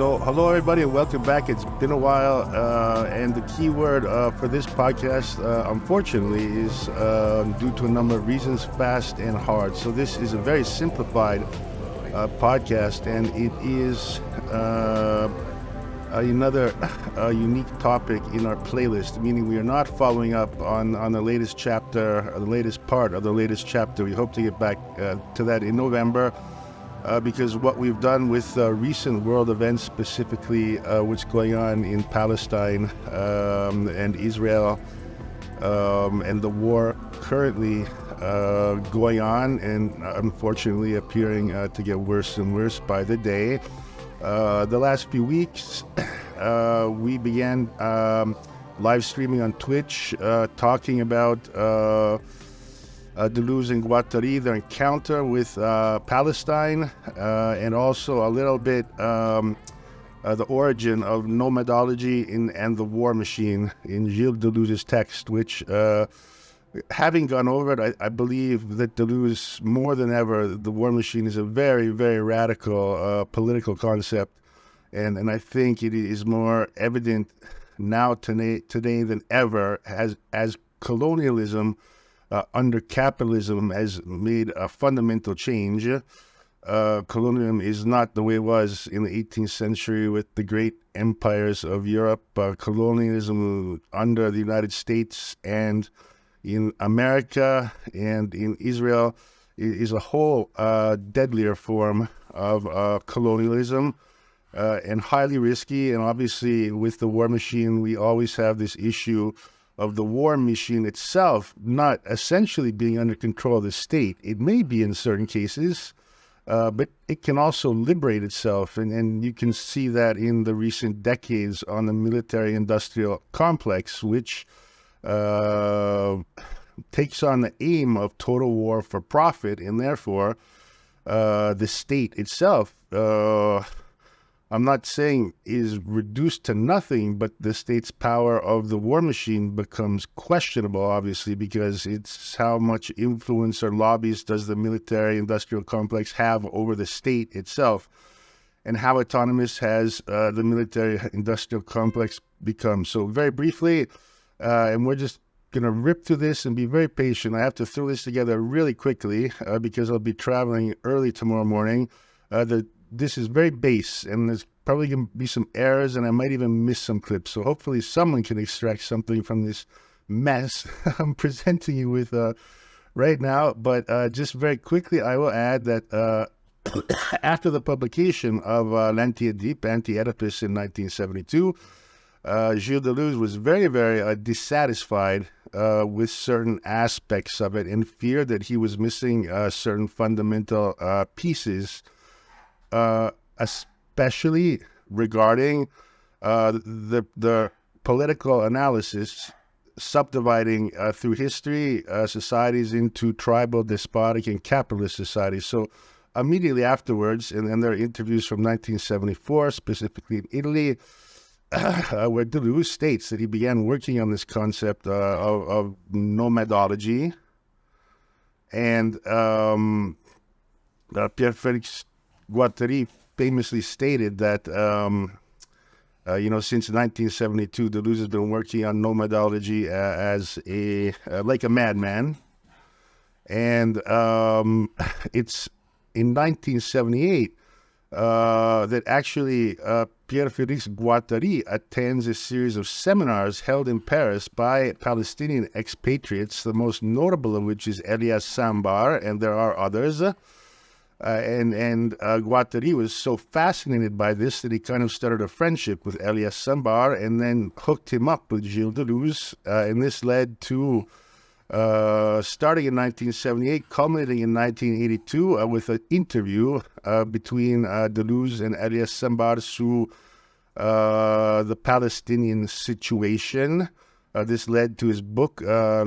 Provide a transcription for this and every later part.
So, hello everybody, and welcome back. It's been a while, and the key word for this podcast, unfortunately, is due to a number of reasons, fast and hard. So, this is a very simplified podcast, and it is another unique topic in our playlist, meaning we are not following up on the latest chapter, or the latest part of the latest chapter. We hope to get back to that in November. Because what we've done with recent world events, specifically what's going on in Palestine and Israel, and the war currently going on and unfortunately appearing to get worse and worse by the day. The last few weeks, we began live streaming on Twitch, talking about Deleuze and Guattari, their encounter with Palestine, and also a little bit the origin of Nomadology and the war machine in Gilles Deleuze's text, which, having gone over it, I believe that Deleuze, more than ever, the war machine is a very, very radical political concept, and I think it is more evident now today than ever as colonialism under capitalism has made a fundamental change. Colonialism is not the way it was in the 18th century with the great empires of Europe. Colonialism under the United States and in America and in Israel is a whole deadlier form of colonialism and highly risky. And obviously with the war machine, we always have this issue of the war machine itself not essentially being under control of the state. It may be in certain cases, but it can also liberate itself. And you can see that in the recent decades on the military-industrial complex, which takes on the aim of total war for profit, and therefore the state itself, I'm not saying is reduced to nothing, but the state's power of the war machine becomes questionable, obviously, because it's how much influence or lobbies does the military-industrial complex have over the state itself, and how autonomous has the military-industrial complex become. So very briefly, and we're just going to rip through this and be very patient. I have to throw this together really quickly because I'll be traveling early tomorrow morning. This is very base, and there's probably going to be some errors, and I might even miss some clips. So hopefully someone can extract something from this mess I'm presenting you with right now. But just very quickly, I will add that after the publication of L'Anti-Oedipe, Anti-Oedipus in 1972, Gilles Deleuze was very, very dissatisfied with certain aspects of it and feared that he was missing certain fundamental pieces, especially regarding the political analysis, subdividing through history societies into tribal, despotic, and capitalist societies. So immediately afterwards, and there are interviews from 1974, specifically in Italy, where Deleuze states that he began working on this concept of nomadology, and Pierre Félix Guattari famously stated that, since 1972, Deleuze has been working on nomadology as like a madman. And it's in 1978 that actually Pierre Félix Guattari attends a series of seminars held in Paris by Palestinian expatriates, the most notable of which is Elias Sambar, and there are others. And Guattari was so fascinated by this that he kind of started a friendship with Elias Sambar and then hooked him up with Gilles Deleuze. And this led to, starting in 1978, culminating in 1982 with an interview between Deleuze and Elias Sambar through the Palestinian situation. This led to his book, La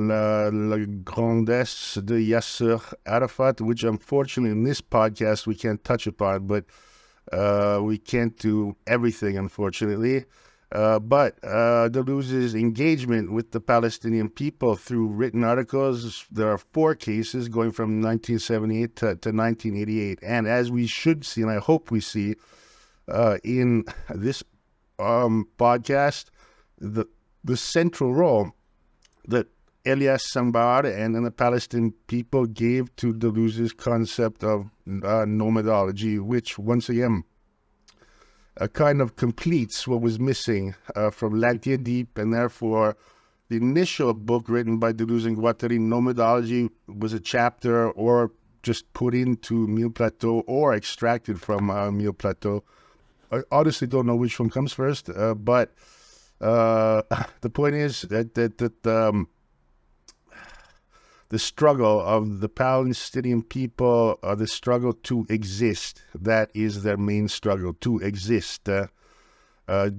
Grandesse de Yasser Arafat, which unfortunately in this podcast we can't touch upon, but we can't do everything, unfortunately. But Deleuze's engagement with the Palestinian people through written articles, there are 4 cases going from 1978 to 1988. And as we should see, and I hope we see, in this podcast the central role that Elias Sambar and the Palestinian people gave to Deleuze's concept of nomadology, which once again kind of completes what was missing from L'Antier Deep, and therefore the initial book written by Deleuze and Guattari, Nomadology, was a chapter or just put into Mille Plateaux or extracted from Mille Plateaux. I honestly don't know which one comes first, but the point is that the struggle of the Palestinian people, the struggle to exist, that is their main struggle, to exist.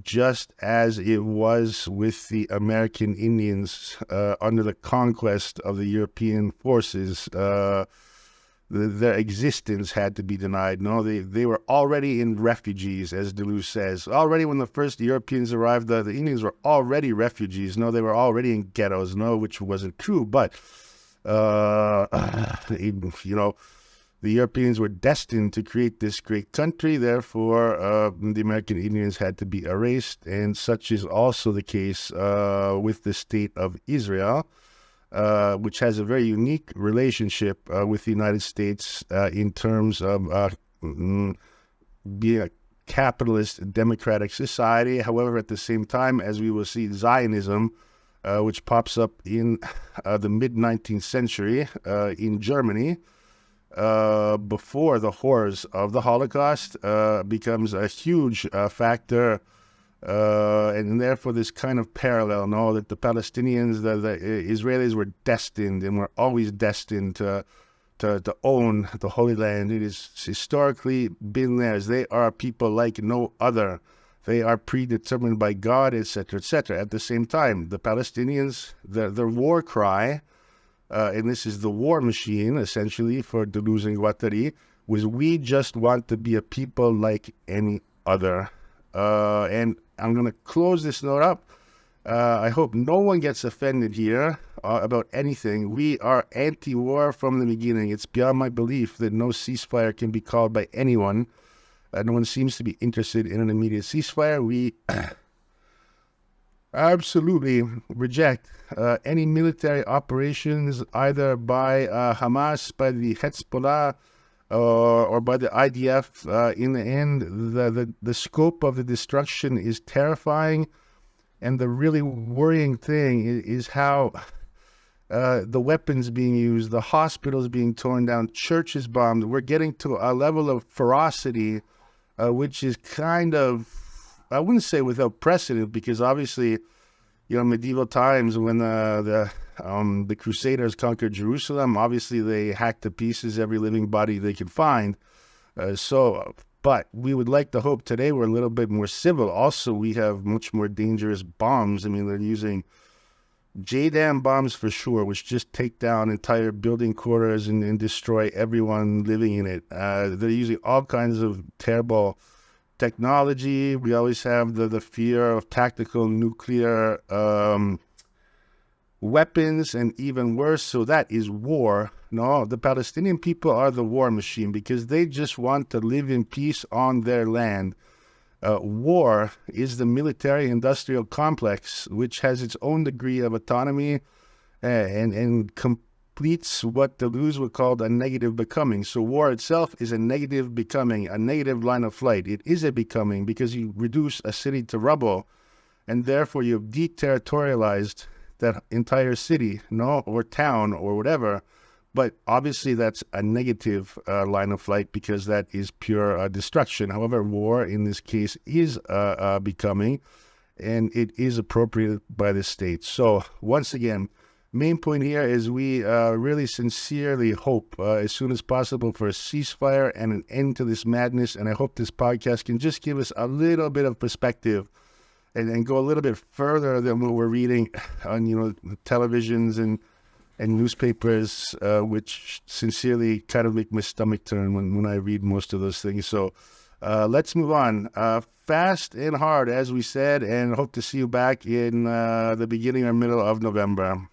Just as it was with the American Indians under the conquest of the European forces, their existence had to be denied. No, they were already in refugees, as Deleuze says. Already when the first Europeans arrived, the Indians were already refugees. No, they were already in ghettos, no, which wasn't true. But, the Europeans were destined to create this great country. Therefore, the American Indians had to be erased. And such is also the case with the state of Israel, which has a very unique relationship with the United States in terms of being a capitalist democratic society. However, at the same time, as we will see, Zionism, which pops up in the mid-19th century in Germany, before the horrors of the Holocaust, becomes a huge factor, and therefore this kind of parallel, no, that the Palestinians, the Israelis were destined and were always destined to own the Holy Land. It has historically been theirs. They are people like no other. They are predetermined by God, etc., etc. At the same time, the Palestinians, their war cry, and this is the war machine, essentially, for Deleuze and Guattari, was we just want to be a people like any other. And I'm going to close this note up. I hope no one gets offended here about anything. We are anti-war from the beginning. It's beyond my belief that no ceasefire can be called by anyone. No one seems to be interested in an immediate ceasefire. We absolutely reject any military operations either by Hamas, by the Hezbollah, or by the IDF. In the end, the scope of the destruction is terrifying, and the really worrying thing is how the weapons being used, the hospitals being torn down, churches bombed. We're getting to a level of ferocity which is kind of, I wouldn't say without precedent, because obviously, medieval times when the Crusaders conquered Jerusalem, obviously they hacked to pieces every living body they could find. But we would like to hope today we're a little bit more civil. Also, we have much more dangerous bombs. I mean, they're using JDAM bombs for sure, which just take down entire building quarters and destroy everyone living in it. They're using all kinds of terrible technology. We always have the fear of tactical nuclear weapons, and even worse. So that is war. No, the Palestinian people are the war machine because they just want to live in peace on their land. War is the military-industrial complex, which has its own degree of autonomy and completes what Deleuze would call a negative becoming. So war itself is a negative becoming, a negative line of flight. It is a becoming because you reduce a city to rubble, and therefore you've deterritorialized that entire city, or town, or whatever. But obviously that's a negative line of flight because that is pure destruction. However, war in this case is becoming, and it is appropriated by the state. So once again, main point here is we really sincerely hope as soon as possible for a ceasefire and an end to this madness. And I hope this podcast can just give us a little bit of perspective and go a little bit further than what we're reading on, televisions and newspapers, which sincerely kind of make my stomach turn when I read most of those things. So let's move on. Fast and hard, as we said, and hope to see you back in the beginning or middle of November.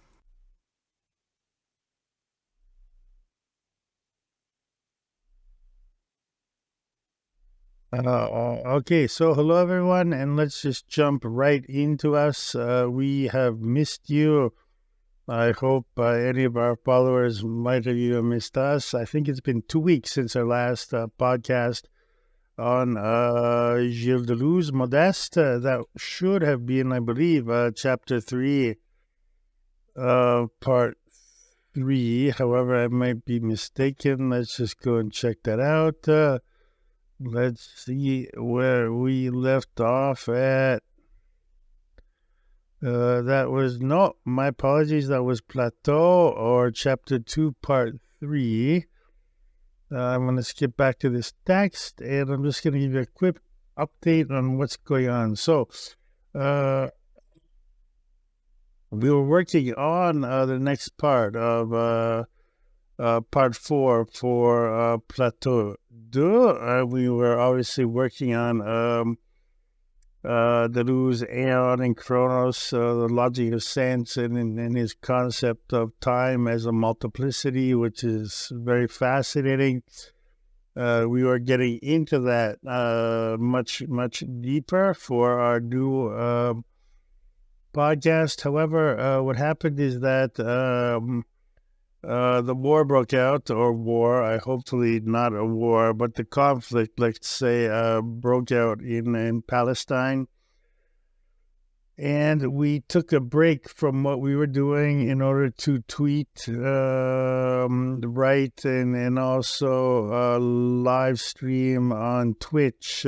Okay, so hello everyone, and let's just jump right into us. We have missed you. I hope any of our followers might have even missed us. I think it's been 2 weeks since our last podcast on Gilles Deleuze Modeste. That should have been, I believe, chapter 3, part 3. However, I might be mistaken. Let's just go and check that out. Let's see where we left off at. That was, no, my apologies. That was Plateau, or chapter 2, part 3. I'm going to skip back to this text, and I'm just going to give you a quick update on what's going on. So, we were working on the next part of part 4 for Plateau 2. We were obviously working on Deleuze, Aeon, and Chronos, the logic of sense, and his concept of time as a multiplicity, which is very fascinating. We were getting into that much deeper for our new podcast. However, what happened is that the war broke out, or war, hopefully not a war, but the conflict, let's say, broke out in Palestine. And we took a break from what we were doing in order to tweet, write, and also live stream on Twitch,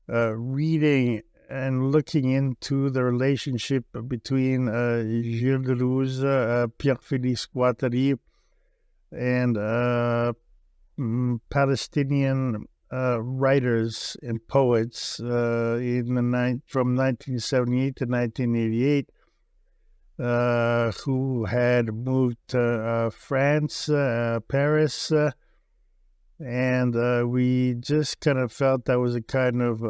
reading and looking into the relationship between Gilles Deleuze, Pierre-Félix Guattari, and Palestinian writers and poets from 1978 to 1988 who had moved to France, Paris, and we just kind of felt that was a kind of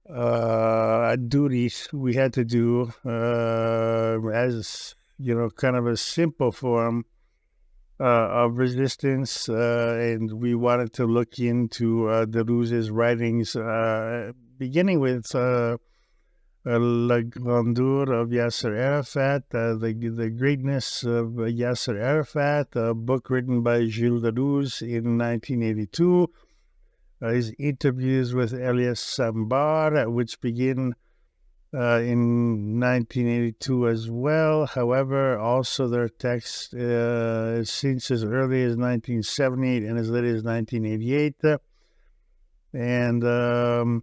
a duty we had to do as, kind of a simple form of resistance, and we wanted to look into Deleuze's writings, beginning with La Grandeur of Yasser Arafat, the Greatness of Yasser Arafat, a book written by Gilles Deleuze in 1982, his interviews with Elias Sambar, which begin in 1982 as well. However, also their text since as early as 1978 and as late as 1988. And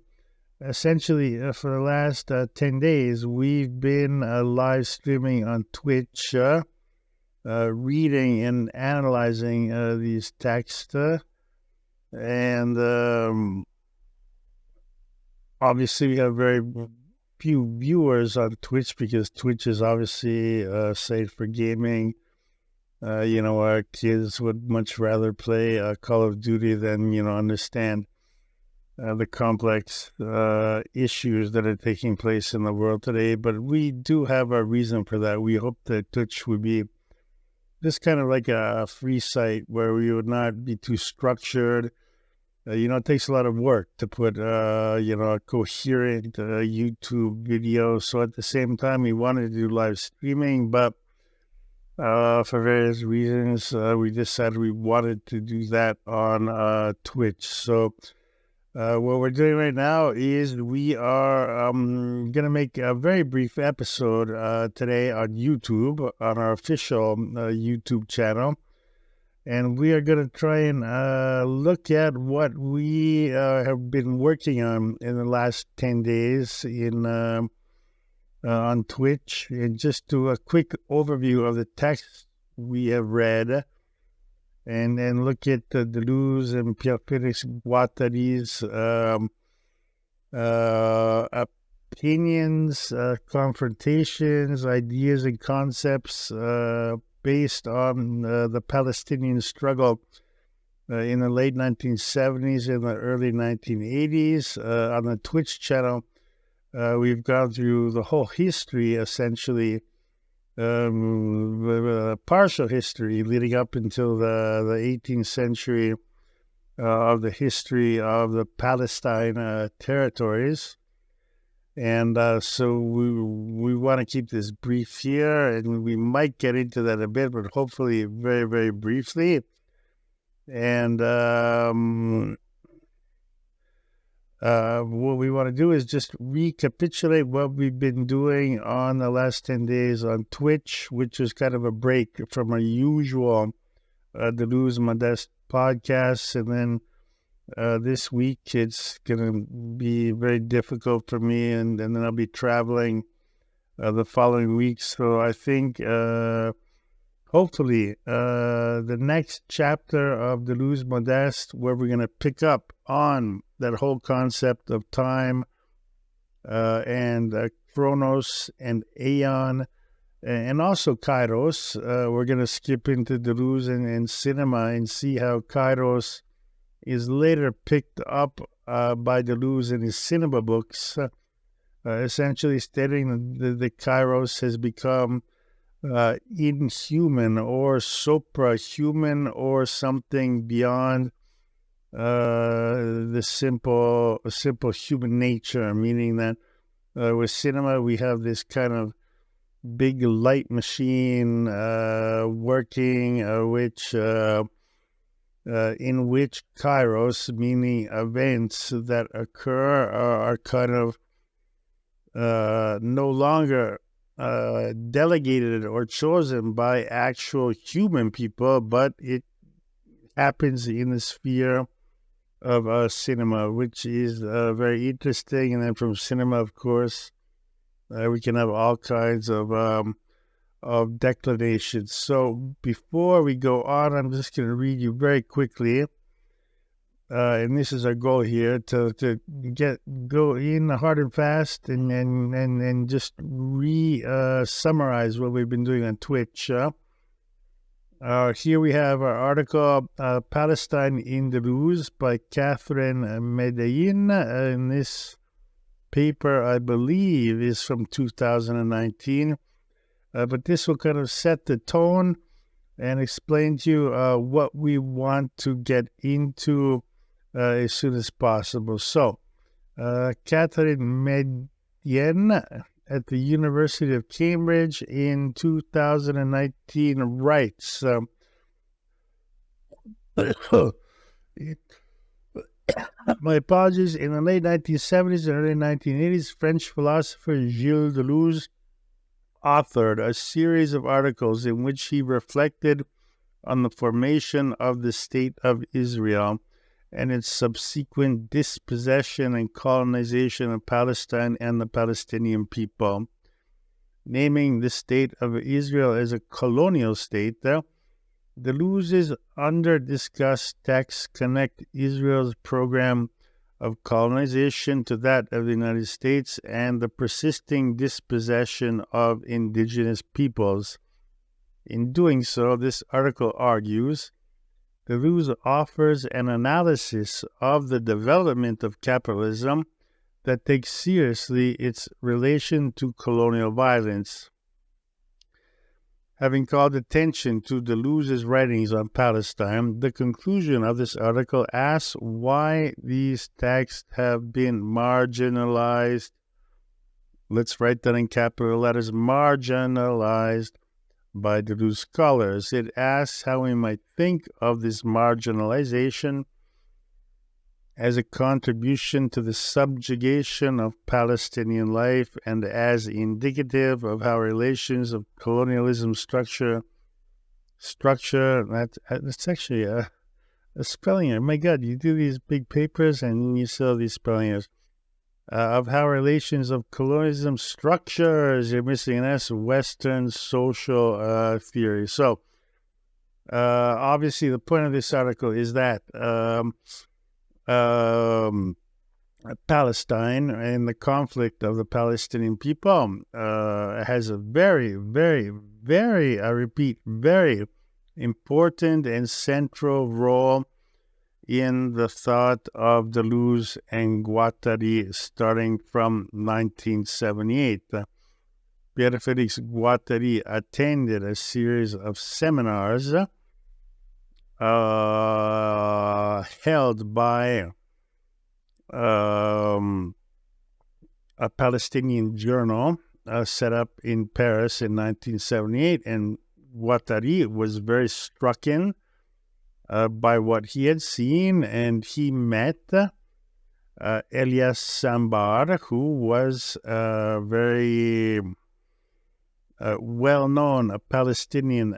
essentially, for the last 10 days, we've been live streaming on Twitch, reading and analyzing these texts. And obviously, we have very few viewers on Twitch because Twitch is obviously safe for gaming. Our kids would much rather play Call of Duty than, understand the complex issues that are taking place in the world today. But we do have a reason for that. We hope that Twitch would be just kind of like a free site where we would not be too structured. It takes a lot of work to put, a coherent YouTube video. So at the same time, we wanted to do live streaming, but for various reasons, we decided we wanted to do that on Twitch. So what we're doing right now is we are going to make a very brief episode today on YouTube, on our official YouTube channel. And we are going to try and look at what we have been working on in the last 10 days on Twitch, and just do a quick overview of the text we have read, and then look at Deleuze and Pierre-Félix Guattari's opinions, confrontations, ideas, and concepts based on the Palestinian struggle in the late 1970s and the early 1980s. On the Twitch channel, we've gone through the whole history, essentially, partial history leading up until the 18th century, of the history of the Palestine territories. And so we want to keep this brief here, and we might get into that a bit, but hopefully very, very briefly. And what we want to do is just recapitulate what we've been doing on the last 10 days on Twitch, which is kind of a break from our usual Deleuze Modeste podcasts. And then this week it's going to be very difficult for me, and then I'll be traveling the following week. So I think hopefully the next chapter of Deleuze Modeste, where we're going to pick up on that whole concept of time and chronos and aeon, and also kairos. We're going to skip into Deleuze and cinema and see how kairos is later picked up by Deleuze in his cinema books, essentially stating that the kairos has become inhuman or supra-human or something beyond the simple human nature, meaning that with cinema we have this kind of big light machine working, in which kairos, meaning events that occur, are kind of no longer delegated or chosen by actual human people, but it happens in the sphere of cinema, which is very interesting. And then from cinema, of course, we can have all kinds of declinations. So before we go on, I'm just going to read you very quickly, and this is our goal here, to go in hard and fast and just summarize what we've been doing on Twitch. Here we have our article, Palestine in Deleuze by Catherine Medellin. And this paper, I believe, is from 2019. But this will kind of set the tone and explain to you what we want to get into as soon as possible. So, Catherine Medellin at the University of Cambridge in 2019 writes, my apologies, in the late 1970s and early 1980s, French philosopher Gilles Deleuze authored a series of articles in which he reflected on the formation of the State of Israel and its subsequent dispossession and colonization of Palestine and the Palestinian people. Naming the State of Israel as a colonial state, Deleuze's under-discussed texts connect Israel's program of colonization to that of the United States and the persisting dispossession of indigenous peoples. In doing so, this article argues, Deleuze offers an analysis of the development of capitalism that takes seriously its relation to colonial violence. Having called attention to Deleuze's writings on Palestine, the conclusion of this article asks why these texts have been marginalized. Let's write that in capital letters, marginalized by Deleuze scholars. It asks how we might think of this marginalization as a contribution to the subjugation of Palestinian life and as indicative of how relations of colonialism structure, that's actually a spelling error. My God, you do these big papers and you sell these spelling errors. Of how relations of colonialism structures, you're missing an S, Western social theory. So, obviously, the point of this article is that Palestine and the conflict of the Palestinian people has a very, very, very, I repeat, very important and central role in the thought of Deleuze and Guattari starting from 1978. Pierre Felix Guattari attended a series of seminars held by a Palestinian journal set up in Paris in 1978, and Guattari was very stricken by what he had seen, and he met Elias Sambar, who was very well-known, a Palestinian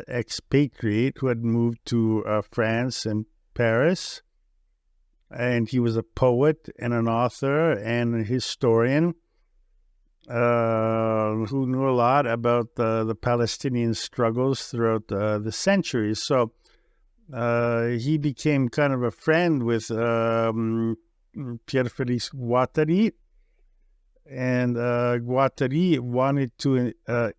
expatriate who had moved to France and Paris. And he was a poet and an author and a historian who knew a lot about the Palestinian struggles throughout the centuries. So he became kind of a friend with Pierre-Félix Guattari, and Guattari wanted to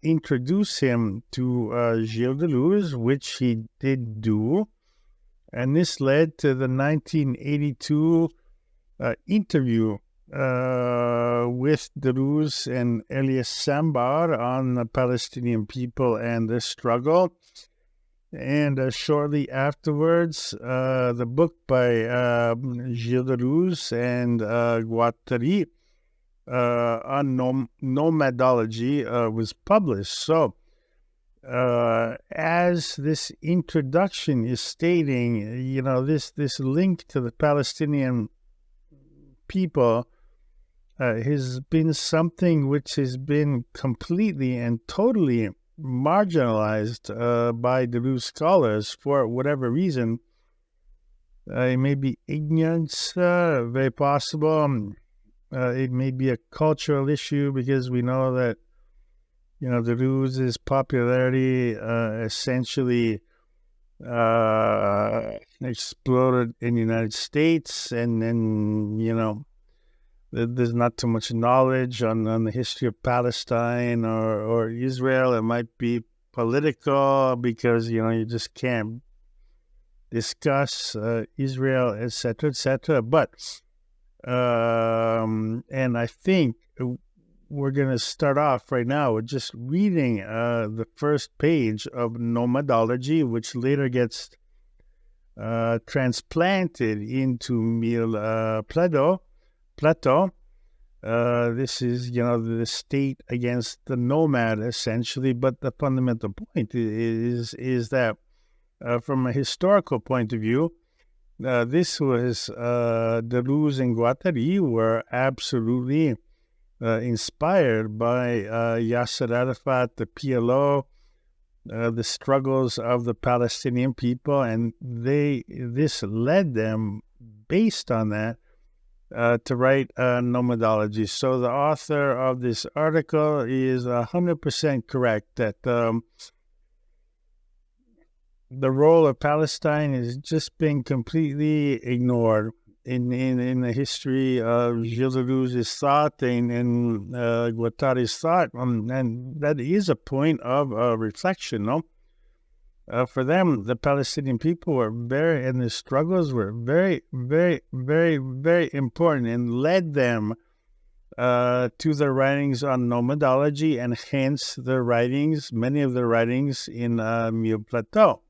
introduce him to Gilles Deleuze, which he did do. And this led to the 1982 interview with Deleuze and Elias Sambar on the Palestinian people and the struggle. And shortly afterwards, the book by Gilles Deleuze and Guattari on Nomadology was published. So, as this introduction is stating, this link to the Palestinian people has been something which has been completely and totally marginalized by Deleuze scholars for whatever reason. It may be ignorance, very possible. It may be a cultural issue, because we know that Deleuze's popularity essentially exploded in the United States, and then, there's not too much knowledge on the history of Palestine or Israel. It might be political, because, you just can't discuss Israel, etc., etc. But, and I think we're going to start off right now with just reading the first page of Nomadology, which later gets transplanted into Plato. This is, the state against the nomad, essentially. But the fundamental point is that from a historical point of view, this was Deleuze and Guattari were absolutely inspired by Yasser Arafat, the PLO, the struggles of the Palestinian people, and this led them, based on that, to write Nomadology. So the author of this article is 100% correct that the role of Palestine has just been completely ignored in the history of Gilles Deleuze's thought and Guattari's thought, and that is a point of reflection, no? For them, the Palestinian people were and the struggles were very, very, very, very important, and led them to their writings on Nomadology, and hence their writings, many of their writings in Plateau.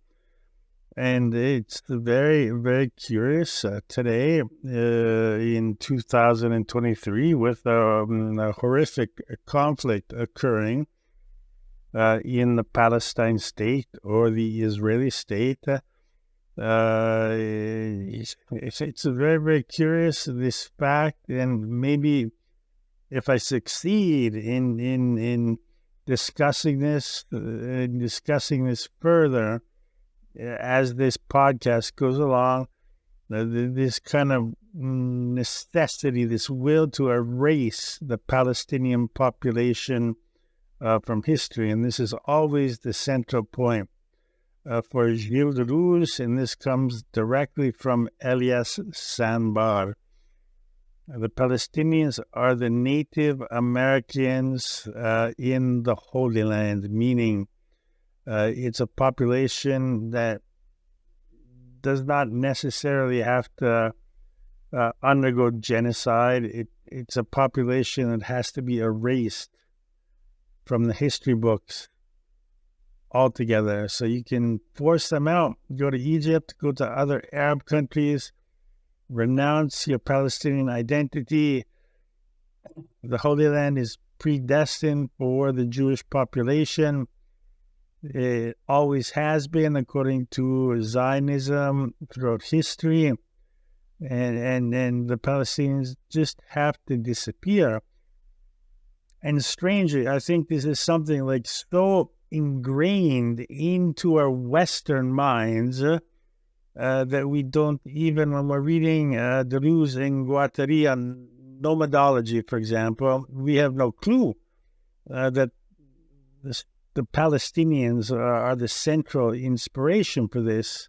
And it's very, very curious today in 2023 with a horrific conflict occurring in the Palestine state or the Israeli state. It's very, very curious, this fact, and maybe if I succeed in discussing this further, as this podcast goes along, this kind of necessity, this will to erase the Palestinian population from history, and this is always the central point for Gilles Deleuze, and this comes directly from Elias Sambar. The Palestinians are the Native Americans in the Holy Land, meaning it's a population that does not necessarily have to undergo genocide. It's a population that has to be erased from the history books altogether. So you can force them out, go to Egypt, go to other Arab countries, renounce your Palestinian identity. The Holy Land is predestined for the Jewish population. It always has been, according to Zionism, throughout history. And the Palestinians just have to disappear. And strangely, I think this is something like so ingrained into our Western minds that we don't even, when we're reading Deleuze and Guattari on Nomadology, for example, we have no clue that the Palestinians are the central inspiration for this,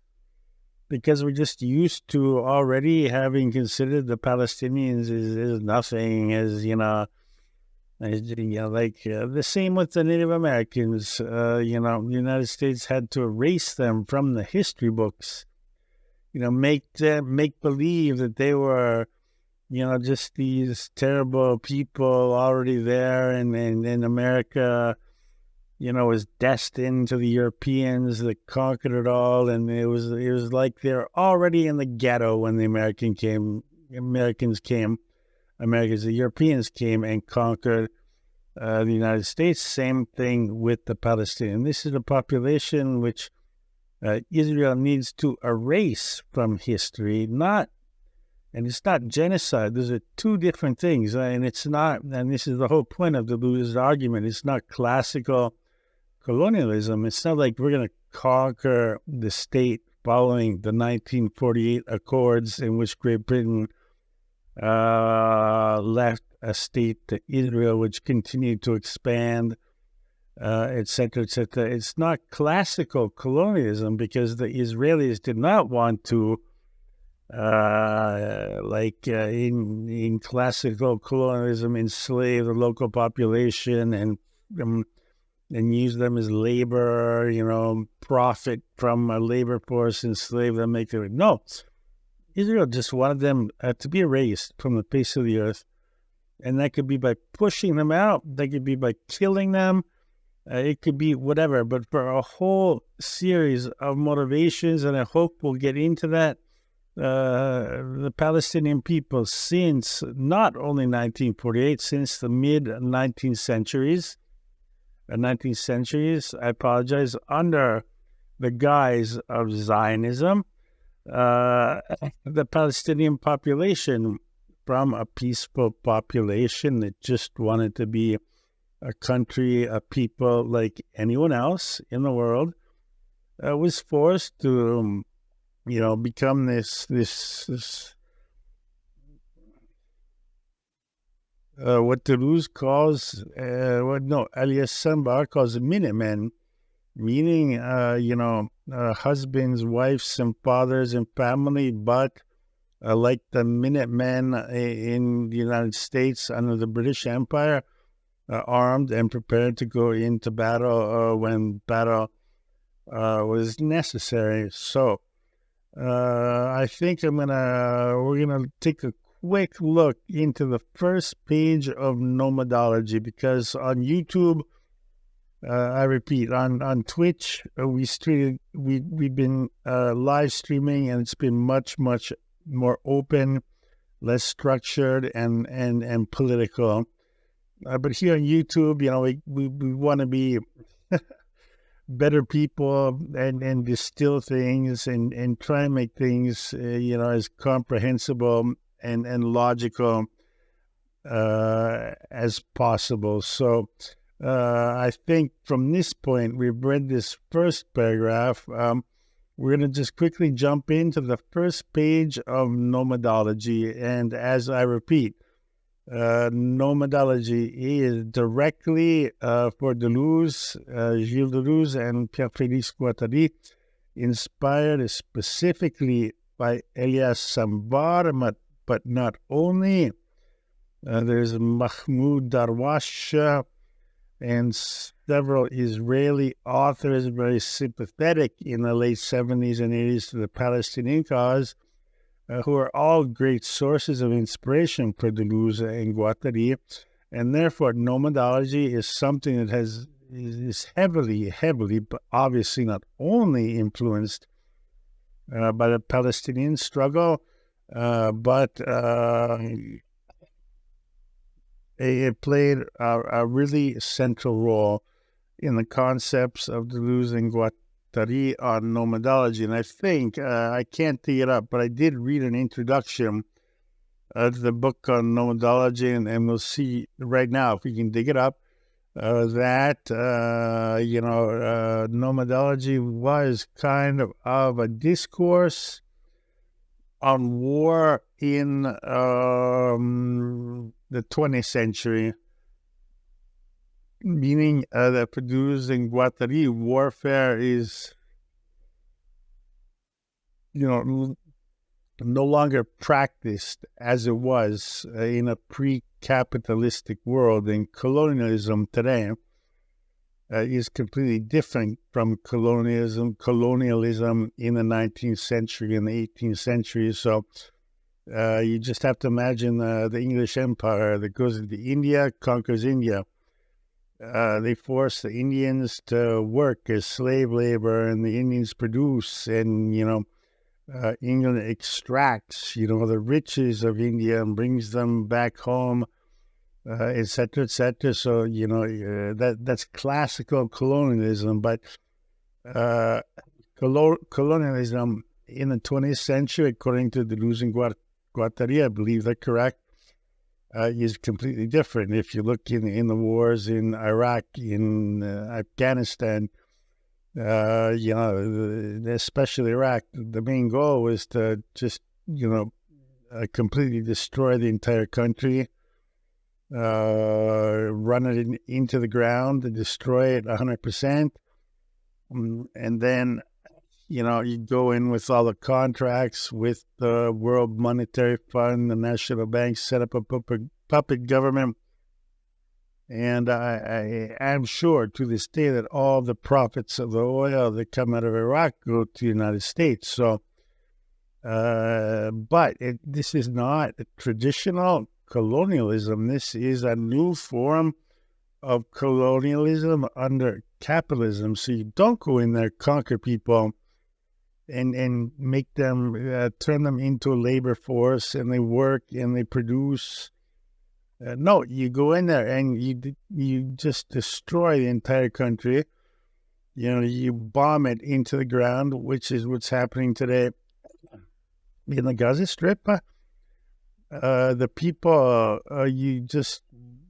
because we're just used to already having considered the Palestinians as nothing, as, the same with the Native Americans. The United States had to erase them from the history books, make believe that they were, just these terrible people already there, and America, was destined to the Europeans that conquered it all, and it was like they're already in the ghetto when the the Europeans came and conquered the United States. Same thing with the Palestinians. This is a population which Israel needs to erase from history, and it's not genocide. Those are two different things, and it's not, and this is the whole point of Deleuze's argument, it's not classical colonialism. It's not like we're going to conquer the state following the 1948 Accords, in which Great Britain left a state to Israel, which continued to expand, etc., etc. It's not classical colonialism, because the Israelis did not want to, in classical colonialism, enslave the local population and use them as labor, profit from a labor force, enslave them, make them. No, Israel just wanted them to be erased from the face of the earth. And that could be by pushing them out. That could be by killing them. It could be whatever. But for a whole series of motivations, and I hope we'll get into that, the Palestinian people, since not only 1948, since the mid-19th centuries, I apologize, under the guise of Zionism, the Palestinian population, from a peaceful population that just wanted to be a country, a people like anyone else in the world, was forced to, become this what Deleuze calls, Elias Sambar calls Minutemen, meaning, husbands, wives, and fathers and family, but like the Minutemen in the United States under the British Empire, armed and prepared to go into battle when battle was necessary. So I think we're gonna take a quick look into the first page of Nomadology, because on YouTube, I repeat, on Twitch, we've been live streaming, and it's been much more open, less structured, and political. But here on YouTube, we want to be better people and distill things and try and make things as comprehensible and logical as possible. So I think from this point, we've read this first paragraph. We're going to just quickly jump into the first page of Nomadology. And as I repeat, Nomadology is directly for Deleuze, Gilles Deleuze, and Pierre-Félix Guattari, inspired specifically by Elias Sambar, but not only. There's Mahmoud Darwish and several Israeli authors very sympathetic in the late 70s and 80s to the Palestinian cause, who are all great sources of inspiration for Deleuze and Guattari. And therefore, Nomadology is something that has is heavily, but obviously not only influenced by the Palestinian struggle, but it played a really central role in the concepts of Deleuze and Guattari on nomadology. And I think, I can't dig it up, but I did read an introduction to the book on nomadology, and we'll see right now, if we can dig it up, that, nomadology was kind of a discourse on war in the 20th century, meaning that for Deleuze and Guattari, warfare is, no longer practiced as it was in a pre-capitalistic world. And colonialism today is completely different from colonialism in the 19th century and the 18th century. So you just have to imagine the English Empire that goes into India, conquers India. They force the Indians to work as slave labor, and the Indians produce, and, England extracts, the riches of India and brings them back home, et cetera, et cetera. So, that's classical colonialism. But colonialism in the 20th century, according to Deleuze and Guattari, I believe they're correct, is completely different. If you look in the wars in Iraq, in Afghanistan, especially Iraq, the main goal was to just, completely destroy the entire country, run it into the ground, and destroy it 100%. And then, you go in with all the contracts with the World Monetary Fund, the National Bank, set up a puppet government. And I am sure to this day that all the profits of the oil that come out of Iraq go to the United States. So, but this is not a traditional colonialism. This is a new form of colonialism under capitalism. So you don't go in there, conquer people, and make them, turn them into a labor force, and they work and they produce. No, you go in there and you just destroy the entire country. You bomb it into the ground, which is what's happening today in the Gaza Strip. The people, you just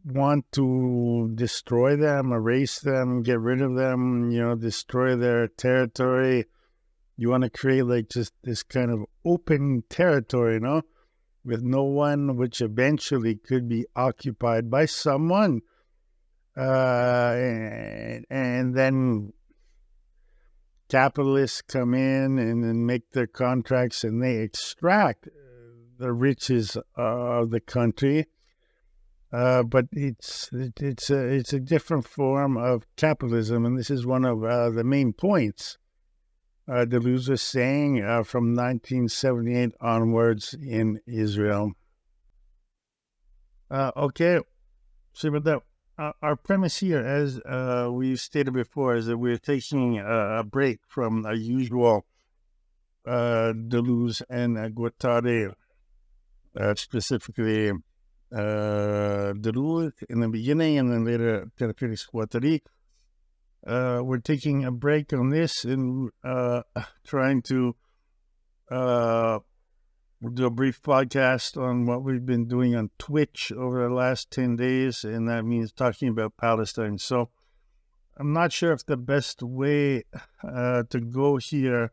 want to destroy them, erase them, get rid of them, destroy their territory. You want to create like just this kind of open territory, with no one, which eventually could be occupied by someone. And then capitalists come in and make their contracts, and they extract the riches of the country. But it's a different form of capitalism, and this is one of the main points Deleuze was saying from 1978 onwards in Israel. Okay, so with that, our premise here, as we stated before, is that we're taking a break from our usual Deleuze and Guattari, specifically Deleuze in the beginning, and then later Guattari. We're taking a break on this and trying to do a brief podcast on what we've been doing on Twitch over the last 10 days, and that means talking about Palestine. So I'm not sure if the best way to go here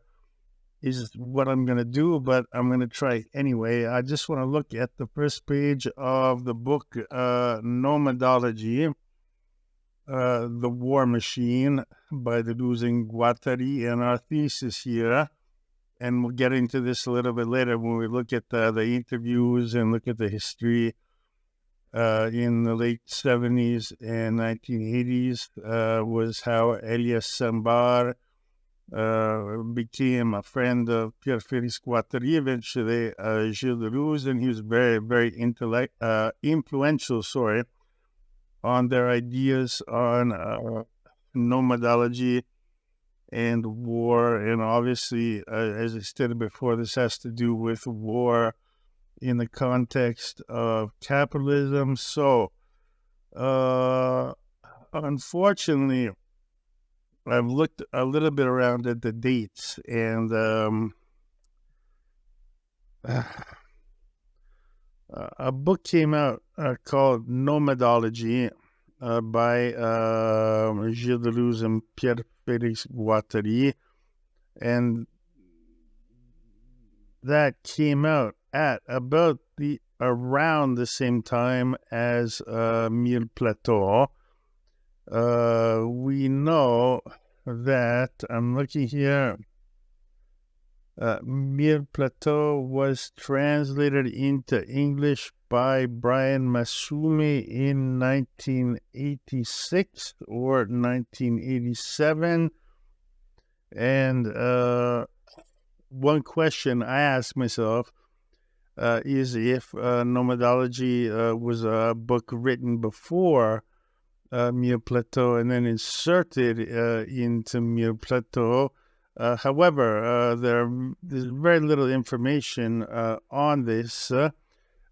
is what I'm going to do, but I'm going to try anyway. I just want to look at the first page of the book, Nomadology, The War Machine by Deleuze and Guattari, and our thesis here, and we'll get into this a little bit later when we look at the interviews and look at the history in the late 70s and 1980s, was how Elias Sambar became a friend of Pierre Félix Guattari, eventually Gilles Deleuze, and he was very, very influential, on their ideas on nomadology and war. And obviously, as I stated before, this has to do with war in the context of capitalism. So, unfortunately, I've looked a little bit around at the dates, and a book came out called Nomadology by Gilles Deleuze and Pierre-Félix Guattari, and that came out at about around the same time as Mille Plateau. We know that, I'm looking here, Mille Plateau was translated into English by Brian Masumi in 1986 or 1987. And one question I asked myself is if Nomadology was a book written before Mille Plateau and then inserted into Mille Plateau. However, there's very little information on this.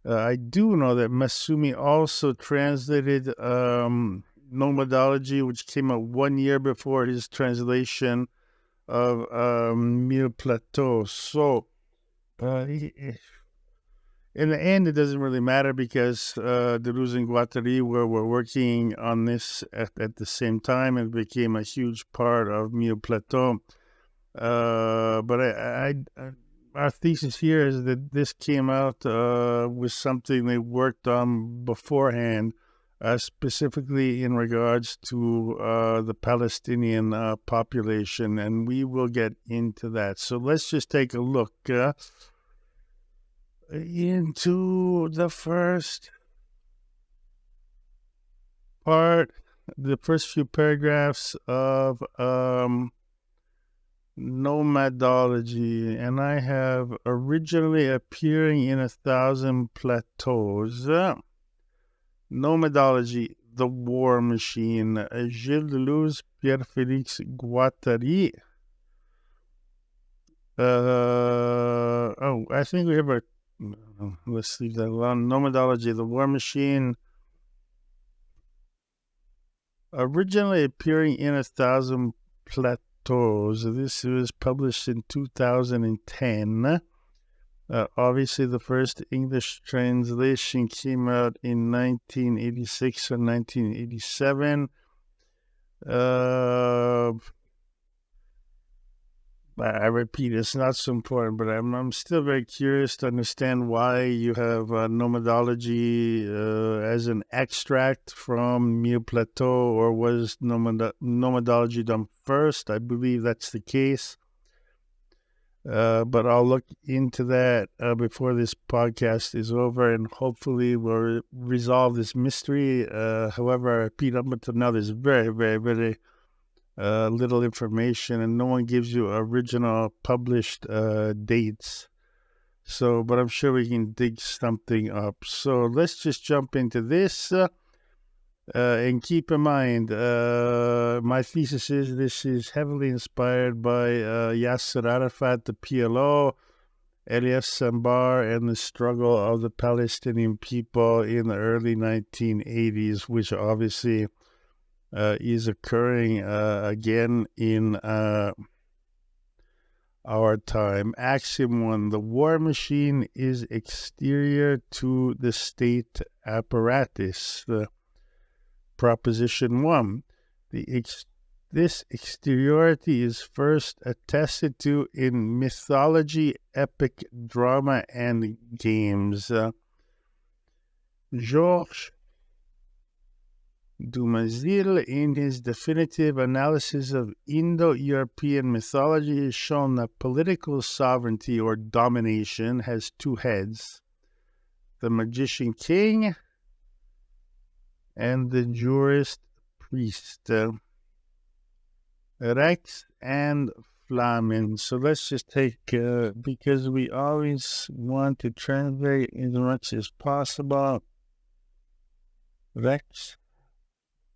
I do know that Masumi also translated Nomadology, which came out 1 year before his translation of Mille Plateau. So, in the end, it doesn't really matter because Deleuze and Guattari were working on this at the same time and became a huge part of Mille Plateau. But our thesis here is that this came out with something they worked on beforehand, specifically in regards to the Palestinian population, and we will get into that. So let's just take a look into the first part, the first few paragraphs of Nomadology, and I have originally appearing in 1,000 plateaus. Nomadology, the war machine. Gilles Deleuze, Pierre-Félix Guattari. I think we have a. Let's leave that alone. Nomadology, the war machine. Originally appearing in 1,000 plateaus. This was published in 2010. Obviously, the first English translation came out in 1986 or 1987. I repeat, it's not so important, but I'm still very curious to understand why you have Nomadology as an extract from Mille Plateau, or was Nomadology done first? I believe that's the case. But I'll look into that before this podcast is over, and hopefully we'll resolve this mystery. However, I repeat, up until now, there's very, very, very little information, and no one gives you original published dates. So, but I'm sure we can dig something up. So let's just jump into this. And keep in mind, my thesis is this is heavily inspired by Yasser Arafat, the PLO, Elias Sambar, and the struggle of the Palestinian people in the early 1980s, which obviously is occurring again in our time. Axiom 1, the war machine is exterior to the state apparatus. Proposition 1, this exteriority is first attested to in mythology, epic drama, and games. Georges Dumézil, in his definitive analysis of Indo-European mythology, has shown that political sovereignty or domination has two heads: the magician king and the jurist priest, Rex and Flamen. So let's just take, because we always want to translate as much as possible, Rex,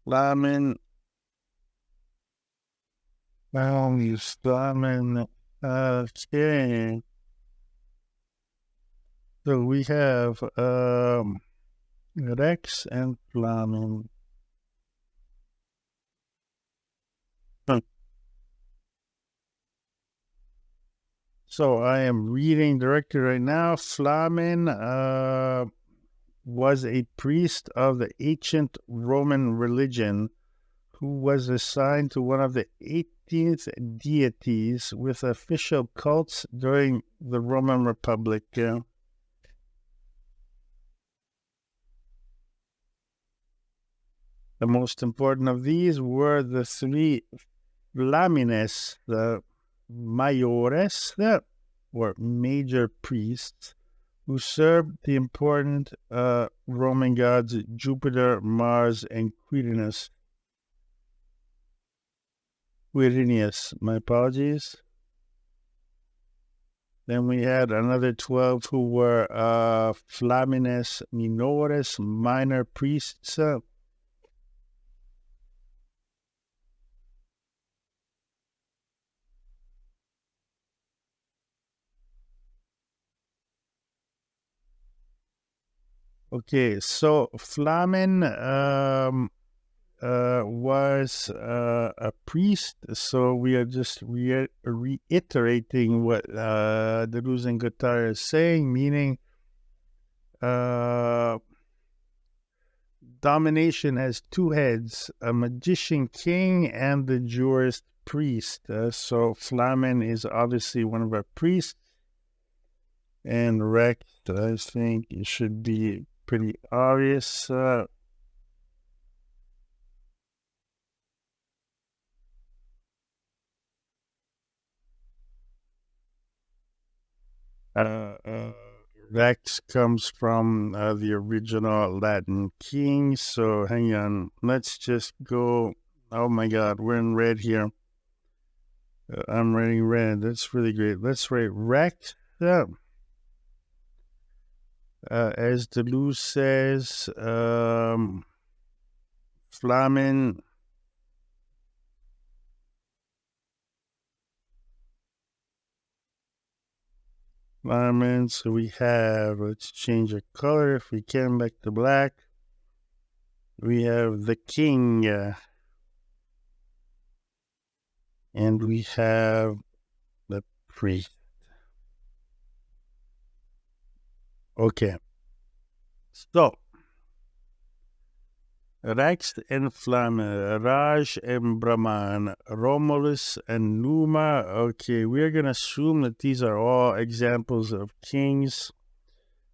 Flamen, Flamen. Okay. So we have Rex and Flamen. So I am reading directly right now. Flamen was a priest of the ancient Roman religion who was assigned to one of the 18th deities with official cults during the Roman Republic. The most important of these were the three Flamines, the Mayores, or major priests, who served the important Roman gods Jupiter, Mars, and Quirinius. My apologies. Then we had another 12 who were Flamines Minores, minor priests. Okay, so Flamen was a priest, so we are just reiterating what Deleuze and Guattari is saying, meaning domination has two heads, a magician king and the jurist priest. So Flamen is obviously one of our priests, and Rex, I think it should be pretty obvious. Rex comes from the original Latin king. So hang on, let's just go. Oh my God, we're in red here. I'm writing red. That's really great. Let's write Rex. As Deleuze says, Flamen. So we have, let's change the color if we can back to black. We have the king, and we have the priest. Okay. So, Rex and Flamen, Raj and Brahman, Romulus and Numa. Okay, we're going to assume that these are all examples of kings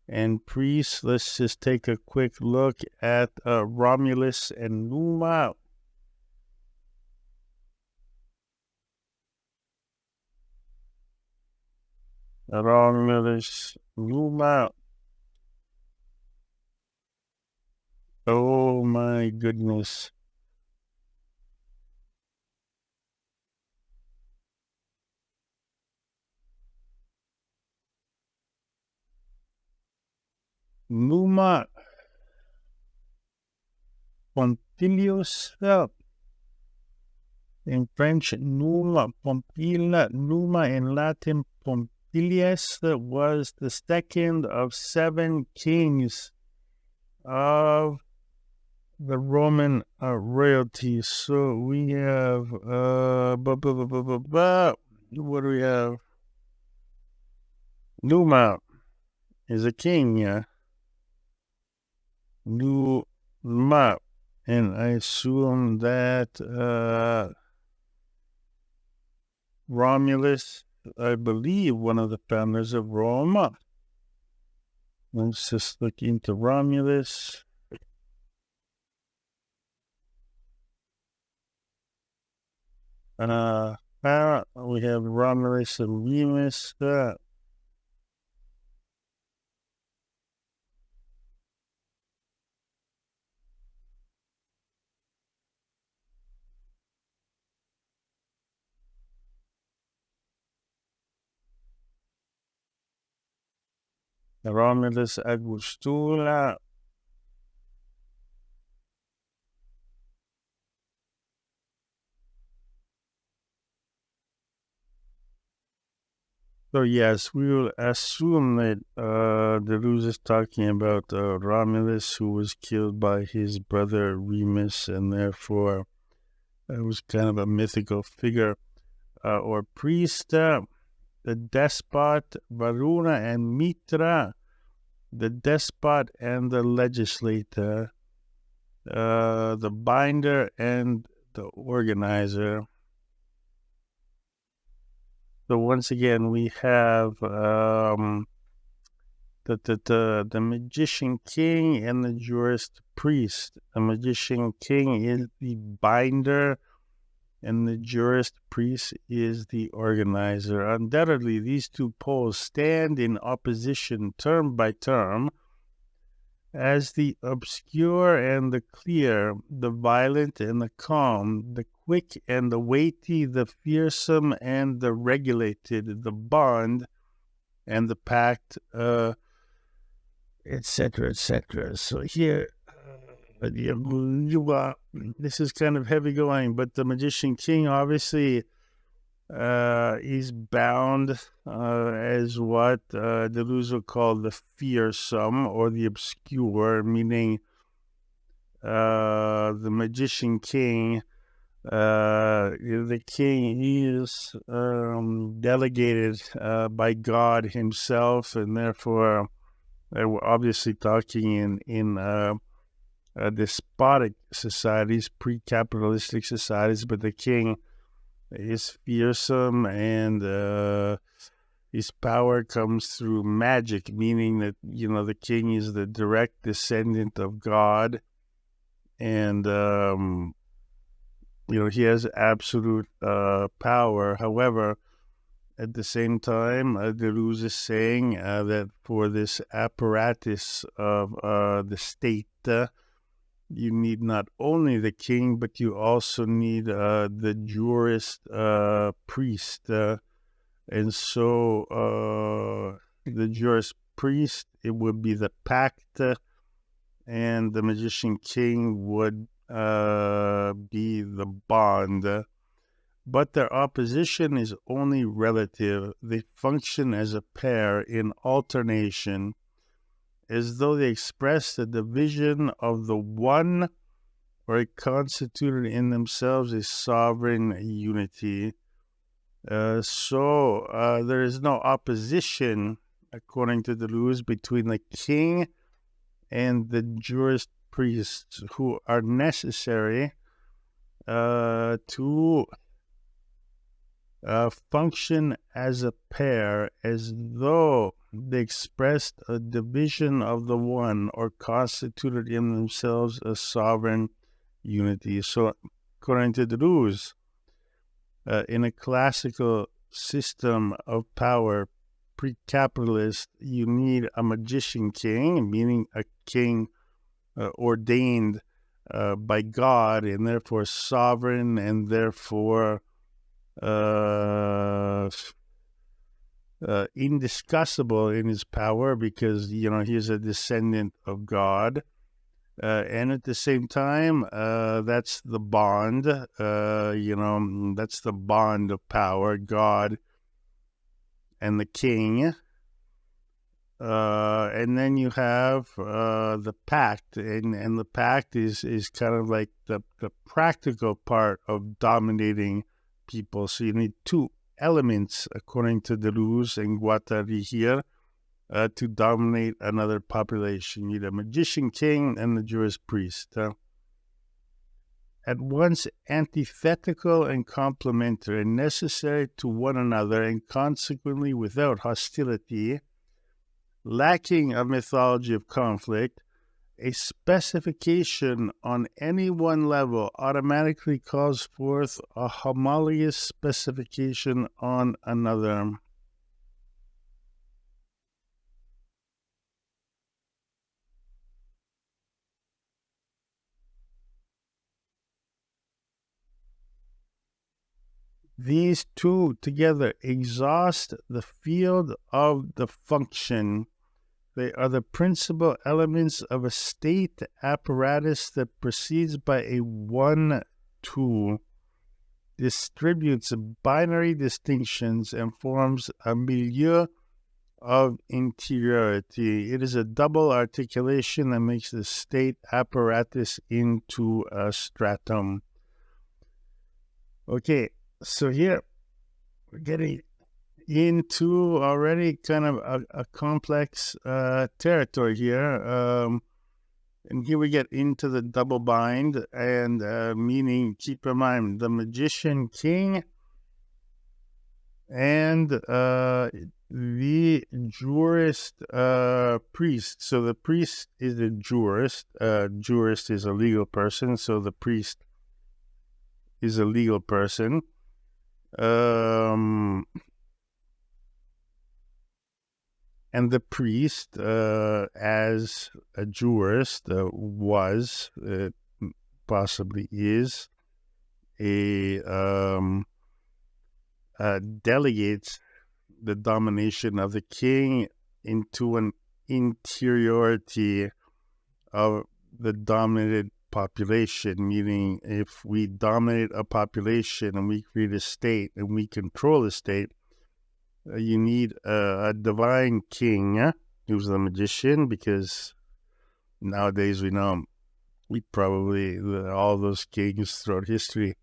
and priests. Let's just take a quick look at Romulus and Numa. Romulus, Numa. Oh my goodness. Numa Pompilius, in French, Numa Pompila, Numa in Latin, Pompilius, was the second of 7 kings of the Roman royalty. So we have, what do we have? Numa is a king, Numa, and I assume that Romulus, I believe, one of the founders of Rome. Let's just look into Romulus. We have Romulus and Remus. Romulus Angustula. So yes, we will assume that Deleuze is talking about Romulus, who was killed by his brother Remus, and therefore it was kind of a mythical figure or priest. The despot Varuna and Mitra, the despot and the legislator, the binder and the organizer. So once again, we have the magician king and the jurist priest. The magician king is the binder, and the jurist priest is the organizer. Undoubtedly, these two poles stand in opposition term by term, as the obscure and the clear, the violent and the calm, the quick and the weighty, the fearsome and the regulated, the bond and the pact, etc., etc. So here, this is kind of heavy going, but the magician king obviously is bound as what Deleuze would call the fearsome or the obscure, meaning the magician king. The king is delegated by God himself, and therefore we're obviously talking in despotic societies, pre-capitalistic societies, but the king is fearsome, and his power comes through magic, meaning that, the king is the direct descendant of God, and, he has absolute power. However, at the same time, Deleuze is saying that for this apparatus of the state, you need not only the king, but you also need the jurist priest. And so the jurist priest, it would be the pact, and the magician king would be the bond. But their opposition is only relative. They function as a pair in alternation, as though they express the division of the one, or it constituted in themselves a sovereign unity. So there is no opposition, according to Deleuze, between the king and the jurist priests, who are necessary to function as a pair, as though they expressed a division of the one, or constituted in themselves a sovereign unity. So, according to Deleuze, in a classical system of power, pre-capitalist, you need a magician king, meaning a king ordained by God, and therefore sovereign, and therefore indiscussible in his power, because he is a descendant of God, and at the same time, that's the bond. That's the bond of power, God and the king. And then you have the pact, and the pact is kind of like the practical part of dominating people. So you need two elements, according to Deleuze and Guattari here, to dominate another population. You need a magician king and the jurist priest. At once antithetical and complementary, and necessary to one another, and consequently without hostility, lacking a mythology of conflict, a specification on any one level automatically calls forth a homologous specification on another. These two together exhaust the field of the function. They are the principal elements of a state apparatus that proceeds by a 1-2. distributes binary distinctions and forms a milieu of interiority. It is a double articulation that makes the state apparatus into a stratum. Okay, so here we're getting into already kind of a complex territory here. And here we get into the double bind, and meaning, keep in mind, the magician king and the jurist priest. So the priest is a jurist. Jurist is a legal person, so the priest is a legal person. And the priest, as a jurist, was, possibly is, delegates the domination of the king into an interiority of the dominated population, meaning if we dominate a population and we create a state and we control the state, you need a divine king who's the magician, because nowadays we know all those kings throughout history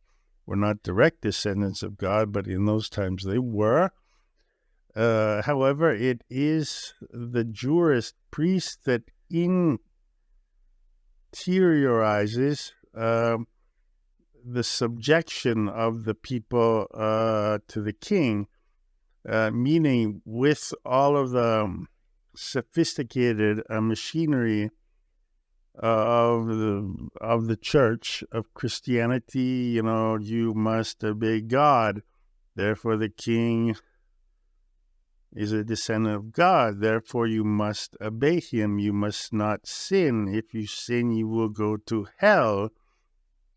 were not direct descendants of God, but in those times they were. However, it is the jurist priest that interiorizes the subjection of the people to the king. Meaning, with all of the sophisticated machinery of the church, of Christianity, you must obey God. Therefore, the king is a descendant of God. Therefore, you must obey him. You must not sin. If you sin, you will go to hell.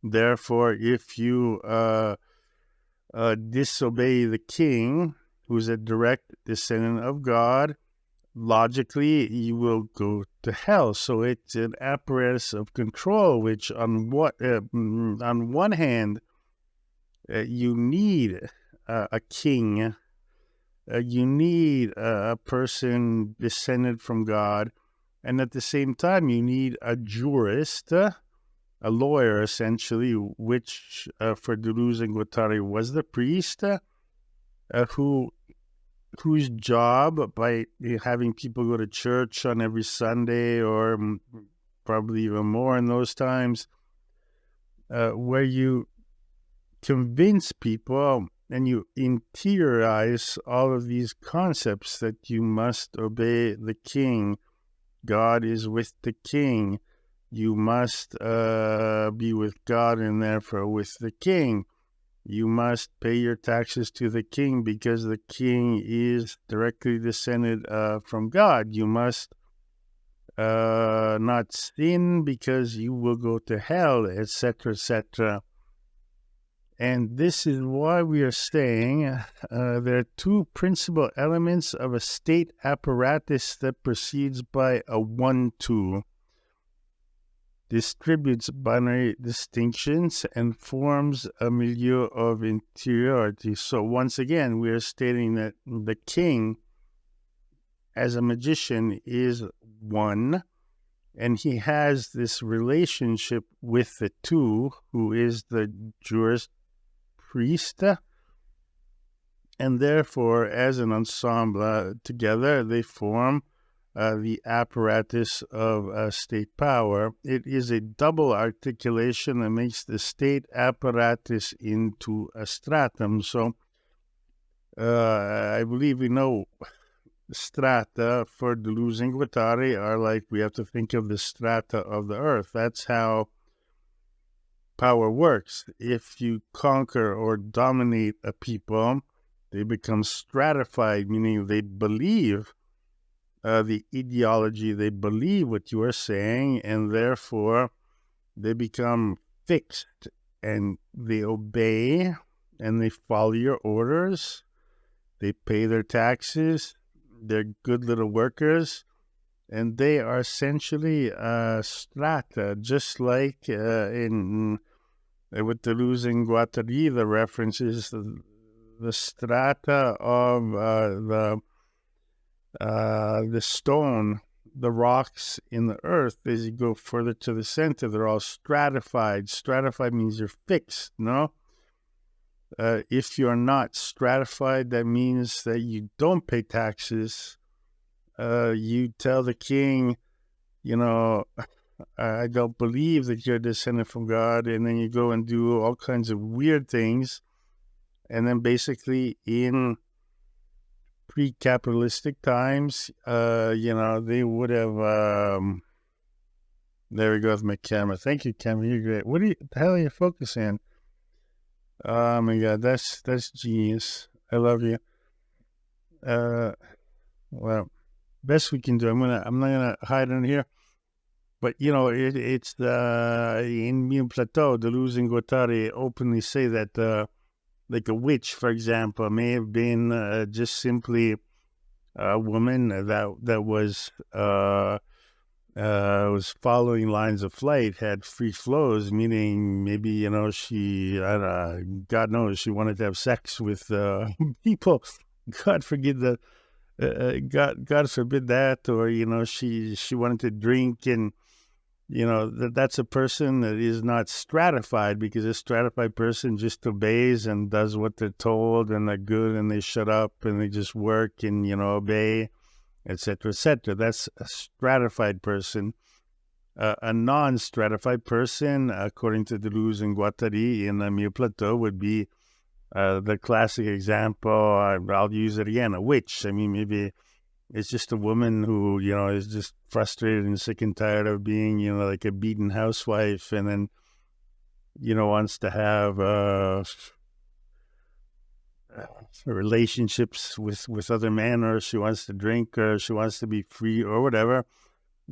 Therefore, if you disobey the king, who's a direct descendant of God, logically you will go to hell. So it's an apparatus of control, which on one hand, you need a king, you need a person descended from God, and at the same time you need a jurist, a lawyer essentially, which for Deleuze and Guattari was the priest, whose job, by having people go to church on every Sunday, or probably even more in those times, where you convince people and you interiorize all of these concepts that you must obey the king. God is with the king. You must be with God and therefore with the king. You must pay your taxes to the king because the king is directly descended from God. You must not sin because you will go to hell, etc., etc. And this is why we are saying there are two principal elements of a state apparatus that proceeds by a 1-2. Distributes binary distinctions and forms a milieu of interiority. So once again, we are stating that the king, as a magician, is one, and he has this relationship with the two, who is the jurist priest, and therefore, as an ensemble together, they form the apparatus of state power. It is a double articulation that makes the state apparatus into a stratum. So I believe we know strata for Deleuze and Guattari are like, we have to think of the strata of the earth. That's how power works. If you conquer or dominate a people, they become stratified, meaning they believe the ideology, they believe what you are saying, and therefore they become fixed, and they obey, and they follow your orders, they pay their taxes, they're good little workers, and they are essentially strata, just like in with Deleuze and Guattari, the reference is the strata of the stone, the rocks in the earth. As you go further to the center, they're all stratified. Stratified means you're fixed, no? If you're not stratified, that means that you don't pay taxes. You tell the king, I don't believe that you're descended from God, and then you go and do all kinds of weird things. And then basically in pre-capitalistic times, they would have, there we go with my camera. Thank you, camera, you're great. What the hell are you focusing? Oh my God, that's genius. I love you. Well, best we can do. I'm not gonna hide in here. But it's in Mille Plateau, Deleuze and Guattari openly say that like a witch, for example, may have been just simply a woman that was following lines of flight, had free flows, meaning maybe she, God knows, she wanted to have sex with people. God forbid God forbid that, or she wanted to drink, and that's a person that is not stratified, because a stratified person just obeys and does what they're told, and they're good, and they shut up and they just work and obey, etc., etc. That's a stratified person. A non-stratified person, according to Deleuze and Guattari in Mille Plateau, would be the classic example. I'll use it again: a witch. I mean, maybe it's just a woman who, is just frustrated and sick and tired of being, like a beaten housewife, and then, wants to have relationships with other men, or she wants to drink, or she wants to be free, or whatever.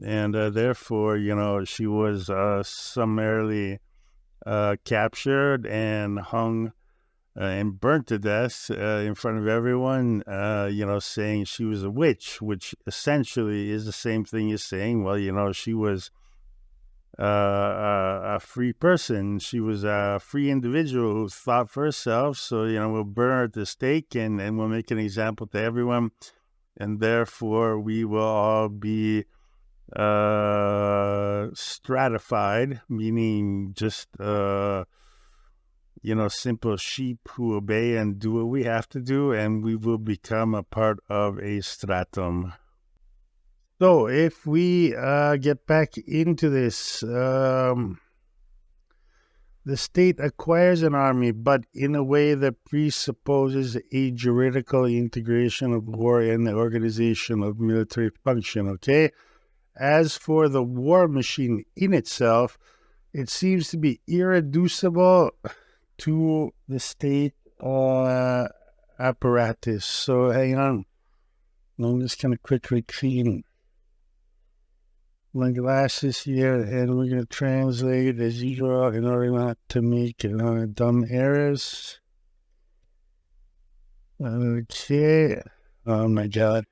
And therefore, she was summarily captured and hung and burnt to death in front of everyone, saying she was a witch, which essentially is the same thing as saying, well, she was a free person. She was a free individual who thought for herself. So, we'll burn her at the stake, and we'll make an example to everyone. And therefore, we will all be stratified, meaning just simple sheep who obey and do what we have to do, and we will become a part of a stratum. So if we get back into this, the state acquires an army, but in a way that presupposes a juridical integration of war and the organization of military function, okay? As for the war machine in itself, it seems to be irreducible to the state apparatus. So hang on. I'm just going to quickly clean my glasses here, and we're going to translate as usual in order not to make dumb errors. Okay. Oh my God.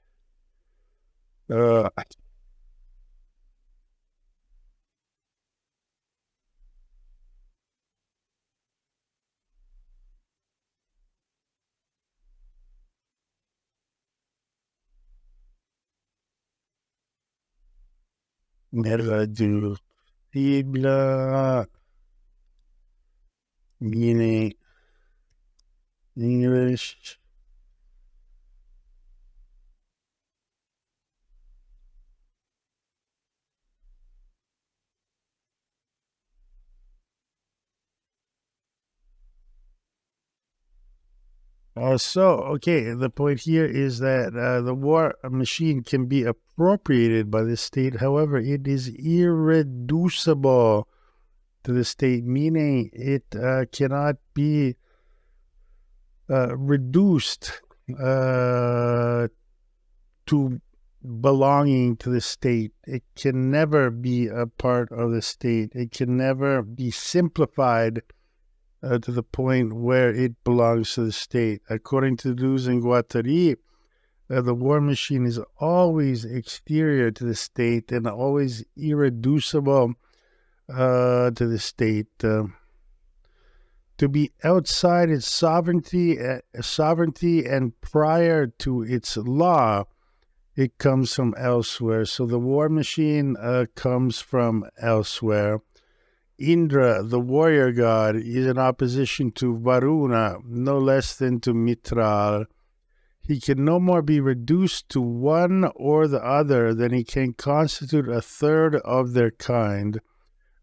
Merveilleux. Meaning English. Okay, the point here is that the war machine can be appropriated by the state. However, it is irreducible to the state, meaning it cannot be reduced to belonging to the state. It can never be a part of the state. It can never be simplified to the point where it belongs to the state. According to Deleuze and Guattari, the war machine is always exterior to the state and always irreducible to the state. to be outside its sovereignty and prior to its law, it comes from elsewhere. So the war machine comes from elsewhere. Indra, the warrior god, is in opposition to Varuna, no less than to Mitra. He can no more be reduced to one or the other than he can constitute a third of their kind.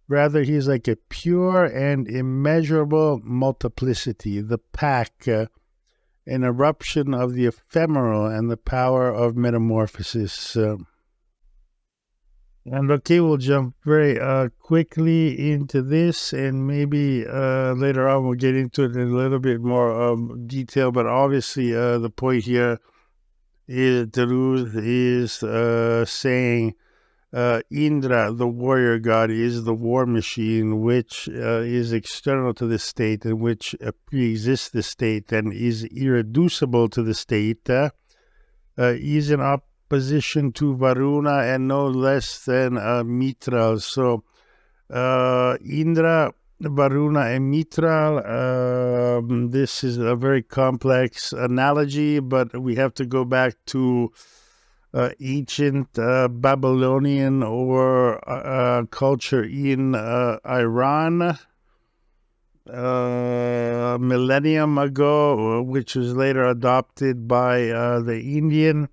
Rather, he is like a pure and immeasurable multiplicity, the pack, an eruption of the ephemeral and the power of metamorphosis. And okay, we'll jump very quickly into this, and maybe later on we'll get into it in a little bit more detail. But obviously, the point here is Deleuze is saying Indra, the warrior god, is the war machine, which is external to the state and which pre-exists the state and is irreducible to the state. Is in opposition to Varuna and no less than Mitra. So Indra, Varuna, and Mitra, this is a very complex analogy, but we have to go back to ancient Babylonian or culture in Iran, millennium ago, which was later adopted by the Indian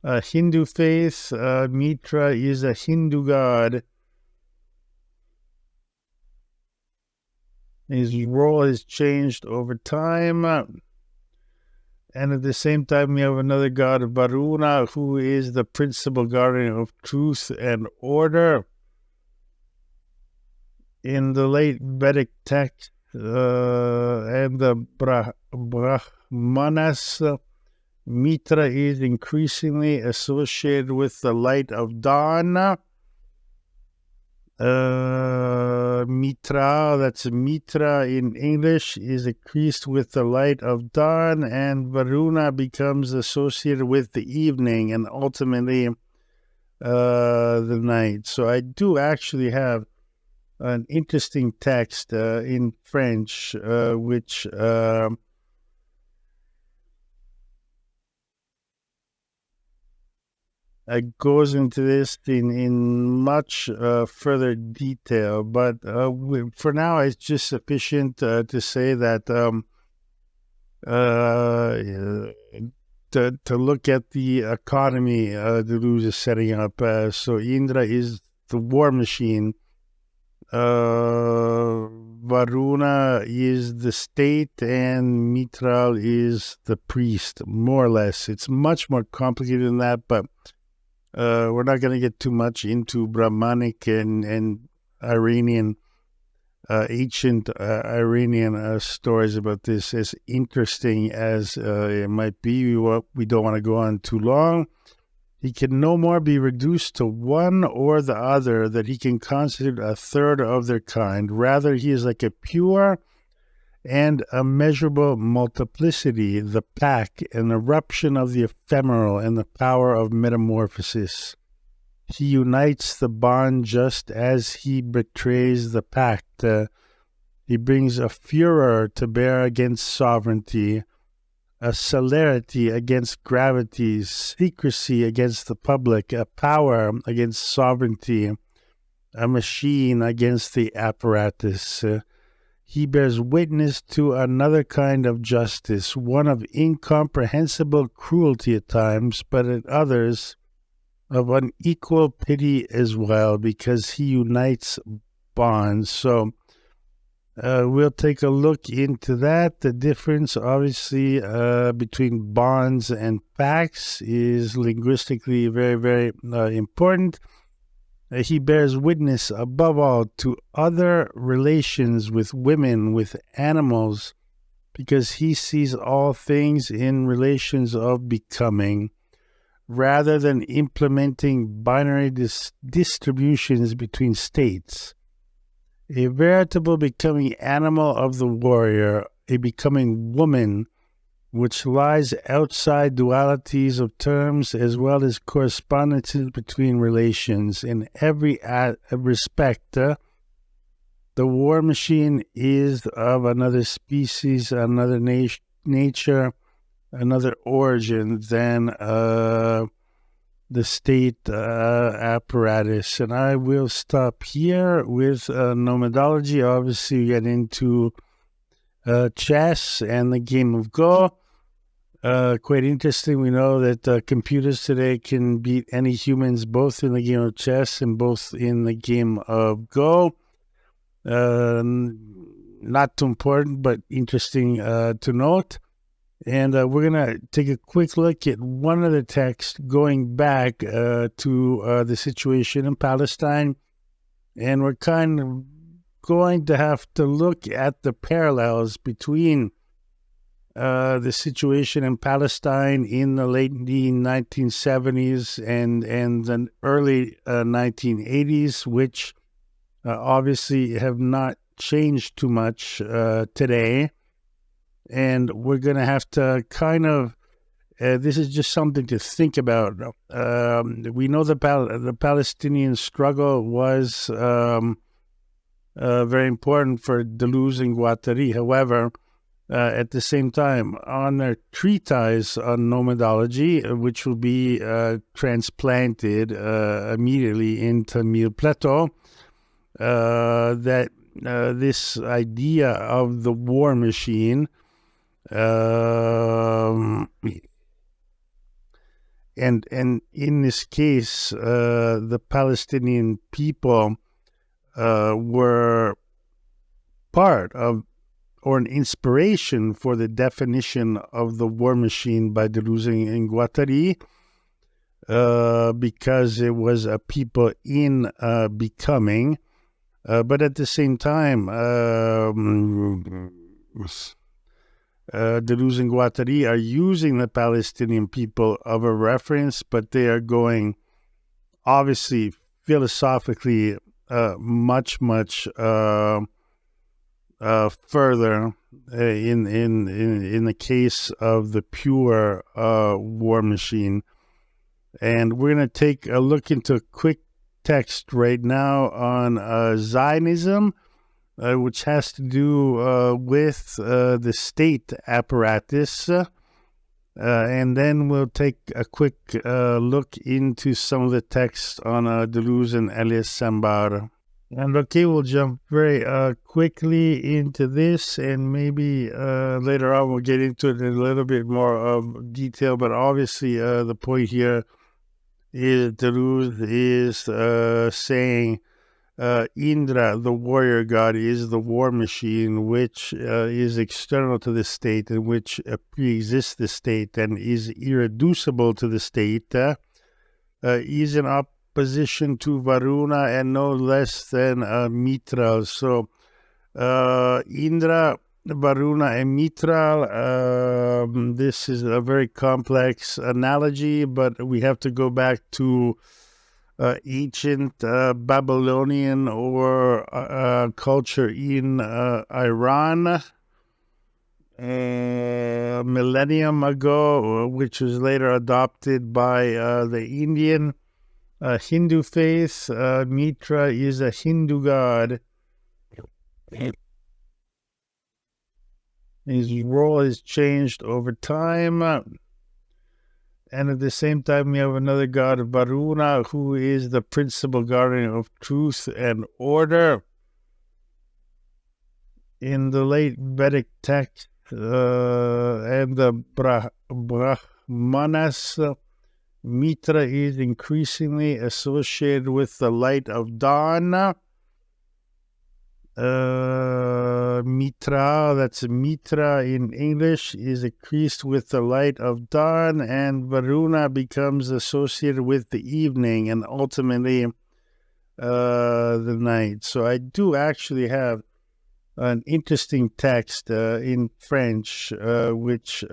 Hindu faith. Mitra is a Hindu god. His role has changed over time. And at the same time, we have another god, Varuna, who is the principal guardian of truth and order. In the late Vedic text and the Brahmanas, Mitra is increasingly associated with the light of dawn. Mitra, that's Mitra in English, is increased with the light of dawn, and Varuna becomes associated with the evening and ultimately the night. So I do actually have an interesting text in French, which goes into this in much further detail, but for now it's just sufficient to say that to look at the economy Deleuze is setting up. So Indra is the war machine. Varuna is the state, and Mitra is the priest, more or less. It's much more complicated than that, but we're not going to get too much into Brahmanic and Iranian, ancient Iranian stories about this, as interesting as it might be. We don't want to go on too long. He can no more be reduced to one or the other, that he can constitute a third of their kind. Rather, he is like a pure and immeasurable multiplicity, the pack, an eruption of the ephemeral and the power of metamorphosis. He unites the bond just as he betrays the pact. He brings a furor to bear against sovereignty, a celerity against gravity, secrecy against the public, a power against sovereignty, a machine against the apparatus. He bears witness to another kind of justice, one of incomprehensible cruelty at times, but at others of unequal pity as well, because he unites bonds. So we'll take a look into that. The difference, obviously, between bonds and pacts is linguistically very, very important. He bears witness, above all, to other relations with women, with animals, because he sees all things in relations of becoming, rather than implementing binary distributions between states. A veritable becoming animal of the warrior, a becoming woman, which lies outside dualities of terms as well as correspondences between relations. In every respect, the war machine is of another species, another nature, another origin than the state apparatus. And I will stop here with Nomadology. Obviously, we get into chess and the game of Go. Quite interesting. We know that computers today can beat any humans both in the game of chess and both in the game of Go. Not too important, but interesting to note. And we're going to take a quick look at one of the texts going back to the situation in Palestine. And we're kind of going to have to look at the parallels between the situation in Palestine in the late 1970s and the early 1980s, which obviously have not changed too much today. And we're going to have to kind of, this is just something to think about. We know the Palestinian struggle was very important for Deleuze and Guattari. However, at the same time, on their treatise on nomadology, which will be transplanted immediately into Mille Plateau, that this idea of the war machine and in this case, the Palestinian people were part of or an inspiration for the definition of the war machine by Deleuze and Guattari, because it was a people in becoming, but at the same time, Deleuze and Guattari are using the Palestinian people of a reference, but they are going, obviously, philosophically, much further in the case of the pure war machine. And we're going to take a look into a quick text right now on Zionism, which has to do with the state apparatus. And then we'll take a quick look into some of the text on Deleuze and Elias Sambar. And okay, we'll jump very quickly into this, and maybe later on we'll get into it in a little bit more of detail. But obviously, the point here is Deleuze is saying Indra, the warrior god, is the war machine, which is external to the state and which pre-exists the state and is irreducible to the state, is in opposition to Varuna and no less than Mitra. So Indra, Varuna, and Mitra, this is a very complex analogy, but we have to go back to ancient Babylonian or culture in Iran millennium ago, which was later adopted by the Indian Hindu faith. Mitra is a Hindu god. His role has changed over time. And at the same time, we have another god, Varuna, who is the principal guardian of truth and order. In the late Vedic text and the Brahmanas, Mitra is increasingly associated with the light of dawn. Mitra, that's Mitra in English, is increased with the light of dawn, and Varuna becomes associated with the evening and ultimately the night. So I do actually have an interesting text in French, which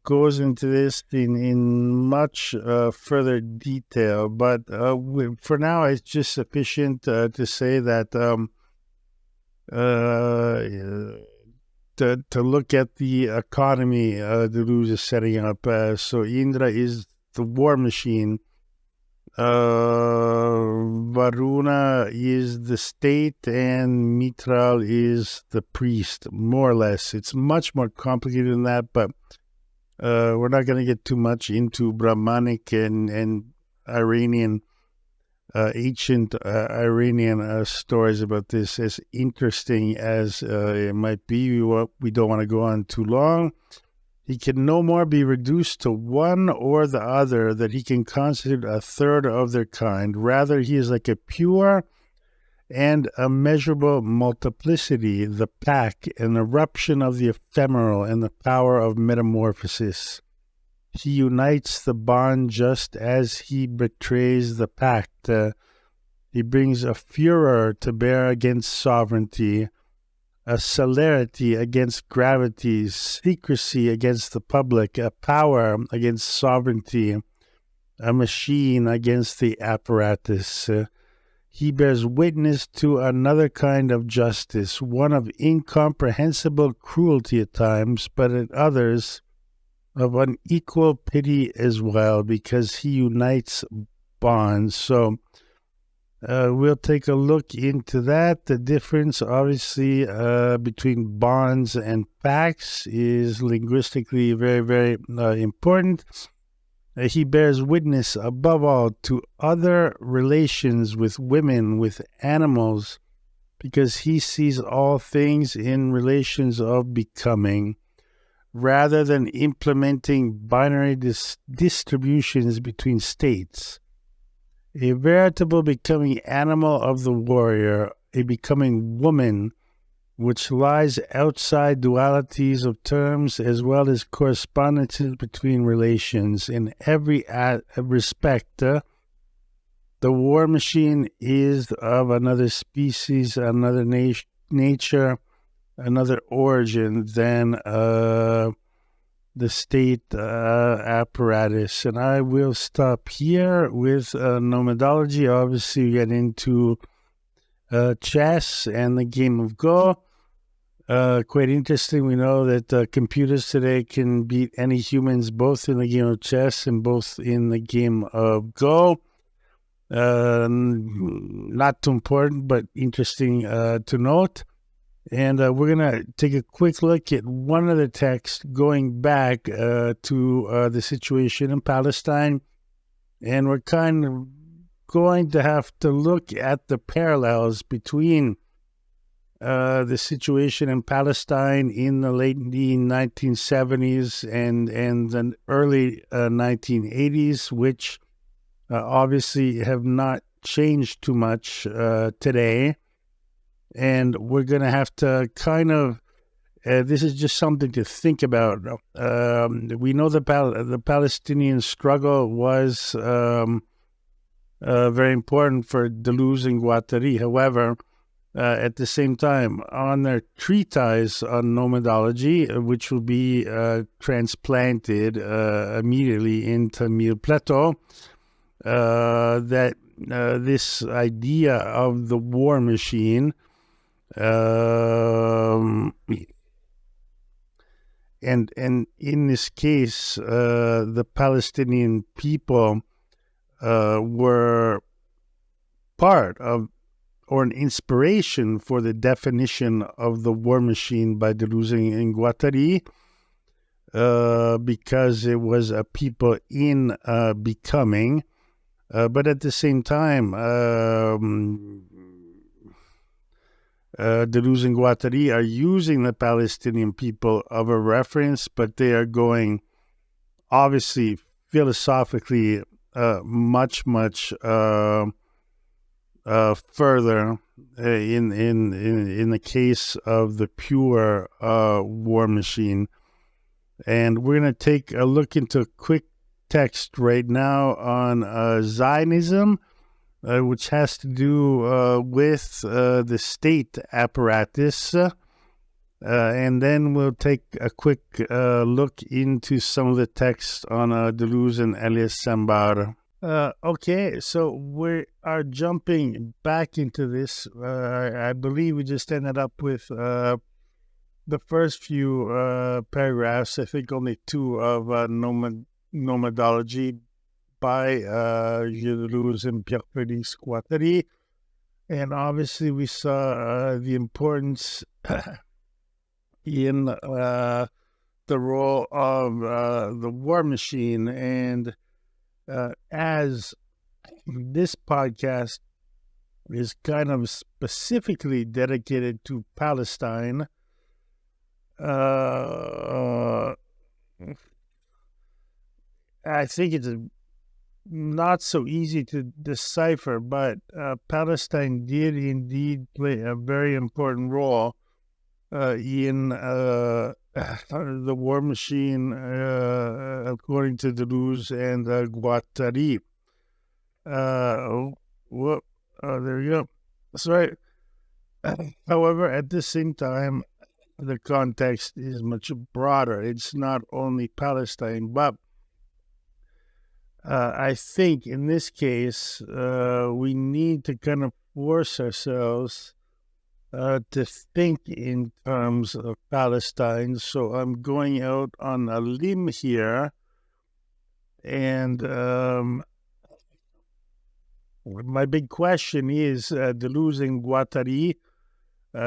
goes into this in much further detail, but for now it's just sufficient to say that to look at the economy Deleuze is setting up. So Indra is the war machine, Varuna is the state and Mitra is the priest, more or less. It's much more complicated than that, but we're not going to get too much into Brahmanic and Iranian, ancient Iranian stories about this, as interesting as it might be. We don't want to go on too long. He can no more be reduced to one or the other, that he can constitute a third of their kind. Rather, he is like a pure and immeasurable multiplicity, the pack, an eruption of the ephemeral and the power of metamorphosis. He unites the bond just as he betrays the pact. He brings a furor to bear against sovereignty, a celerity against gravity, secrecy against the public, a power against sovereignty, a machine against the apparatus. He bears witness to another kind of justice, one of incomprehensible cruelty at times, but at others of unequal pity as well, because he unites bonds. So we'll take a look into that. The difference, obviously, between bonds and pacts is linguistically very, very important. He bears witness, above all, to other relations with women, with animals, because he sees all things in relations of becoming, rather than implementing binary distributions between states. A veritable becoming animal of the warrior, a becoming woman, which lies outside dualities of terms as well as correspondences between relations. In every respect, the war machine is of another species, another nature, another origin than the state apparatus. And I will stop here with Nomadology. Obviously, we get into chess and the game of Go. Quite interesting. We know that computers today can beat any humans both in the game of chess and both in the game of Go. Not too important, but interesting to note. And we're going to take a quick look at one of the texts going back to the situation in Palestine. And we're kind of going to have to look at the parallels between the situation in Palestine in the late 1970s and the early 1980s, which obviously have not changed too much today. And we're going to have to kind of, this is just something to think about. We know the Palestinian struggle was very important for Deleuze and Guattari. However, at the same time, on their treatise on nomadology, which will be transplanted immediately into Mille Plateau, that this idea of the war machine, and in this case, the Palestinian people were part of, or an inspiration for, the definition of the war machine by Deleuze and Guattari, because it was a people in becoming, but at the same time, Deleuze and Guattari are using the Palestinian people of a reference, but they are going, obviously, philosophically, much further in the case of the pure war machine. And we're going to take a look into a quick text right now on Zionism, which has to do with the state apparatus. And then we'll take a quick look into some of the text on Deleuze and Elias Sambar. Okay, so we are jumping back into this. I believe we just ended up with the first few paragraphs, I think only two, of Nomadology, by Gilles Deleuze and Pierre-Félix Guattari. And obviously we saw the importance in the role of the war machine. And as this podcast is kind of specifically dedicated to Palestine, I think it's not so easy to decipher, but Palestine did indeed play a very important role in the war machine, according to Deleuze and Guattari. There you go. Sorry. However, at the same time, the context is much broader. It's not only Palestine, but I think in this case, we need to kind of force ourselves to think in terms of Palestine. So I'm going out on a limb here, and my big question is, Deleuze and Guattari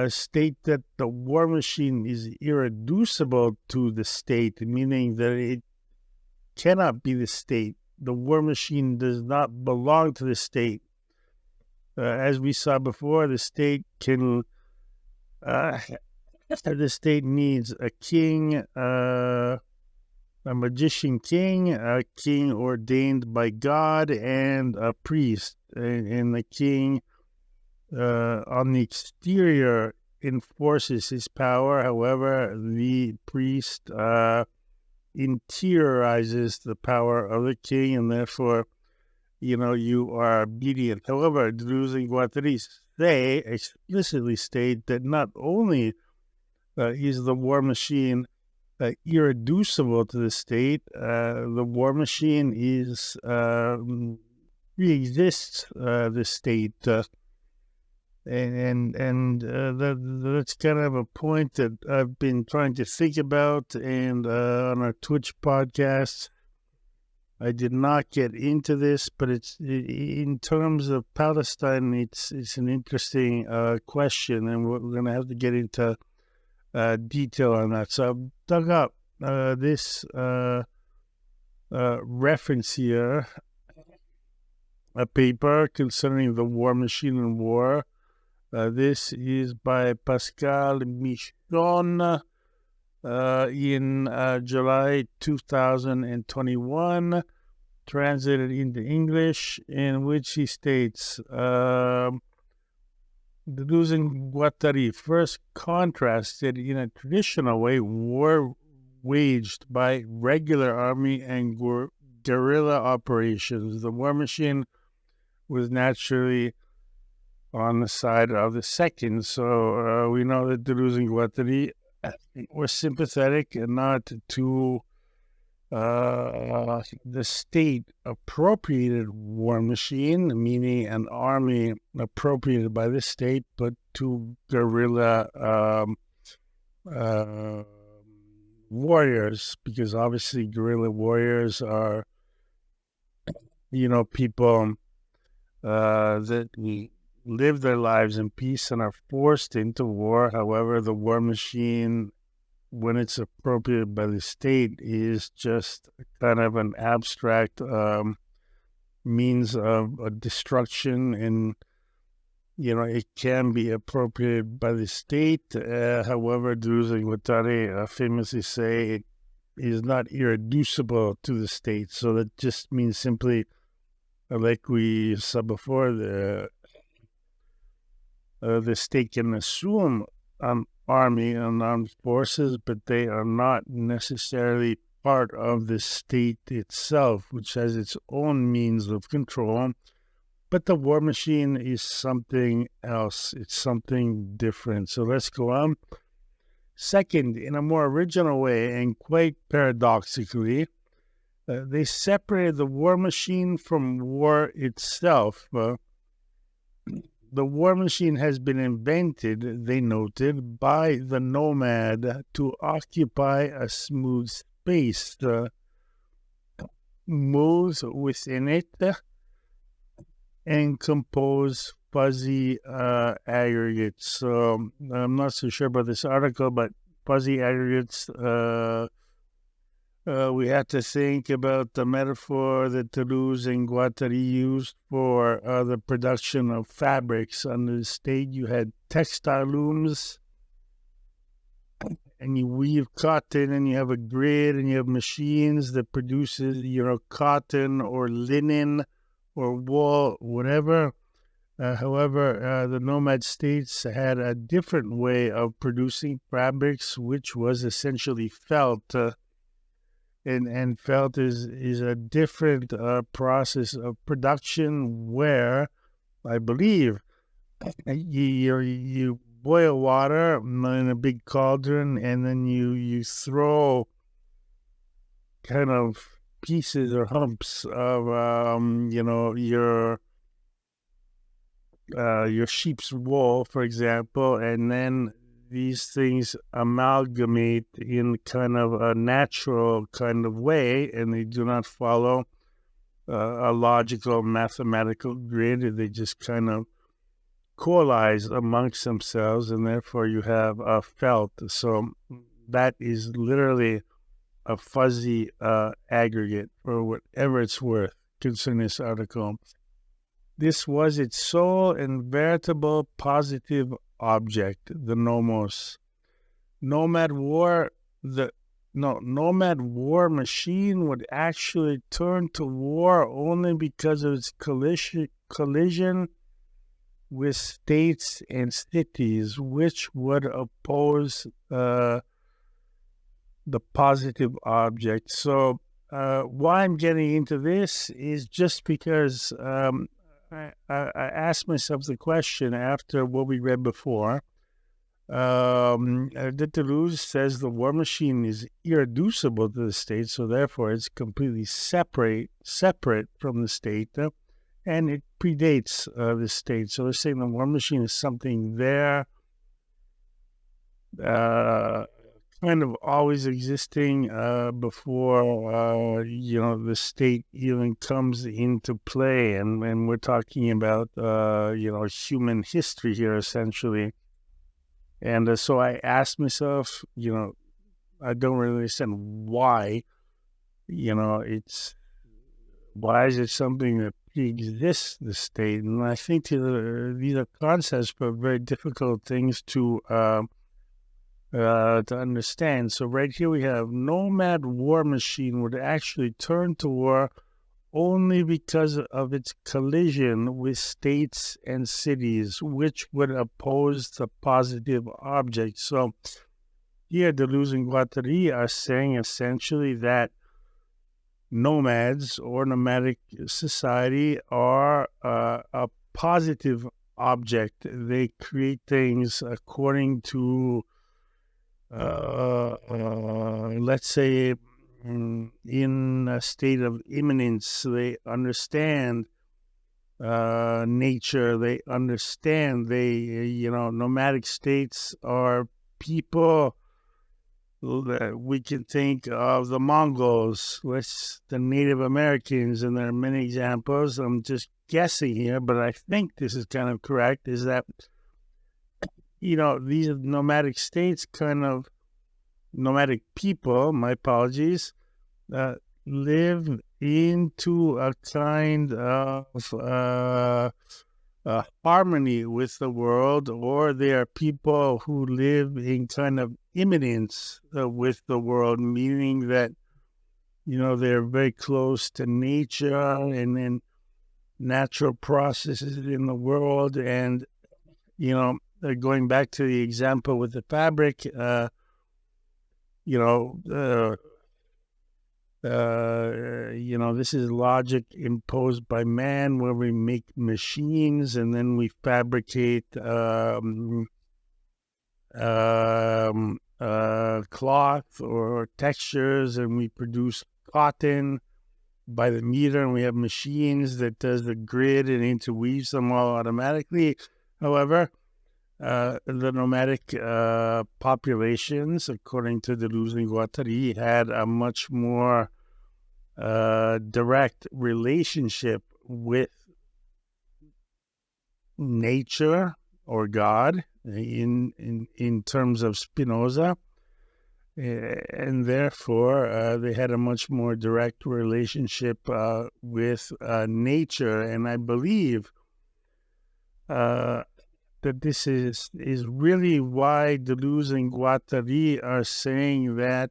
state that the war machine is irreducible to the state, meaning that it cannot be the state. The war machine does not belong to the state. As we saw before, the state can, the state needs a king, a magician king, a king ordained by God, and a priest. And the king on the exterior enforces his power. However, the priest interiorizes the power of the king, and therefore, you are obedient. However, Deleuze and Guattari explicitly state that not only is the war machine irreducible to the state, the war machine is pre-exists the state. That's kind of a point that I've been trying to think about, and on our Twitch podcast, I did not get into this, but it's in terms of Palestine, it's an interesting question, and we're going to have to get into detail on that. So I've dug up this reference here, a paper concerning the war machine and war. This is by Pascal Michon in July 2021, translated into English, in which he states, Deleuze and Guattari first contrasted in a traditional way war waged by regular army and guerrilla operations. The war machine was naturally on the side of the second. So we know that Deleuze and Guattari were sympathetic and not to the state-appropriated war machine, meaning an army appropriated by the state, but to guerrilla warriors, because obviously guerrilla warriors are, people that live their lives in peace and are forced into war. However, the war machine, when it's appropriated by the state, is just kind of an abstract means of destruction, and it can be appropriated by the state. However, Deleuze and Guattari famously say it is not irreducible to the state. So that just means simply, like we saw before, the state can assume an army and armed forces, but they are not necessarily part of the state itself, which has its own means of control. But the war machine is something else. It's something different. So let's go on. Second, in a more original way and quite paradoxically, they separated the war machine from war itself. The war machine has been invented, they noted, by the nomad to occupy a smooth space. moves within it and compose fuzzy aggregates. So I'm not so sure about this article, but fuzzy aggregates, we have to think about the metaphor that Deleuze and Guattari used for the production of fabrics. Under the state, you had textile looms, and you weave cotton, and you have a grid, and you have machines that produces, cotton or linen or wool, whatever. However, the nomad states had a different way of producing fabrics, which was essentially felt. And felt is a different process of production where, I believe, you boil water in a big cauldron, and then you throw kind of pieces or humps of your sheep's wool, for example, and then these things amalgamate in kind of a natural kind of way, and they do not follow a logical mathematical grid. They just kind of coalesce amongst themselves, and therefore you have a felt. So that is literally a fuzzy aggregate, for whatever it's worth, concerning this article. This was its sole and veritable positive object, the nomos. Nomad war machine would actually turn to war only because of its collision with states and cities, which would oppose the positive object. So why I'm getting into this is just because I asked myself the question after what we read before. Deleuze says the war machine is irreducible to the state, so therefore it's completely separate from the state, and it predates the state. So they're saying the war machine is something there, kind of always existing before the state even comes into play, and we're talking about human history here essentially. And so I asked myself, I don't really understand why, why is it something that pre-exists the state? And I think these are concepts, but very difficult things to understand. So right here we have nomad war machine would actually turn to war only because of its collision with states and cities, which would oppose the positive object. So here Deleuze and Guattari are saying essentially that nomads or nomadic society are a positive object. They create things according to let's say, in a state of imminence. They understand nature. They understand. Nomadic states are people. We can think of the Mongols, the Native Americans, and there are many examples. I'm just guessing here, but I think this is kind of correct, is that these nomadic states, nomadic people, my apologies, live into a kind of harmony with the world, or they are people who live in kind of immanence with the world, meaning that, they're very close to nature and then natural processes in the world. And, going back to the example with the fabric, this is logic imposed by man, where we make machines and then we fabricate cloth or textures, and we produce cotton by the meter, and we have machines that does the grid and interweaves them all automatically. However, the nomadic populations, according to Deleuze and Guattari, had a much more direct relationship with nature or God in terms of Spinoza, and therefore they had a much more direct relationship with nature. And I believe that this is really why Deleuze and Guattari are saying that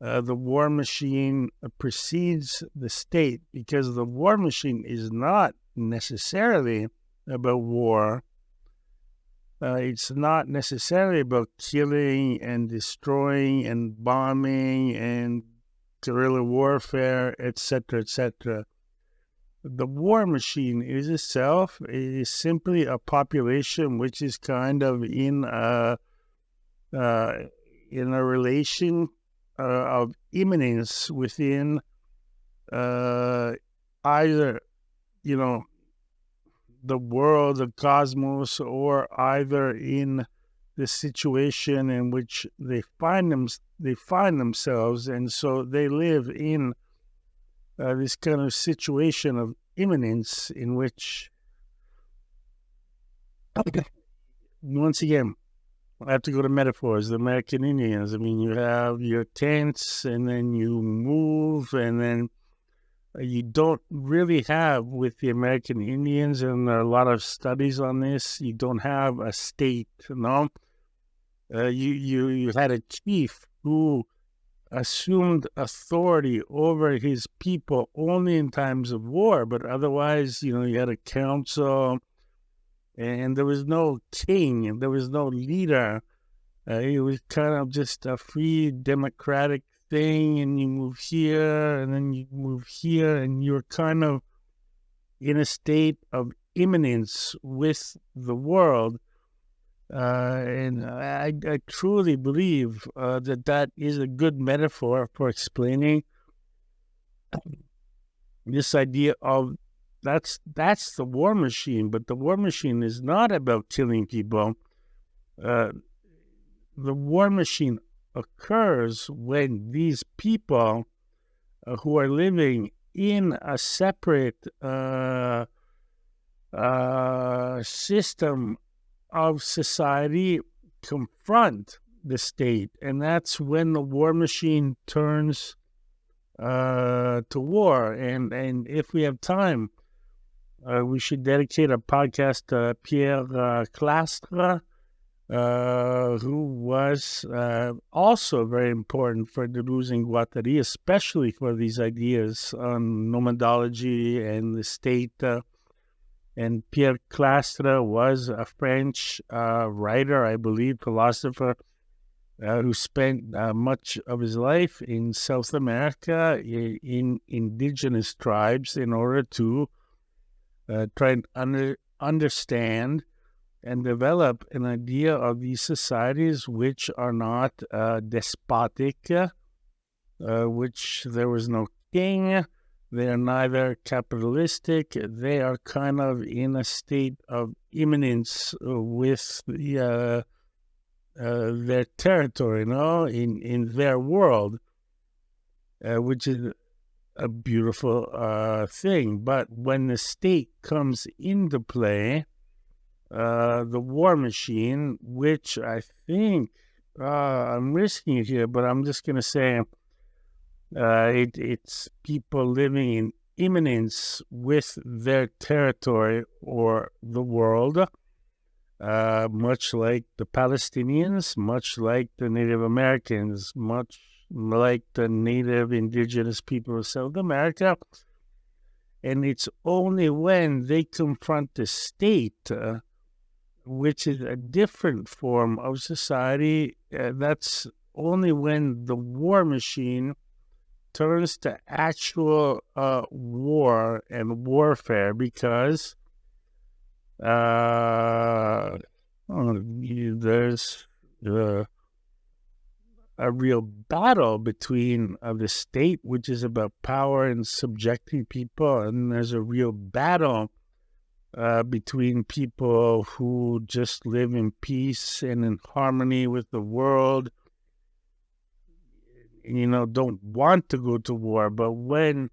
the war machine precedes the state, because the war machine is not necessarily about war. It's not necessarily about killing and destroying and bombing and guerrilla warfare, etc., etc. The war machine itself is simply a population which is kind of in a relation of immanence within either, the world, the cosmos, or either in the situation in which they find themselves, and so they live in this kind of situation of immanence in which, once again, I have to go to metaphors. The American Indians. I mean, you have your tents, and then you move, and then you don't really have, with the American Indians, and there are a lot of studies on this, you don't have a state, no? You had a chief who assumed authority over his people only in times of war, but otherwise, you had a council, and there was no king, and there was no leader. It was kind of just a free democratic thing, and you move here, and then you move here, and you're kind of in a state of immanence with the world. And I truly believe that is a good metaphor for explaining this idea of that's the war machine, but the war machine is not about killing people. The war machine occurs when these people who are living in a separate system of society confront the state, and that's when the war machine turns to war. And if we have time, we should dedicate a podcast to Pierre Clastres, who was also very important for Deleuze and Guattari, especially for these ideas on nomadology and the state. And Pierre Clastres was a French writer, I believe, philosopher, who spent much of his life in South America in indigenous tribes in order to try and understand and develop an idea of these societies which are not despotic, which there was no king. They are neither capitalistic. They are kind of in a state of immanence with their territory, in their world, which is a beautiful thing. But when the state comes into play, the war machine, which I think, I'm risking it here, but I'm just going to say it's people living in immanence with their territory or the world, much like the Palestinians, much like the Native Americans, much like the native indigenous people of South America. And it's only when they confront the state, which is a different form of society, that's only when the war machine turns to actual war and warfare, because there's a real battle between the state, which is about power and subjecting people, and there's a real battle between people who just live in peace and in harmony with the world. don't want to go to war, but when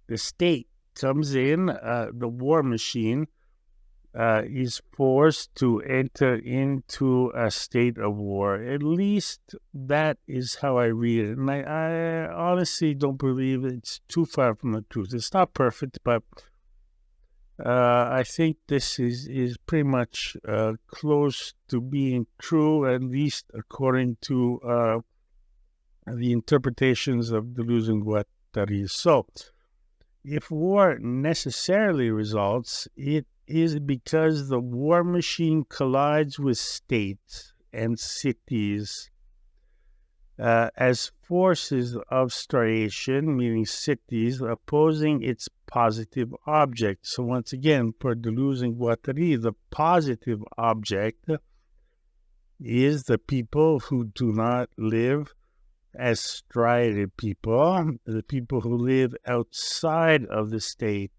the state comes in, the war machine is forced to enter into a state of war. At least that is how I read it. And I honestly don't believe it's too far from the truth. It's not perfect, but I think this is pretty much close to being true, at least according to the interpretations of Deleuze and Guattari. So, if war necessarily results, it is because the war machine collides with states and cities as forces of striation, meaning cities, opposing its positive object. So once again, for Deleuze and Guattari, the positive object is the people who do not live as striated people, the people who live outside of the state.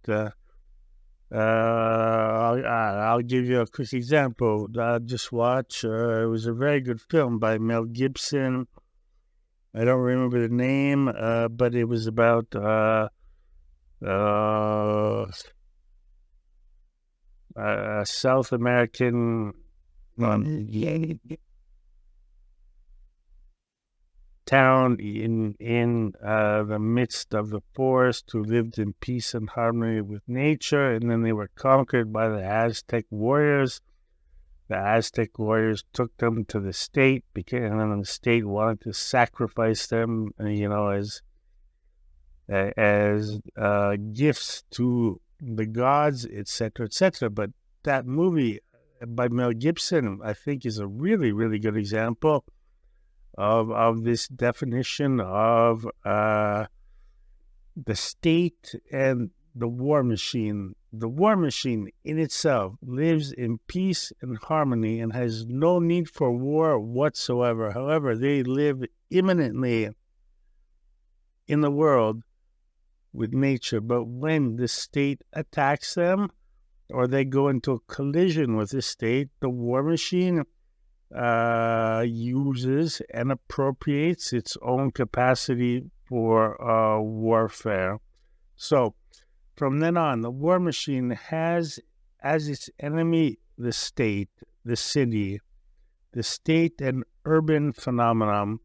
I'll give you a quick example. I just watched, it was a very good film by Mel Gibson. I don't remember the name, but it was about a South American town in the midst of the forest who lived in peace and harmony with nature, and then they were conquered by the Aztec warriors. The Aztec warriors took them to the state, and then the state wanted to sacrifice them, as gifts to the gods, etc., etc. But that movie by Mel Gibson, I think, is a really, really good example of this definition of the state and the war machine. The war machine in itself lives in peace and harmony and has no need for war whatsoever. However, they live imminently in the world with nature. But when the state attacks them or they go into a collision with the state, the war machine uses and appropriates its own capacity for warfare. So, from then on, the war machine has as its enemy the state, the city, the state and urban phenomenon,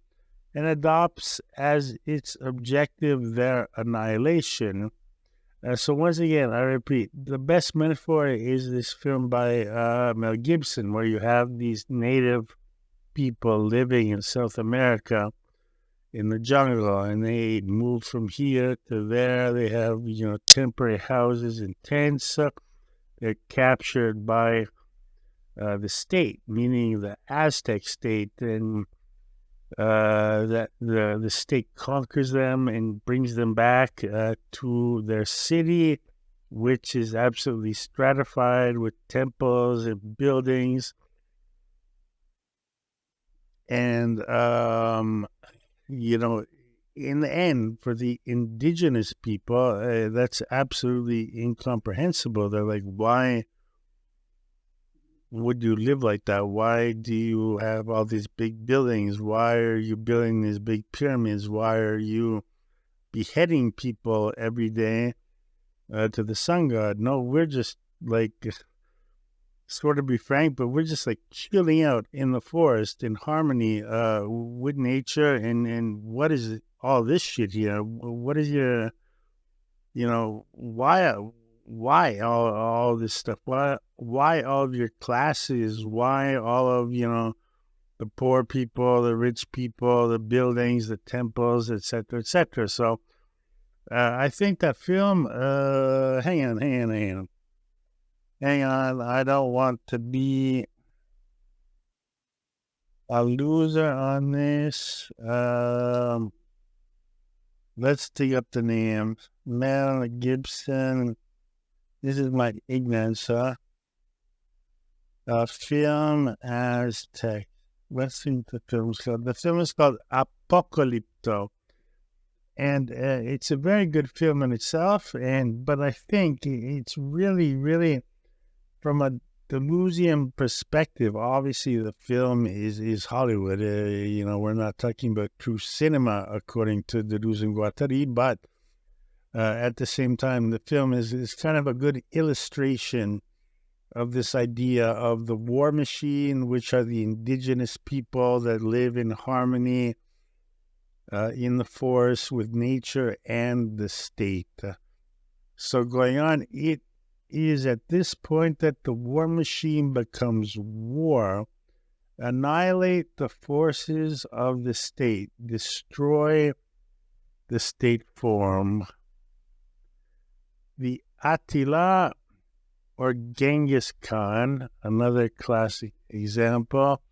and adopts as its objective their annihilation. So once again, I repeat, the best metaphor is this film by Mel Gibson, where you have these native people living in South America in the jungle, and they move from here to there. They have, temporary houses and tents. They're captured by the state, meaning the Aztec state, and that the state conquers them and brings them back to their city, which is absolutely stratified with temples and buildings. And, in the end, for the indigenous people, that's absolutely incomprehensible. They're like, why would you live like that? Why do you have all these big buildings? Why are you building these big pyramids? Why are you beheading people every day to the sun god? No, we're just like, sort of be frank, but we're just like chilling out in the forest in harmony with nature. And what is all this shit here? What is your, why all this stuff? Why all of your classes? Why all of, the poor people, the rich people, the buildings, the temples, etc., etc.? So I think that film, hang on. I don't want to be a loser on this. Let's dig up the names. Mel Gibson. This is my ignorance, huh? Film as text. Let's see what the film's called. The film is called Apocalypto. And it's a very good film in itself. But I think it's really, really, from a Deleuzian perspective, obviously the film is Hollywood. We're not talking about true cinema according to Deleuze and Guattari, but at the same time, the film is kind of a good illustration of this idea of the war machine, which are the indigenous people that live in harmony in the forest with nature and the state. So going on, it is at this point that the war machine becomes war, annihilate the forces of the state, destroy the state form. The Attila or Genghis Khan, another classic example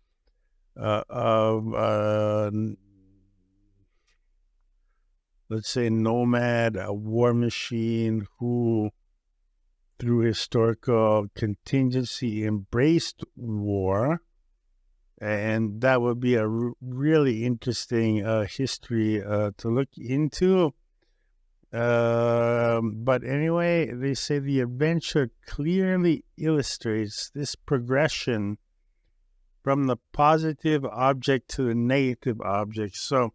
of, let's say, nomad, a war machine who, through historical contingency, embraced war. And that would be a really interesting history to look into. But anyway, they say the adventure clearly illustrates this progression from the positive object to the negative object. So,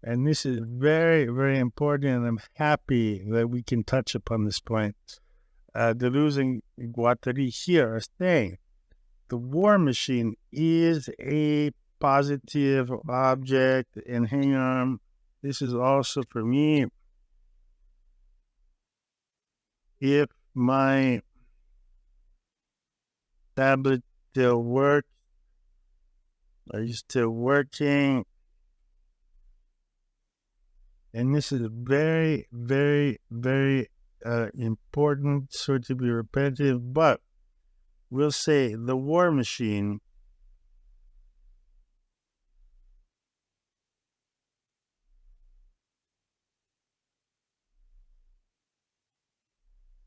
and this is very, very important, and I'm happy that we can touch upon this point. Deleuze and Guattari here are saying the war machine is a positive object, and hang on, this is also for me. If my tablet still works, are you still working? And this is very, very, very important, so to be repetitive, but we'll say the war machine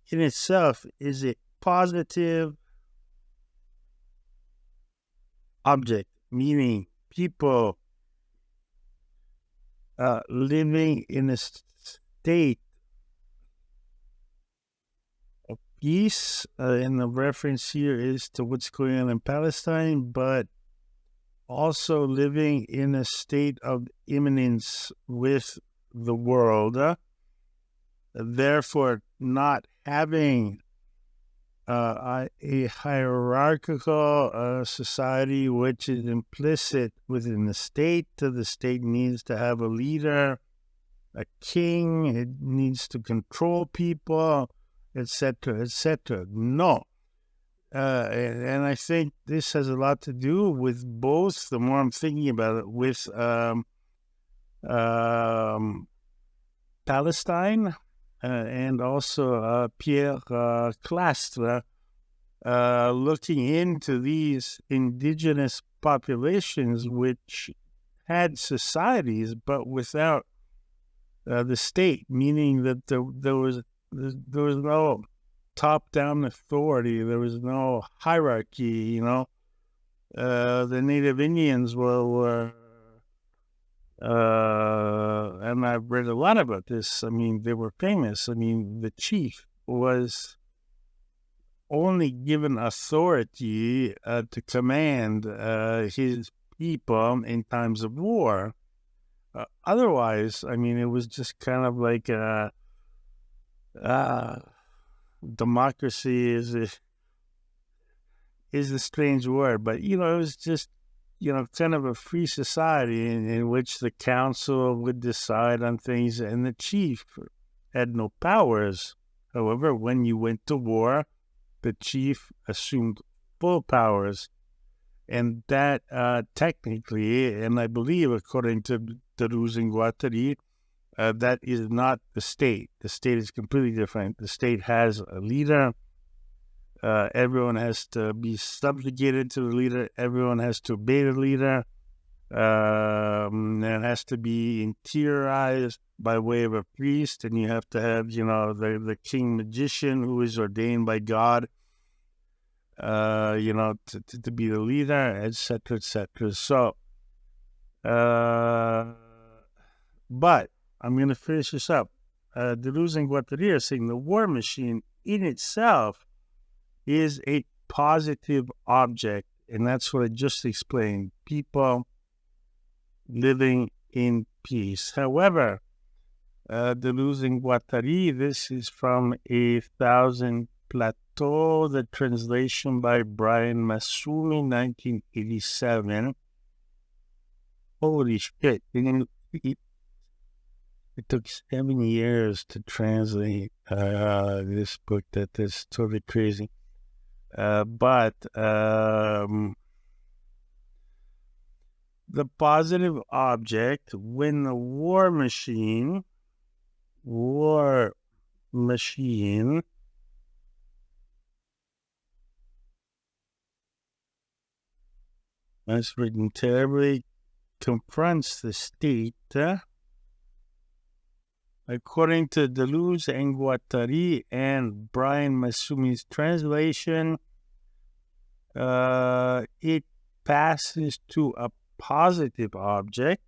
in itself is a positive object, meaning people living in a state of peace, and the reference here is to what's going on in Palestine, but also living in a state of immanence with the world, therefore not having a hierarchical society which is implicit within the state. The state needs to have a leader, a king, it needs to control people, etc., etc. No. And I think this has a lot to do with both, the more I'm thinking about it, with Palestine and also Pierre Clastre, looking into these indigenous populations which had societies but without the state, meaning that there was no top-down authority, there was no hierarchy. The Native Indians were and I've read a lot about this. I mean, they were famous. I mean, the chief was only given authority to command his people in times of war. Otherwise, I mean, it was just kind of like democracy is a strange word, but it was just kind of a free society in which the council would decide on things, and the chief had no powers. However, when you went to war, the chief assumed full powers, and that technically, and I believe according to Deleuze and Guattari, that is not the state. The state is completely different. The state has a leader. Everyone has to be subjugated to the leader. Everyone has to obey the leader. It has to be interiorized by way of a priest, and you have to have, the king magician who is ordained by God, to be the leader, etc., etc. So, but I'm going to finish this up. Deleuze and Guattari are saying the war machine in itself is a positive object, and that's what I just explained. People living in peace. However, Deleuze and Guattari, this is from A Thousand Plateaux, the translation by Brian Masumi, 1987. Holy shit. It took 7 years to translate this book. That is totally crazy. But the positive object, when the war machine, that's written terribly, confronts the state, according to Deleuze and Guattari and Brian Masumi's translation, it passes to a positive object,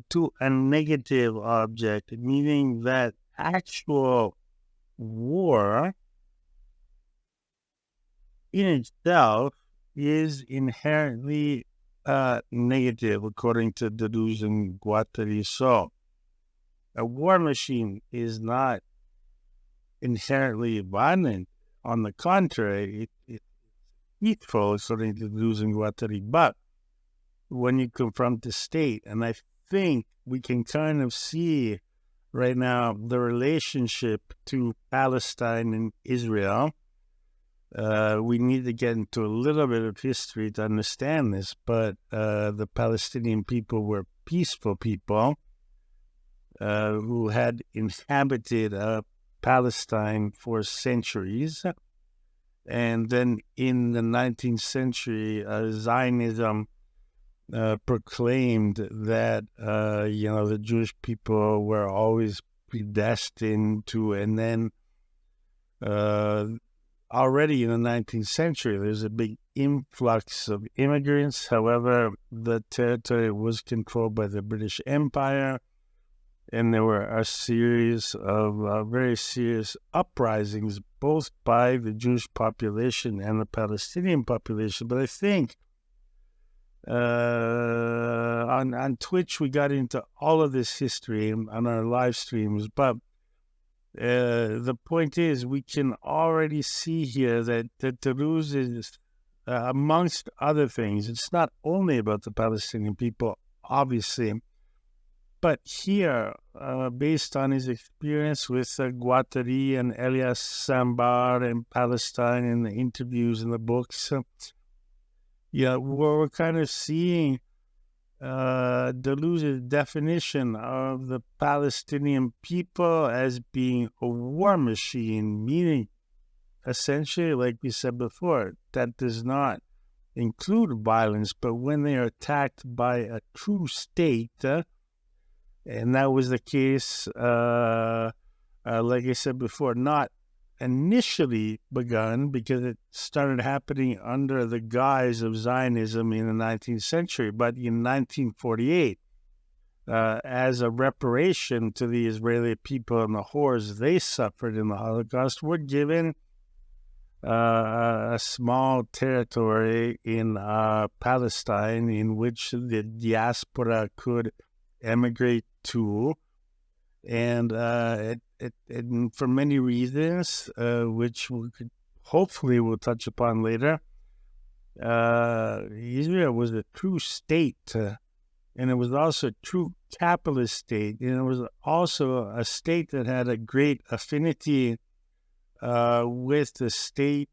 to a negative object, meaning that actual war in itself is inherently negative, according to Deleuze and Guattari. So, a war machine is not inherently violent. On the contrary, it's peaceful, according to Deleuze and Guattari. But when you confront the state, and I think we can kind of see right now the relationship to Palestine and Israel. We need to get into a little bit of history to understand this, but the Palestinian people were peaceful people who had inhabited Palestine for centuries. And then in the 19th century, Zionism proclaimed that, the Jewish people were always predestined to, and then already in the 19th century, there's a big influx of immigrants. However, the territory was controlled by the British Empire, and there were a series of very serious uprisings, both by the Jewish population and the Palestinian population. But I think on Twitch, we got into all of this history on our live streams. But the point is, we can already see here that Deleuze is, amongst other things, it's not only about the Palestinian people, obviously, but here, based on his experience with Guattari and Elias Sambar and Palestine and the interviews and the books, we're kind of seeing Deleuze's definition of the Palestinian people as being a war machine, meaning essentially, like we said before, that does not include violence, but when they are attacked by a true state, and that was the case, like I said before, not initially begun because it started happening under the guise of Zionism in the 19th century, but in 1948, as a reparation to the Israeli people and the horrors they suffered in the Holocaust, were given a small territory in Palestine in which the diaspora could emigrate to, and for many reasons, which we could hopefully we'll touch upon later, Israel was a true state, and it was also a true capitalist state, and it was also a state that had a great affinity with the state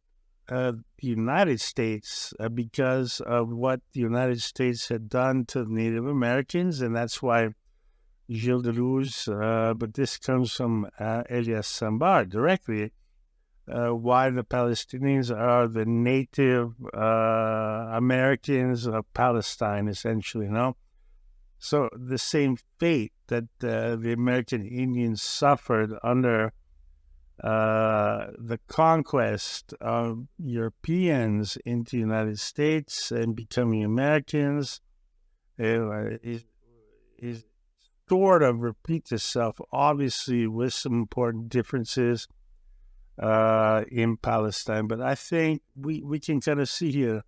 of the United States because of what the United States had done to the Native Americans, and that's why Gilles Deleuze, but this comes from Elias Sambar directly, why the Palestinians are the Native Americans of Palestine, essentially, So the same fate that the American Indians suffered under the conquest of Europeans into the United States and becoming Americans is sort of repeats itself, obviously with some important differences. in Palestine. But I think we can kind of see here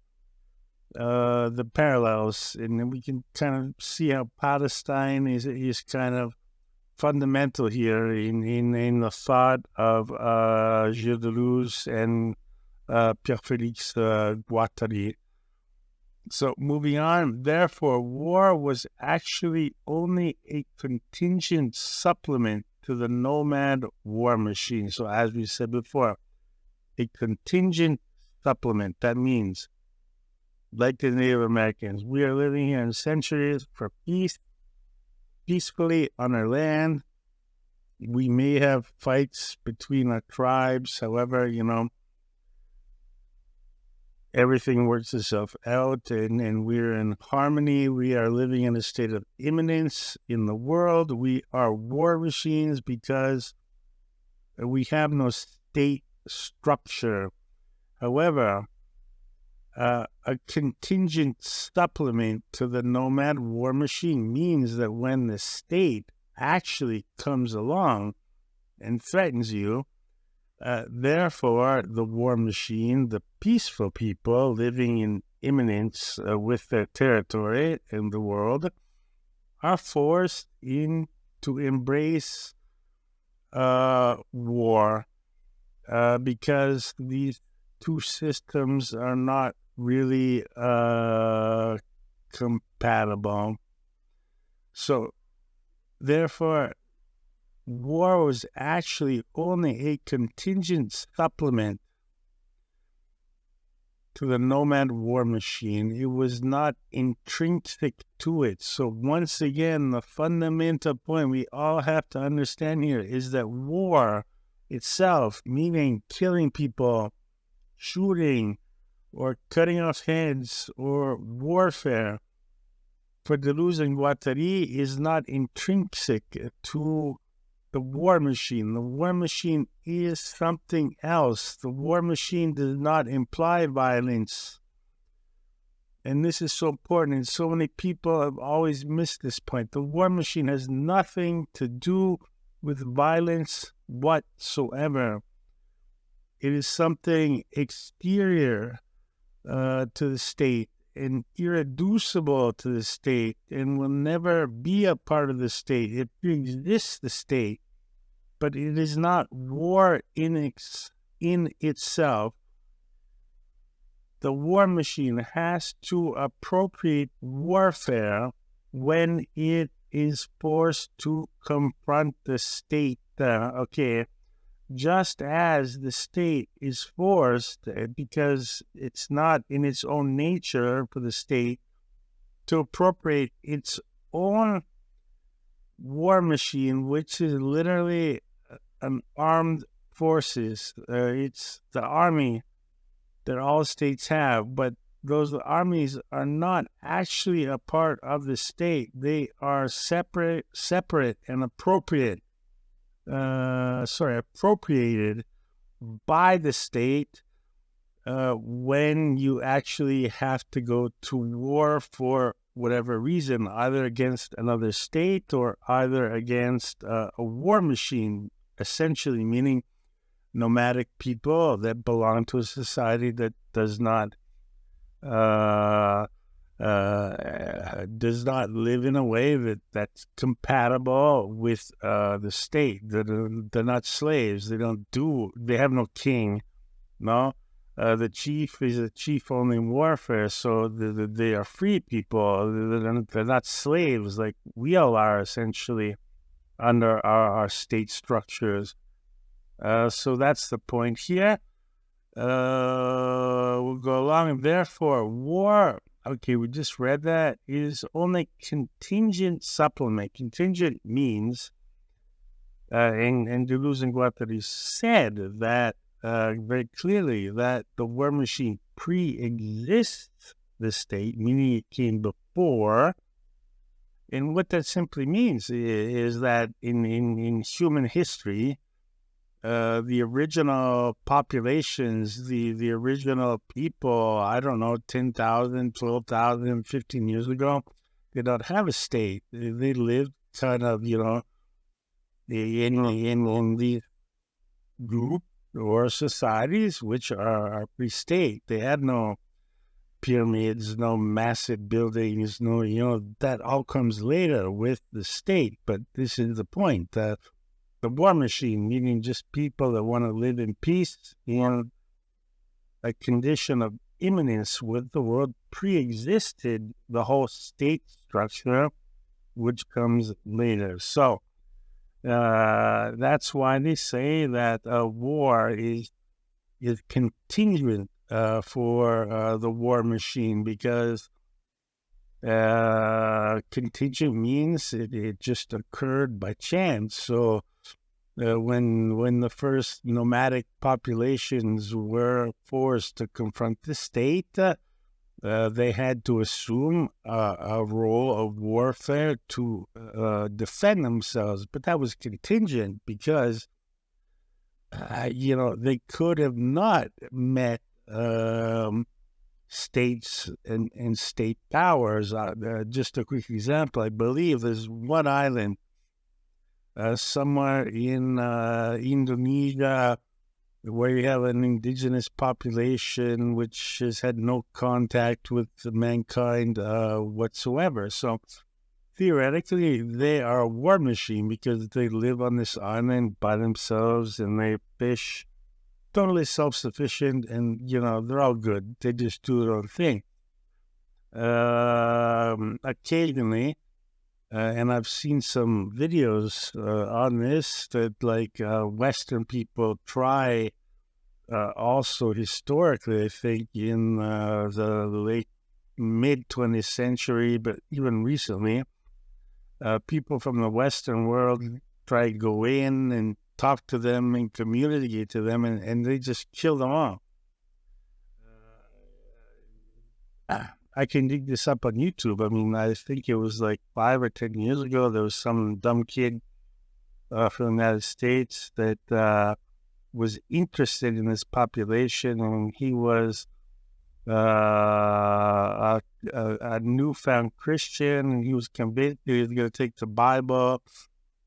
the parallels, and we can kind of see how Palestine is kind of fundamental here in the thought of Gilles Deleuze and Pierre Félix Guattari. So moving on, therefore, war was actually only a contingent supplement to the nomad war machine. So as we said before, a contingent supplement. That means, like the Native Americans, we are living here in centuries for peace, peacefully on our land. We may have fights between our tribes. However, everything works itself out, and we're in harmony. We are living in a state of imminence in the world. We are war machines because we have no state structure. However, a contingent supplement to the nomad war machine means that when the state actually comes along and threatens you, therefore, the war machine, the peaceful people living in imminence with their territory in the world, are forced to embrace war because these two systems are not really compatible. So, therefore, war was actually only a contingent supplement to the nomad war machine. It was not intrinsic to it. So once again, the fundamental point we all have to understand here is that war itself, meaning killing people, shooting, or cutting off heads, or warfare, for Deleuze and Guattari, is not intrinsic to the war machine. The war machine is something else. The war machine does not imply violence. And this is so important, and so many people have always missed this point. The war machine has nothing to do with violence whatsoever. It is something exterior to the state and irreducible to the state, and will never be a part of the state. It resists the state, but it is not war in itself. The war machine has to appropriate warfare when it is forced to confront the state. Just as the state is forced, because it's not in its own nature for the state to appropriate its own war machine, which is literally an armed forces. It's the army that all states have, but those armies are not actually a part of the state. They are separate and appropriated by the state when you actually have to go to war for whatever reason, either against another state or either against a war machine, essentially meaning nomadic people that belong to a society that does not live in a way that's compatible with the state. They're not slaves. They have no king. No, the chief is a chief only in warfare. So they are free people. They're not slaves like we all are, essentially, under our state structures. So that's the point here. We'll go along, and therefore war, we just read that, is only contingent supplement. Contingent means, and Deleuze and Guattari said that very clearly, that the war machine pre-exists the state, meaning it came before. And what that simply means is that in human history, the original populations, the original people, 10,000, 12,000, 15 years ago, did not have a state. They lived kind of, in these group or societies which are pre-state. They had no pyramids, no massive buildings, no, that all comes later with the state. But this is the point. The war machine, meaning just people that want to live in peace in a condition of immanence with the world, pre-existed the whole state structure, which comes later. So that's why they say that war is contingent for the war machine, because contingent means it just occurred by chance. So when the first nomadic populations were forced to confront the state, they had to assume a role of warfare to defend themselves. But that was contingent because, they could have not met states and state powers. Just a quick example, I believe there's one island somewhere in Indonesia where you have an indigenous population which has had no contact with mankind whatsoever. So theoretically, they are a war machine because they live on this island by themselves and they fish, totally self-sufficient, and, they're all good. They just do their own thing. Occasionally, and I've seen some videos on this, that Western people try also historically, I think in the late mid-20th century, but even recently, people from the Western world try to go in and talk to them and communicate to them, and they just kill them all. I can dig this up on YouTube. I mean, I think it was like 5 or 10 years ago, there was some dumb kid from the United States that was interested in this population, and he was a newfound Christian, and he was convinced he was going to take the Bible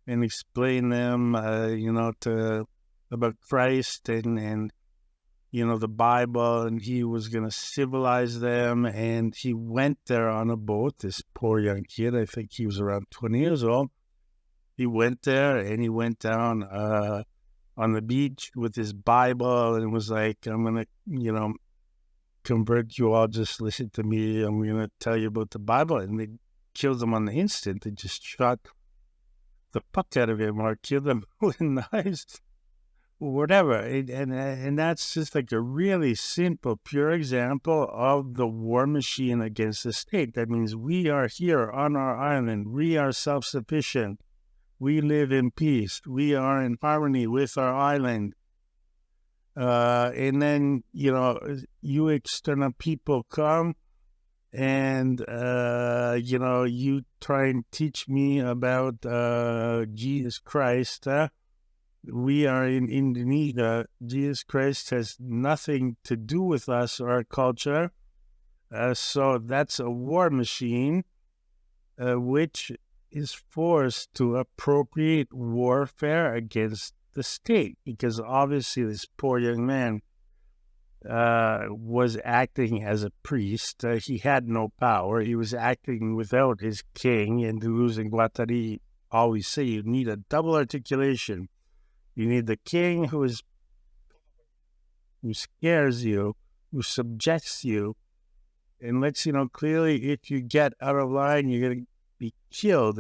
and explain them, about Christ and the Bible, and he was going to civilize them. And he went there on a boat, this poor young kid, I think he was around 20 years old. He went there and he went down on the beach with his Bible and was like, I'm going to, convert you all, just listen to me. I'm going to tell you about the Bible. And they killed him on the instant. They just shot the fuck out of him or killed him with knives. Whatever, and that's just like a really simple, pure example of the war machine against the state. That means we are here on our island. We are self-sufficient. We live in peace. We are in harmony with our island. And then, you external people come and, you try and teach me about Jesus Christ. We are in Indonesia. Jesus Christ has nothing to do with us or our culture. So that's a war machine, which is forced to appropriate warfare against the state, because obviously this poor young man was acting as a priest. He had no power. He was acting without his king. And Deleuze and Guattari always say you need a double articulation. You need the king who scares you, who subjects you, and lets you know clearly if you get out of line, you're going to be killed,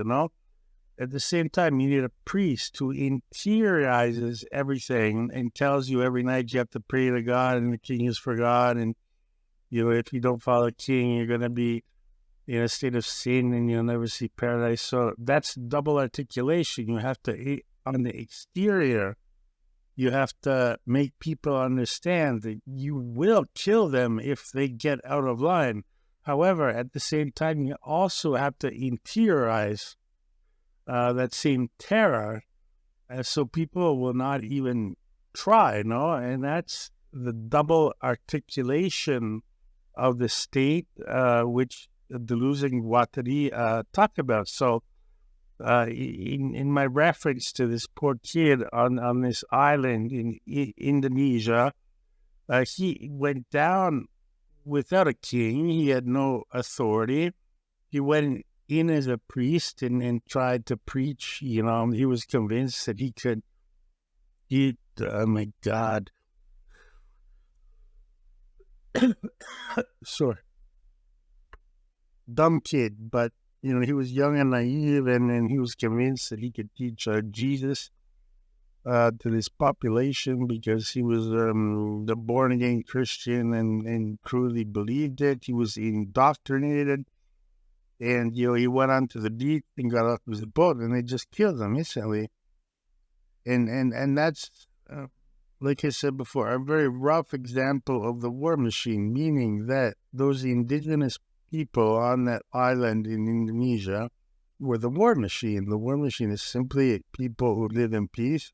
At the same time, you need a priest who interiorizes everything and tells you every night you have to pray to God and the king is for God. And, if you don't follow the king, you're going to be in a state of sin and you'll never see paradise. So that's double articulation. You have to, on the exterior, you have to make people understand that you will kill them if they get out of line. However, at the same time, you also have to interiorize that same terror, so people will not even try, and that's the double articulation of the state, which Deleuze and Guattari talk about. So in my reference to this poor kid on this island in Indonesia, he went down without a king. He had no authority. He went in as a priest and tried to preach. He was convinced that he could. Oh my God. Sorry. Dumb kid, but he was young and naive, and he was convinced that he could teach Jesus to this population because he was the born-again Christian and truly believed it. He was indoctrinated, and he went onto the beach and got off his boat, and they just killed him instantly. And that's like I said before, a very rough example of the war machine, meaning that those indigenous people on that island in Indonesia were the war machine. The war machine is simply people who live in peace,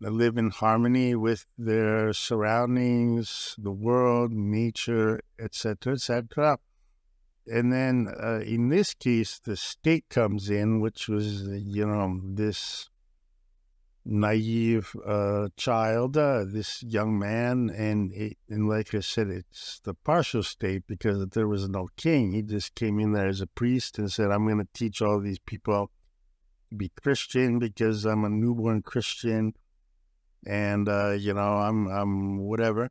that live in harmony with their surroundings, the world, nature, etc., etc. And then in this case, the state comes in, which was, this naive child, this young man, and like I said, it's the partial state because there was no king. He just came in there as a priest and said, I'm going to teach all these people to be Christian because I'm a newborn Christian, and I'm whatever,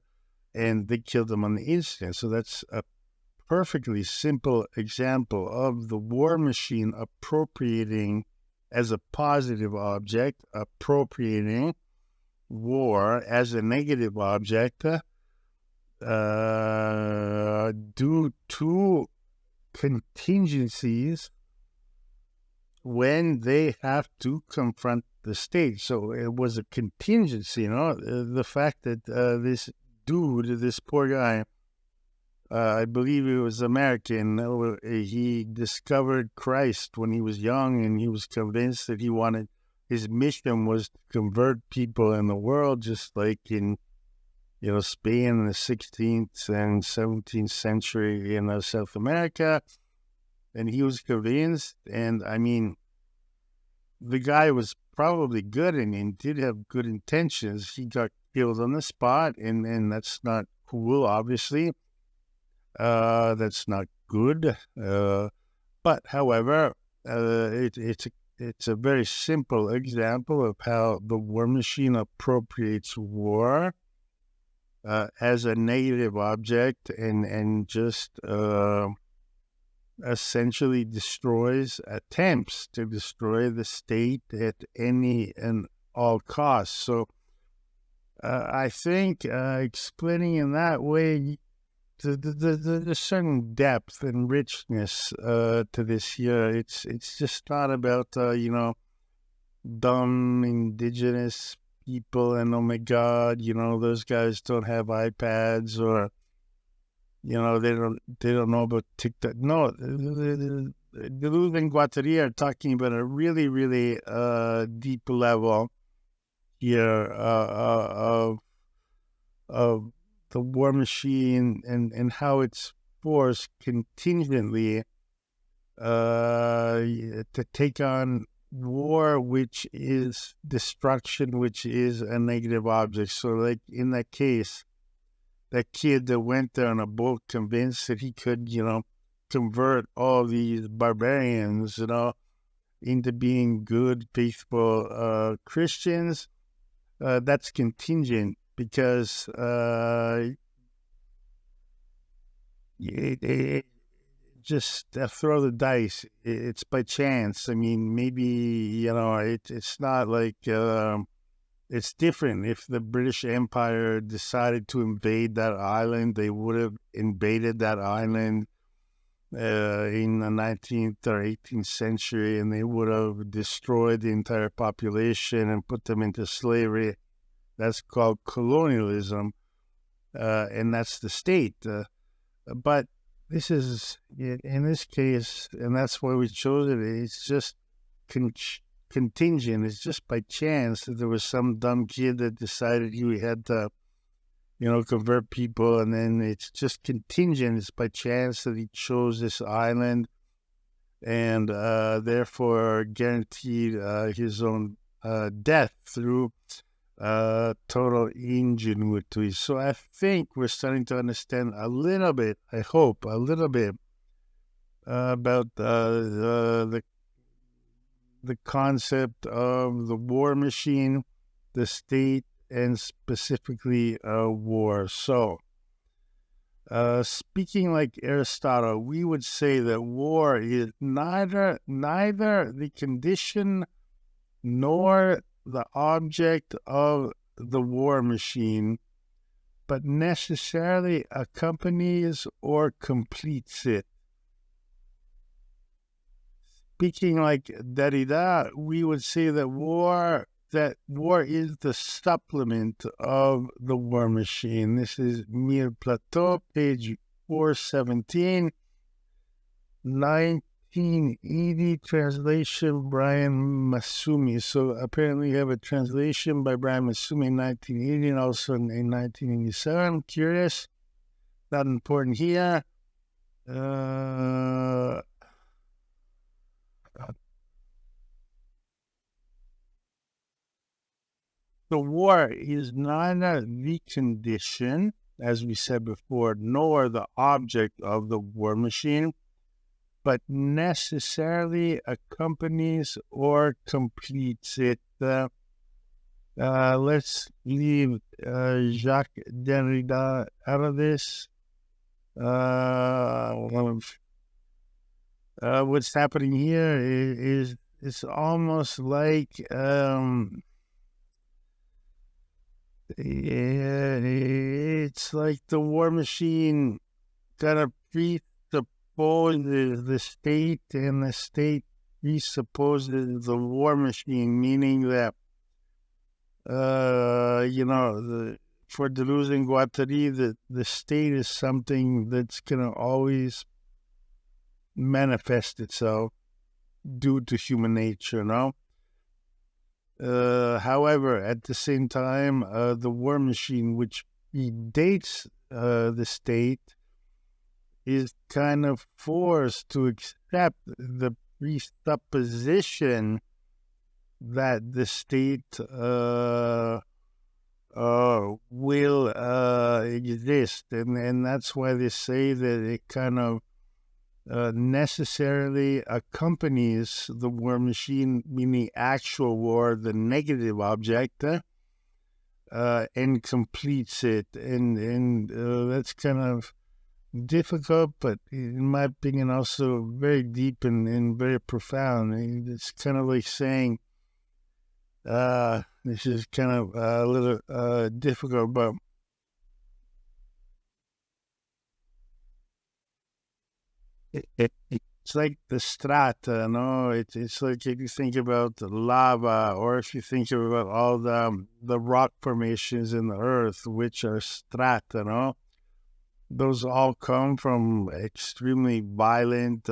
and they killed him on the instant. So that's a perfectly simple example of the war machine appropriating as a positive object, appropriating war as a negative object due to contingencies when they have to confront the state. So it was a contingency, the fact that this dude, this poor guy, I believe he was American. He discovered Christ when he was young, and he was convinced that his mission was to convert people in the world, just like in, Spain in the 16th and 17th century in South America. And he was convinced, and I mean, the guy was probably good and did have good intentions. He got killed on the spot, and that's not cool, obviously. That's not good. But however, it's a very simple example of how the war machine appropriates war as a negative object and just essentially attempts to destroy the state at any and all costs. So I think explaining in that way, there's a certain depth and richness to this here. It's just not about dumb indigenous people and oh my God, those guys don't have iPads or they don't know about TikTok. No, the Deleuze and Guattari are talking about a really, really deep level here of the war machine and how it's forced contingently to take on war, which is destruction, which is a negative object. So like in that case, that kid that went there on a boat convinced that he could, convert all these barbarians, into being good, faithful Christians, that's contingent. Because just throw the dice. It's by chance. I mean, maybe it's not like it's different. If the British Empire decided to invade that island, they would have invaded that island in the 19th or 18th century, and they would have destroyed the entire population and put them into slavery. That's called colonialism, and that's the state. But this is, in this case, and that's why we chose it, it's just contingent. It's just by chance that there was some dumb kid that decided he had to, convert people, and then it's just contingent. It's by chance that he chose this island and therefore guaranteed his own death through total ingenuity. So I think we're starting to understand a little bit, I hope, a little bit about the concept of the war machine, the state, and specifically war. So, speaking like Aristotle, we would say that war is neither the condition nor the object of the war machine, but necessarily accompanies or completes it. Speaking like Derrida, we would say that war is the supplement of the war machine. This is Mir Plateau, page 417, 1980, translation Brian Masumi. So apparently you have a translation by Brian Masumi in 1980 and also in 1987. I'm curious. Not important here. The war is neither the condition, as we said before, nor the object of the war machine, but necessarily accompanies or completes it. Let's leave Jacques Derrida out of this. What's happening here is it's almost like it's like the war machine kind of presupposes the state, and the state presupposes the war machine, meaning that, for Deleuze and Guattari, the state is something that's going to always manifest itself due to human nature, no? However, at the same time, the war machine, which predates the state, is kind of forced to accept the presupposition that the state will exist. And that's why they say that it kind of necessarily accompanies the war machine, meaning actual war, the negative object, and completes it. And that's kind of difficult, but in my opinion, also very deep and very profound. And it's kind of like saying, this is kind of a little difficult, but it's like the strata, no? It's like if you think about lava, or if you think about all the rock formations in the earth, which are strata, no? Those all come from extremely violent,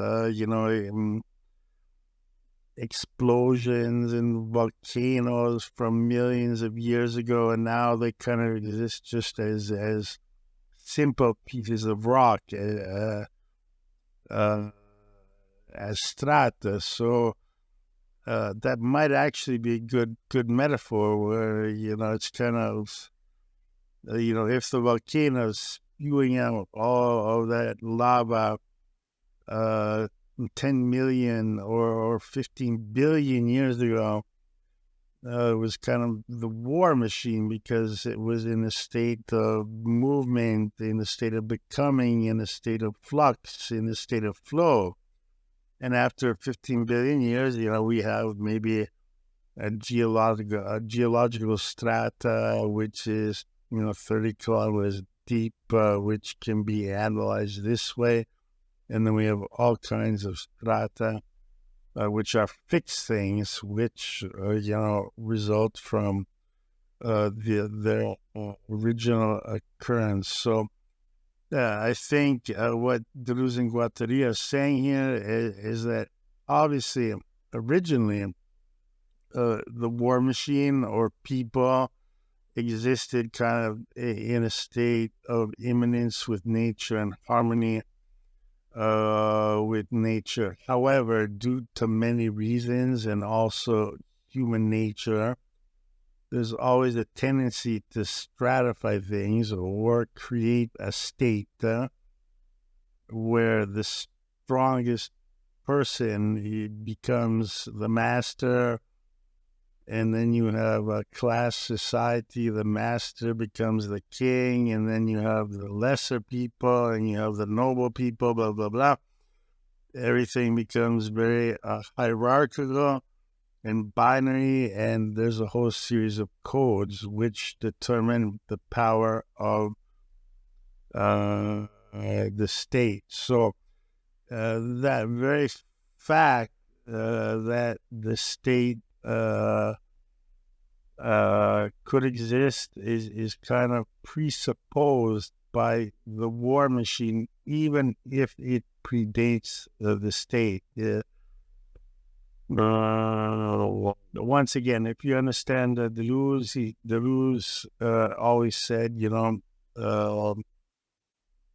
explosions and volcanoes from millions of years ago, and now they kind of exist just as simple pieces of rock. As strata, so that might actually be a good metaphor, where it's kind of if the volcano is spewing out all of that lava 10 million or 15 billion years ago, it was kind of the war machine, because it was in a state of movement, in a state of becoming, in a state of flux, in a state of flow. And after 15 billion years, we have maybe a geological strata, which is 30 kilometers deep, which can be analyzed this way. And then we have all kinds of strata, which are fixed things, which result from their original occurrence. So I think what Deleuze and Guattari are saying here is that obviously originally the war machine or people existed kind of in a state of immanence with nature and harmony with nature. However, due to many reasons and also human nature, there's always a tendency to stratify things or create a state where the strongest person becomes the master, and then you have a class society, the master becomes the king, and then you have the lesser people, and you have the noble people, blah, blah, blah. Everything becomes very hierarchical and binary, and there's a whole series of codes which determine the power of the state. So that very fact that the state could exist is kind of presupposed by the war machine, even if it predates the state. Once again, if you understand Deleuze always said,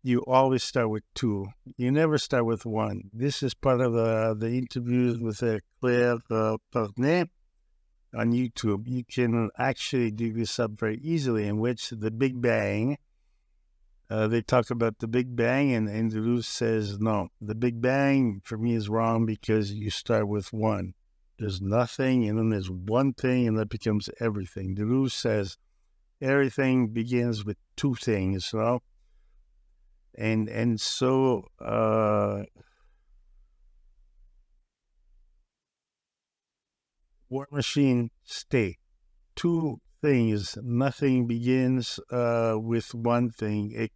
you always start with two. You never start with one. This is part of the interviews with Claire Parnet on YouTube. You can actually dig this up very easily, in which the Big Bang, they talk about the Big Bang, and Deleuze says, no, the Big Bang for me is wrong because you start with one. There's nothing, and then there's one thing, and that becomes everything. Deleuze says everything begins with two things, And so war machine state, two things. Nothing begins with one thing. It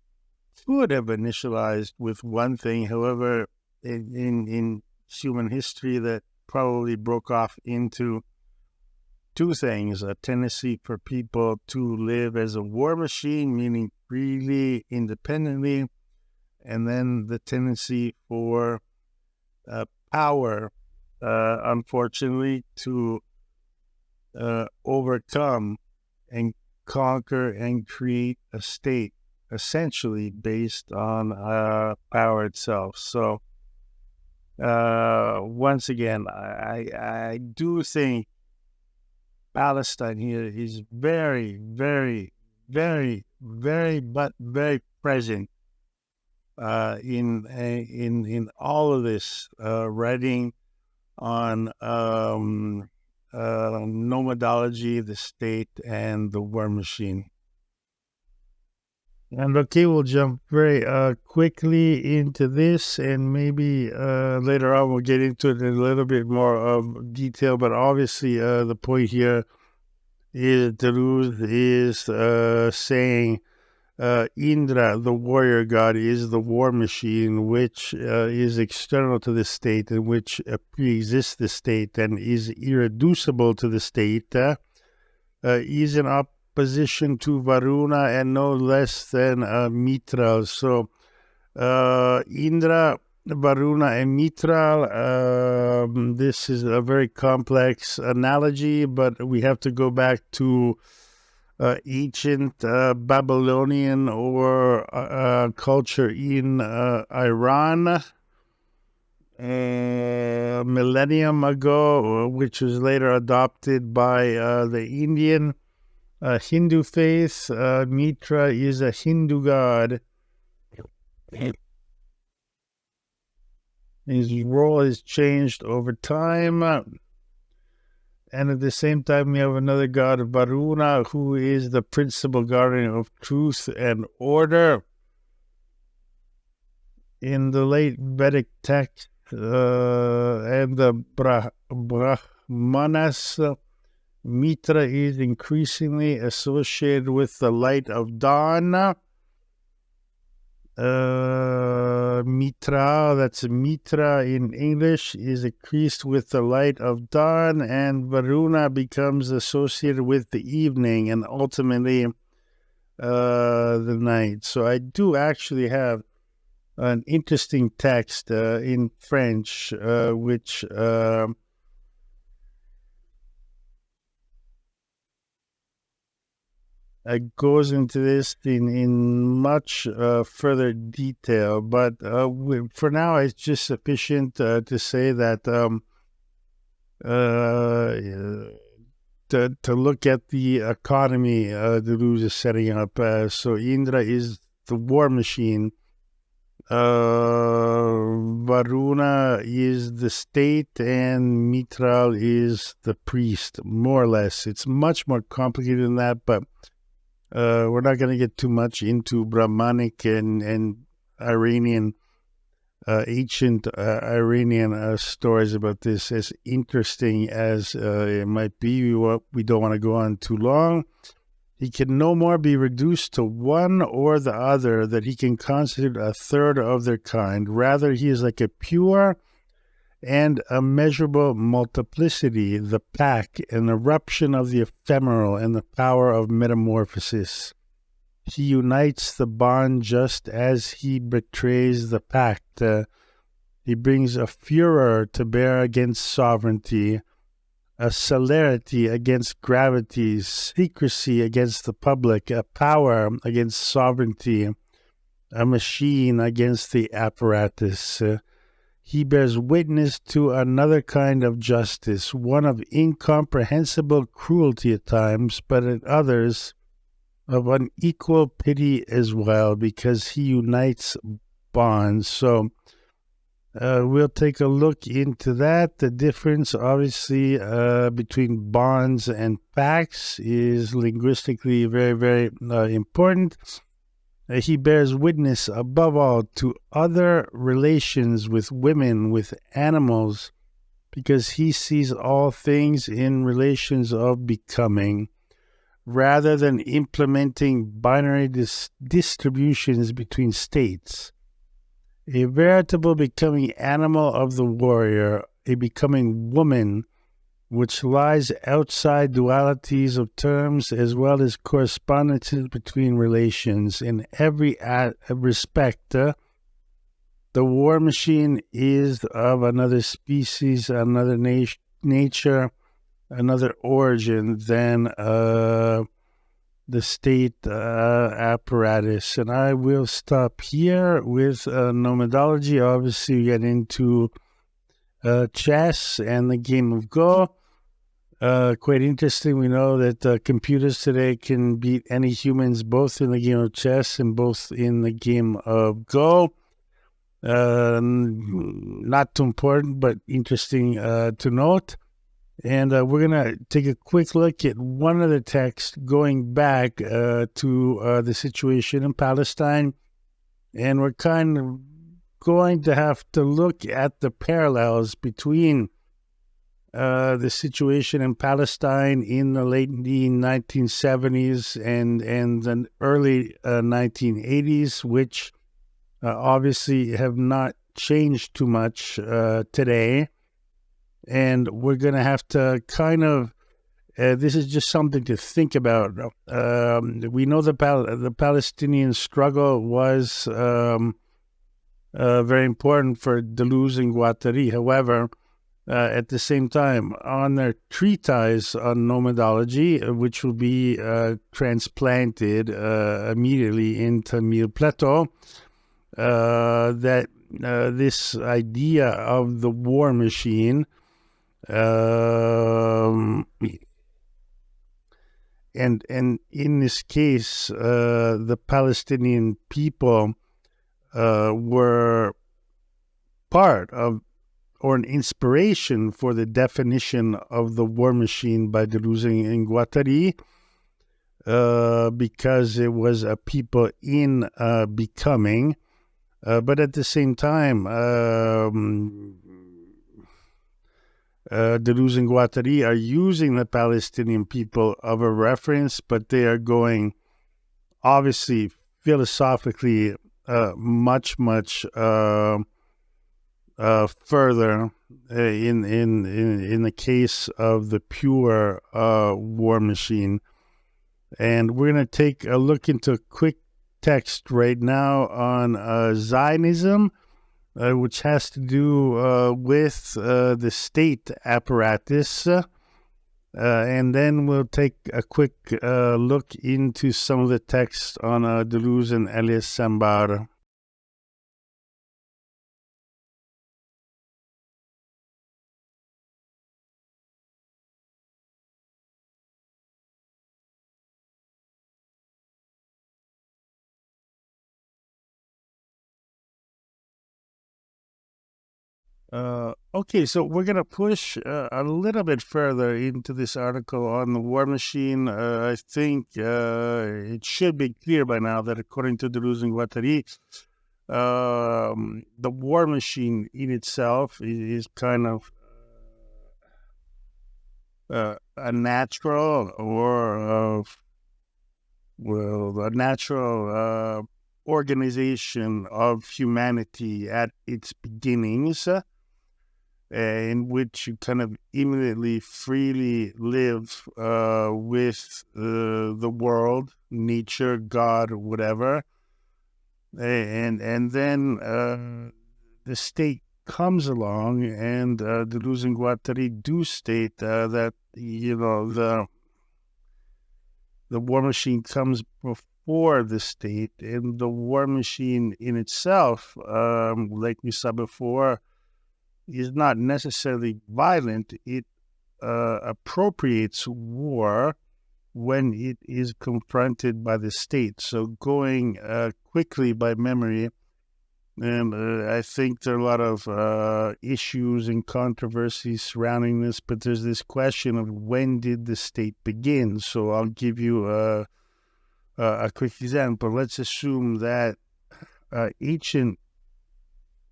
could have initialized with one thing. However, in human history, that probably broke off into two things: a tendency for people to live as a war machine, meaning freely, independently, and then the tendency for power, unfortunately, to overcome and conquer and create a state, essentially based on power itself. So, once again, I do think Palestine here is very, very, very, very, but very present in all of this writing on nomadology, the state, and the war machine. And okay, we'll jump very quickly into this, and maybe later on we'll get into it in a little bit more of detail. But obviously, the point here is Deleuze is saying Indra, the warrior god, is the war machine, which is external to the state and which pre-exists the state and is irreducible to the state. Is in opposition to Varuna and no less than Mitra. So Indra, Varuna, and Mitra, this is a very complex analogy, but we have to go back to ancient Babylonian or culture in Iran millennium ago, which was later adopted by the Indian Hindu faith. Mitra is a Hindu god. His role has changed over time. And at the same time, we have another god, Varuna, who is the principal guardian of truth and order. In the late Vedic text and the Brahmanas, Mitra is increasingly associated with the light of dawn. Mitra, that's Mitra in English, is increased with the light of dawn, and Varuna becomes associated with the evening and ultimately the night. So I do actually have an interesting text in French, which goes into this in much further detail, but for now it's just sufficient to say that to look at the economy Deleuze is setting up. So Indra is the war machine. Varuna is the state, and Mitra is the priest, more or less. It's much more complicated than that, but we're not going to get too much into Brahmanic and Iranian, ancient Iranian stories about this, as interesting as it might be. We don't want to go on too long. He can no more be reduced to one or the other, that he can constitute a third of their kind. Rather, he is like a pure and immeasurable multiplicity, the pack, an eruption of the ephemeral and the power of metamorphosis. He unites the bond just as he betrays the pact. He brings a furor to bear against sovereignty, a celerity against gravity, secrecy against the public, a power against sovereignty, a machine against the apparatus. He bears witness to another kind of justice, one of incomprehensible cruelty at times, but at others of unequal pity as well, because he unites bonds. So we'll take a look into that. The difference, obviously, between bonds and pacts is linguistically very, very important. He bears witness, above all, to other relations with women, with animals, because he sees all things in relations of becoming, rather than implementing binary distributions between states. A veritable becoming animal of the warrior, a becoming woman, which lies outside dualities of terms as well as correspondences between relations. In every respect, the war machine is of another species, another nature, another origin than the state apparatus. And I will stop here with Nomadology. Obviously, we get into chess and the game of Go. Quite interesting. We know that computers today can beat any humans both in the game of chess and both in the game of Go. Not too important, but interesting to note. And we're going to take a quick look at one other text going back to the situation in Palestine. And we're kind of going to have to look at the parallels between the situation in Palestine in the late 1970s and the early 1980s, which obviously have not changed too much today. And we're going to have to kind of, this is just something to think about. We know the Palestinian struggle was very important for Deleuze and Guattari. However, at the same time, on their treatise on nomadology, which will be transplanted immediately into Mille Plateau, that this idea of the war machine, and in this case, the Palestinian people were part of, or an inspiration for, the definition of the war machine by Deleuze and Guattari, because it was a people in becoming, but at the same time, Deleuze and Guattari are using the Palestinian people of a reference, but they are going, obviously, philosophically, much further in the case of the pure war machine. And we're going to take a look into a quick text right now on Zionism, which has to do with the state apparatus. And then we'll take a quick look into some of the texts on Deleuze and Elias Sambar. Okay, so we're going to push a little bit further into this article on the war machine. I think it should be clear by now that according to Deleuze and Guattari, the war machine in itself is kind of a natural or a natural organization of humanity at its beginnings, in which you kind of immediately freely live with the world, nature, God, whatever, and then the state comes along, and Deleuze and Guattari do state that the war machine comes before the state, and the war machine in itself, like we saw before, is not necessarily violent. It appropriates war when it is confronted by the state. So going quickly by memory, and I think there are a lot of issues and controversies surrounding this, but there's this question of when did the state begin? So I'll give you a quick example. Let's assume that ancient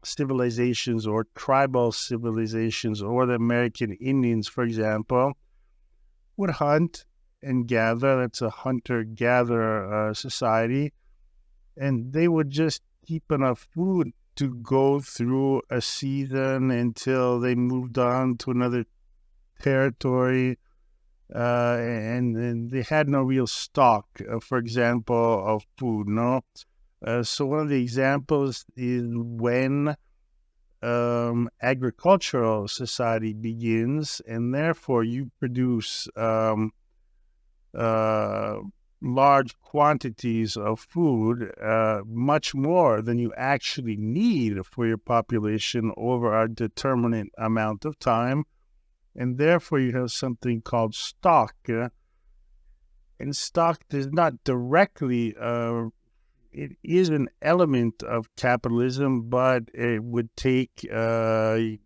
civilizations or tribal civilizations, or the American Indians, for example, would hunt and gather. That's a hunter-gatherer society. And they would just keep enough food to go through a season until they moved on to another territory. And they had no real stock, for example, of food, no? So one of the examples is when agricultural society begins, and therefore you produce large quantities of food, much more than you actually need for your population over a determinate amount of time, and therefore you have something called stock. And stock does not directly it is an element of capitalism, but it would take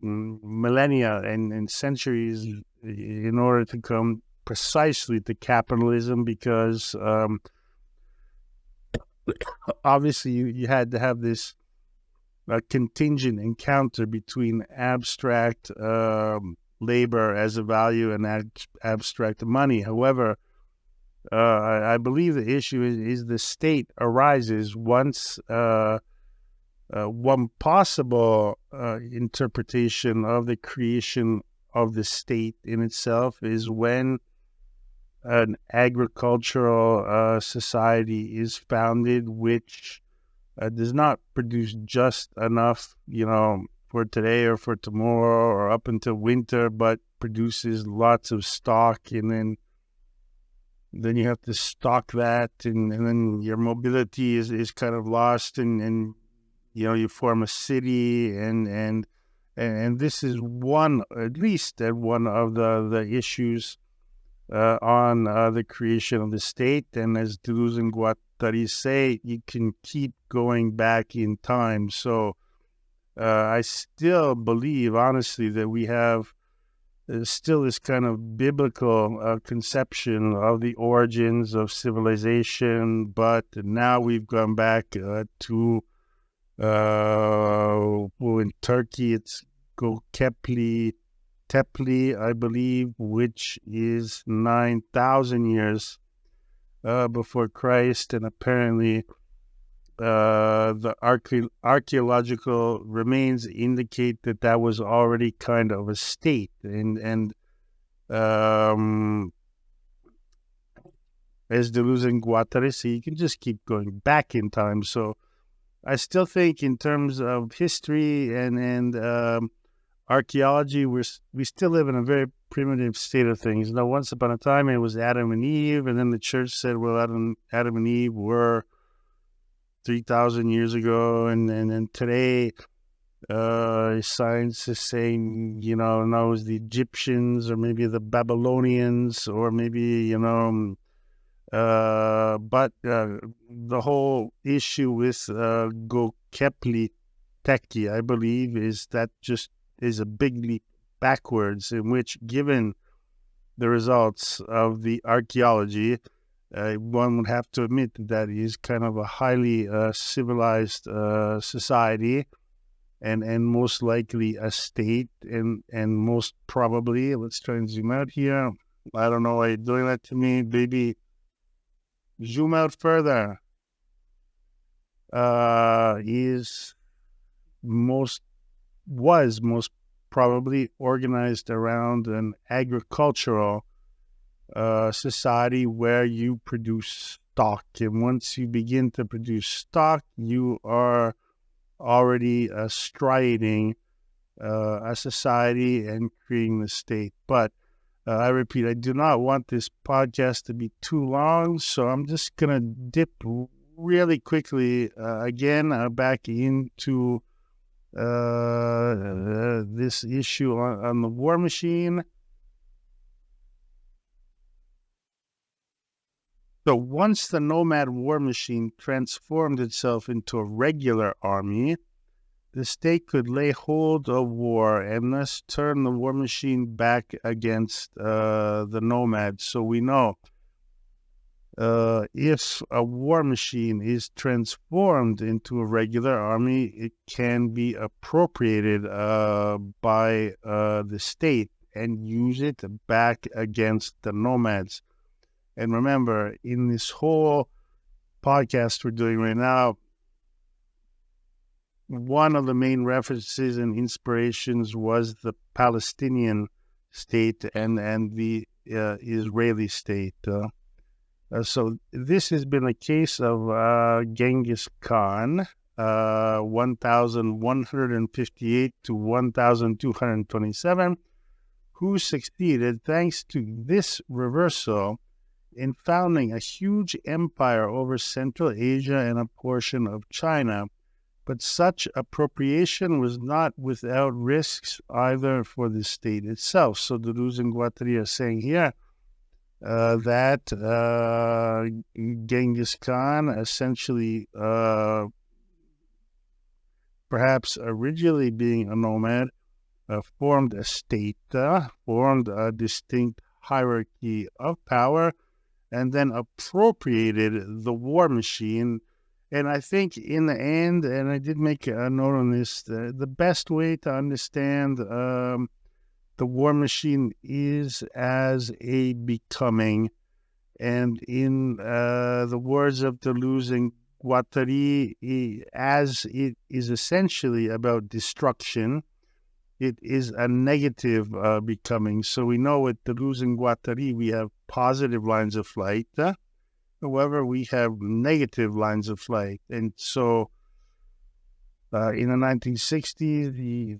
millennia and centuries in order to come precisely to capitalism, because obviously you had to have this contingent encounter between abstract labor as a value and abstract money. However, I believe the issue is the state arises once one possible interpretation of the creation of the state in itself is when an agricultural society is founded, which does not produce just enough, for today or for tomorrow or up until winter, but produces lots of stock, and then you have to stock that, and then your mobility is kind of lost, and you form a city, and this is at least one of the issues on the creation of the state. And as Deleuze and Guattari say, you can keep going back in time. So I still believe, honestly, that we have still this kind of biblical conception of the origins of civilization, but now we've gone back to in Turkey it's Gökepli, I believe, which is 9,000 years before Christ, and apparently the archaeological remains indicate that was already kind of a state, and as Deleuze and Guattari say, you can just keep going back in time. So I still think, in terms of history and archaeology, we still live in a very primitive state of things. Now, once upon a time, it was Adam and Eve, and then the church said, well, Adam and Eve were 3,000 years ago, and then today, science is saying, now it was the Egyptians, or maybe the Babylonians, or maybe, but the whole issue with Göbekli Tepe, I believe, is that just is a big leap backwards, in which, given the results of the archaeology, one would have to admit that it is kind of a highly civilized society, and most likely a state, and most probably, let's try and zoom out here. I don't know why you're doing that to me, baby. Zoom out further. Was most probably organized around an agricultural society where you produce stock. And once you begin to produce stock, you are already striding a society and creating the state. But I repeat, I do not want this podcast to be too long, so I'm just going to dip really quickly again back into this issue on the war machine. So once the nomad war machine transformed itself into a regular army, the state could lay hold of war and thus turn the war machine back against the nomads. So we know if a war machine is transformed into a regular army, it can be appropriated by the state and use it back against the nomads. And remember, in this whole podcast we're doing right now, one of the main references and inspirations was the Palestinian state and the Israeli state. So this has been a case of Genghis Khan, 1158 to 1227, who succeeded, thanks to this reversal, in founding a huge empire over Central Asia and a portion of China. But such appropriation was not without risks either for the state itself. So Deleuze and Guattari are saying here that Genghis Khan essentially, perhaps originally being a nomad, formed a state, formed a distinct hierarchy of power, and then appropriated the war machine. And I think in the end, and I did make a note on this, the best way to understand the war machine is as a becoming. And in the words of Deleuze and Guattari, as it is essentially about destruction, it is a negative becoming. So we know with Deleuze and Guattari, we have positive lines of flight. However, we have negative lines of flight. And so in the 1960s,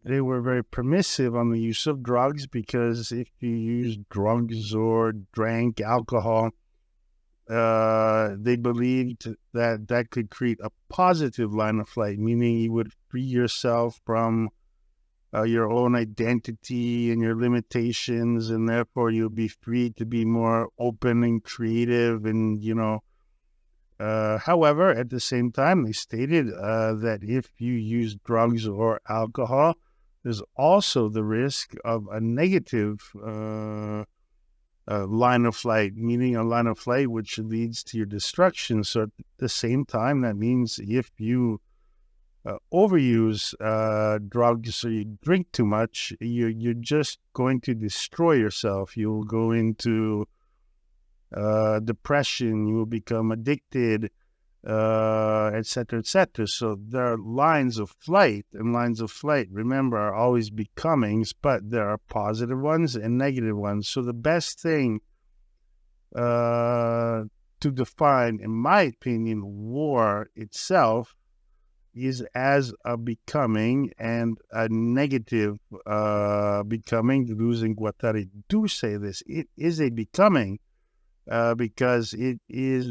they were very permissive on the use of drugs, because if you used drugs or drank alcohol, they believed that that could create a positive line of flight, meaning you would free yourself from your own identity and your limitations, and therefore you'll be free to be more open and creative. And, however, at the same time, they stated that if you use drugs or alcohol, there's also the risk of a negative line of flight, meaning a line of flight which leads to your destruction. So at the same time, that means if you overuse drugs or you drink too much, you're just going to destroy yourself. You'll go into depression, you will become addicted, etc., etc. So there are lines of flight, and lines of flight, remember, are always becomings, but there are positive ones and negative ones. So the best thing to define, in my opinion, war itself is as a becoming and a negative becoming. Deleuze and Guattari do say this. It is a becoming because it is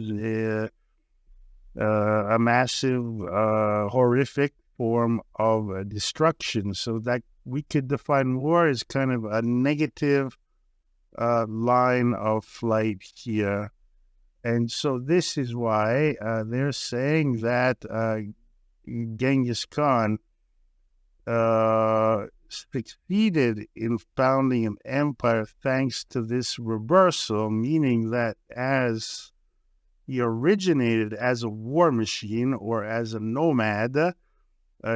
a massive, horrific form of destruction. So that we could define war as kind of a negative line of flight here. And so this is why they're saying that Genghis Khan succeeded in founding an empire thanks to this reversal, meaning that as he originated as a war machine or as a nomad,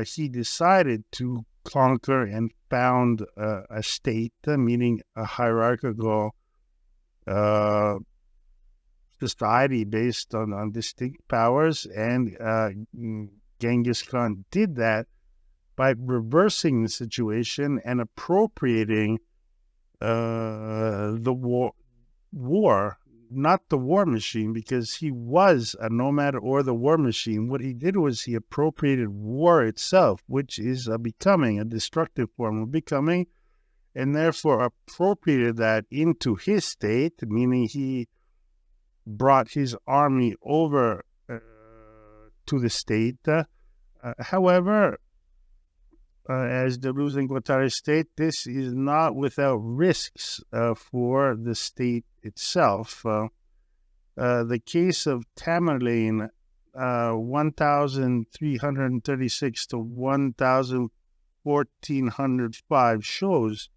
he decided to conquer and found a state, meaning a hierarchical society based on distinct powers. And Genghis Khan did that by reversing the situation and appropriating the war, not the war machine, because he was a nomad or the war machine. What he did was he appropriated war itself, which is a becoming, a destructive form of becoming, and therefore appropriated that into his state, meaning he brought his army over to the state. However, as Deleuze and Guattari state, this is not without risks for the state itself. The case of Tamerlane, 1336 to 1405, shows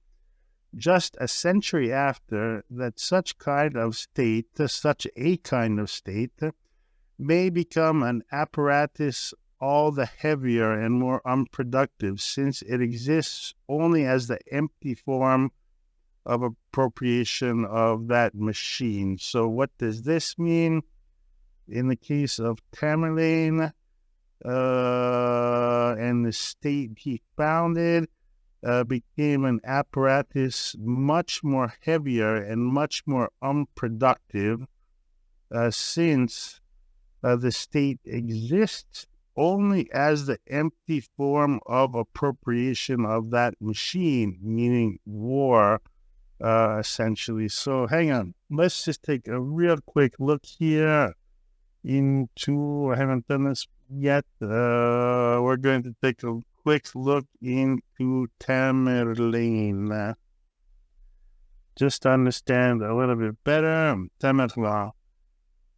just a century after that such a kind of state may become an apparatus all the heavier and more unproductive, since it exists only as the empty form of appropriation of that machine. So what does this mean? In the case of Tamerlane and the state he founded, became an apparatus much more heavier and much more unproductive, since the state exists only as the empty form of appropriation of that machine, meaning war, essentially. So hang on, let's just take a real quick look here into, I haven't done this yet, we're going to take a quick look into Tamerlane, just to understand a little bit better. Tamerlane.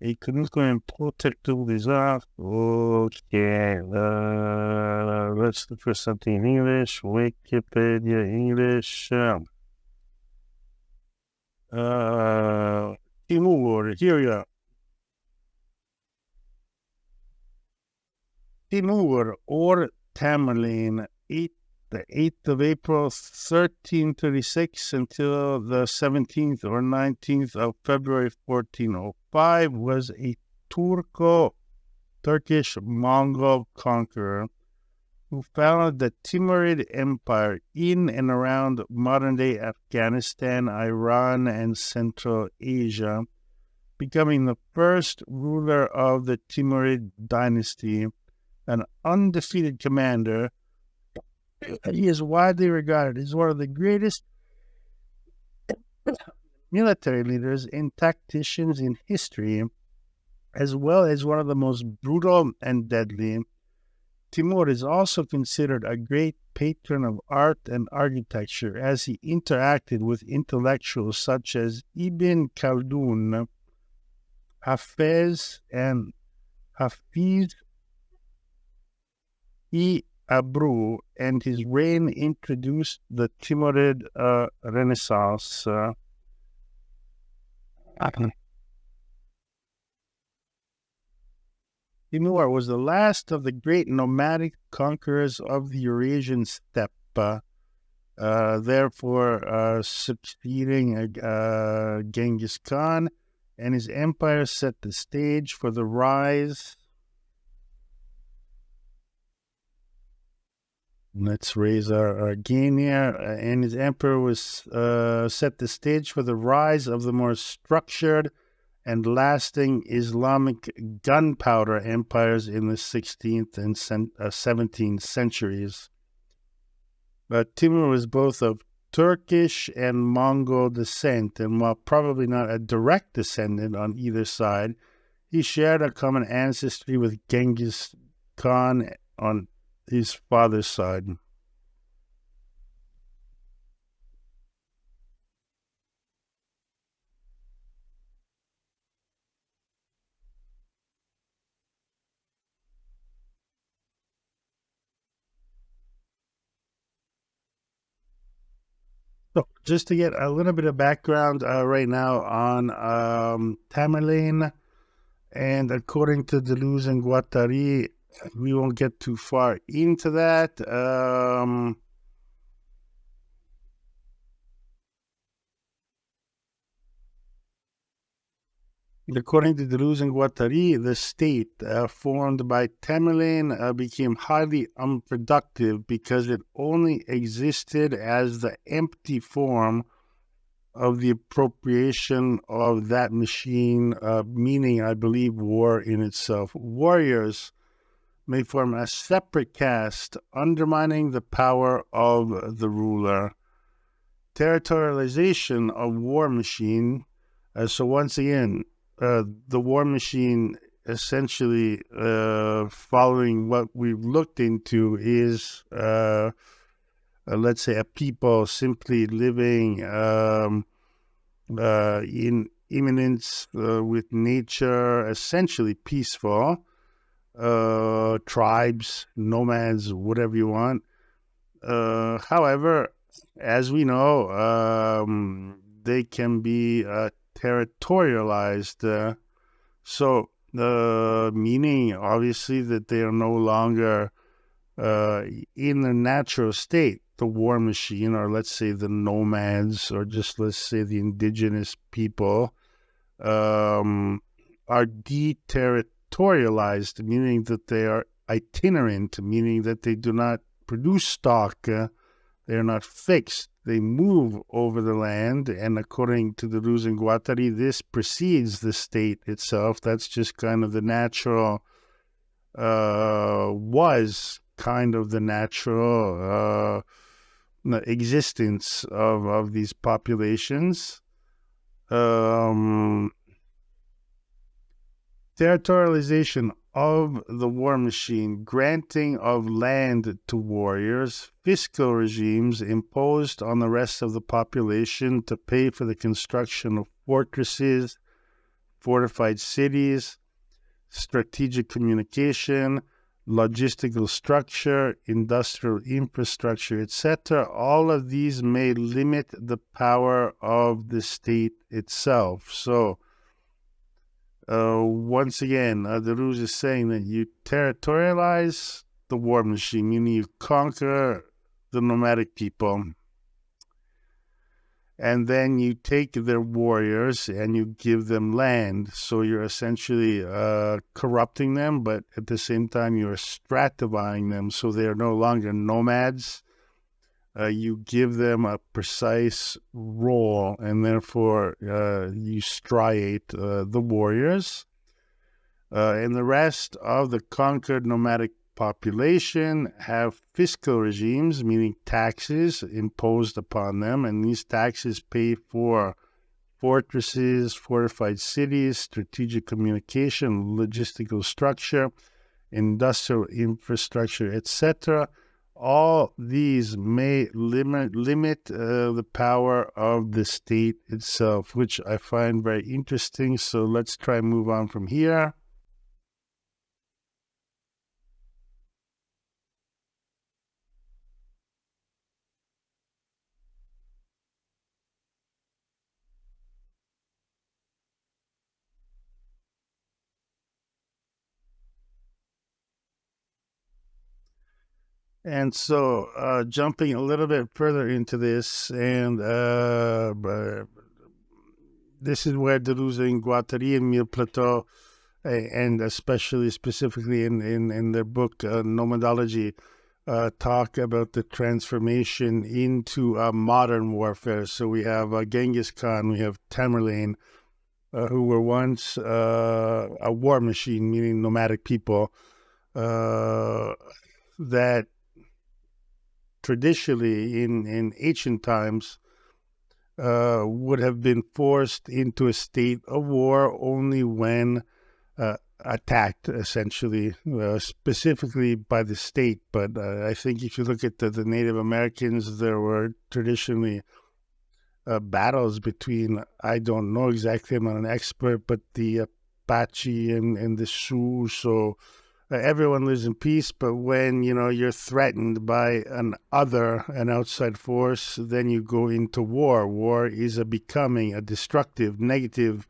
Economical protective disaster. Okay, let's look for something in English. Wikipedia English. Timur, here we are. Timur or Tamerlane, the 8th of April, 1336 until the 17th or 19th of February, 1405, was a Turkish Mongol conqueror who founded the Timurid Empire in and around modern-day Afghanistan, Iran, and Central Asia, becoming the first ruler of the Timurid dynasty, an undefeated commander. He is widely regarded as one of the greatest military leaders and tacticians in history, as well as one of the most brutal and deadly. Timur is also considered a great patron of art and architecture, as he interacted with intellectuals such as Ibn Khaldun, Hafez, and Hafiz Abru, and his reign introduced the Timurid Renaissance. Timur was the last of the great nomadic conquerors of the Eurasian steppe, therefore succeeding Genghis Khan, and his empire set the stage for the rise. Let's raise our gain here. And his emperor was set the stage for the rise of the more structured and lasting Islamic gunpowder empires in the 16th and 17th centuries. Timur was both of Turkish and Mongol descent, and while probably not a direct descendant on either side, he shared a common ancestry with Genghis Khan on his father's side. So, just to get a little bit of background right now on Tamerlane, and according to Deleuze and Guattari, we won't get too far into that. According to Deleuze and Guattari, the state formed by Tamerlane became highly unproductive because it only existed as the empty form of the appropriation of that machine, meaning, I believe, war in itself. Warriors may form a separate caste, undermining the power of the ruler. Territorialization of war machine. So once again, the war machine essentially, following what we've looked into, is, let's say, a people simply living in immanence with nature, essentially peaceful. Tribes, nomads, whatever you want. However, as we know, they can be territorialized. So, meaning obviously that they are no longer in their natural state. The war machine, or let's say the nomads, or just let's say the indigenous people, are deterritorialized, meaning that they are itinerant, meaning that they do not produce stock, they are not fixed. They move over the land, and according to the Deleuze and Guattari, this precedes the state itself. That's just kind of the natural, was kind of the natural existence of these populations. Territorialization of the war machine, granting of land to warriors, fiscal regimes imposed on the rest of the population to pay for the construction of fortresses, fortified cities, strategic communication, logistical structure, industrial infrastructure, etc. All of these may limit the power of the state itself. So, once again, Deleuze is saying that you territorialize the war machine, meaning you conquer the nomadic people, and then you take their warriors and you give them land. So you're essentially corrupting them, but at the same time you're stratifying them, so they're no longer nomads. You give them a precise role, and therefore you striate the warriors. And the rest of the conquered nomadic population have fiscal regimes, meaning taxes imposed upon them, and these taxes pay for fortresses, fortified cities, strategic communication, logistical structure, industrial infrastructure, etc. All these may limit the power of the state itself, which I find very interesting. So let's try and move on from here. And so, jumping a little bit further into this, and this is where Deleuze and Guattari and Mitra, and especially specifically in their book Nomadology, talk about the transformation into modern warfare. So we have Genghis Khan, we have Tamerlane, who were once a war machine, meaning nomadic people, that traditionally in ancient times would have been forced into a state of war only when attacked, essentially, specifically by the state. But I think if you look at the Native Americans, there were traditionally battles between, I don't know exactly, I'm not an expert, but the Apache and the Sioux. So everyone lives in peace, but when you're threatened by an outside force, then you go into war. War is a becoming, a destructive, negative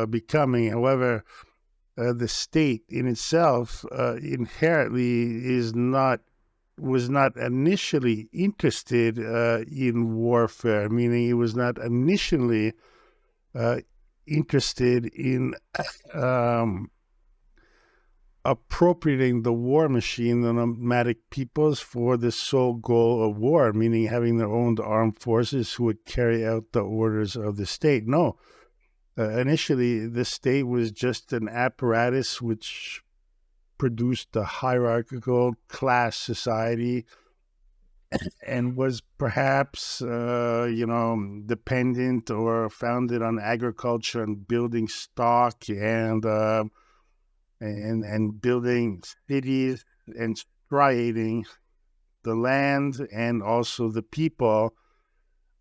becoming. However, the state in itself inherently was not initially interested in warfare, meaning it was not initially interested in appropriating the war machine, the nomadic peoples, for the sole goal of war, meaning having their own armed forces who would carry out the orders of the state. No. Initially, the state was just an apparatus which produced a hierarchical class society and was perhaps, dependent or founded on agriculture and building stock and building cities and striating the land and also the people.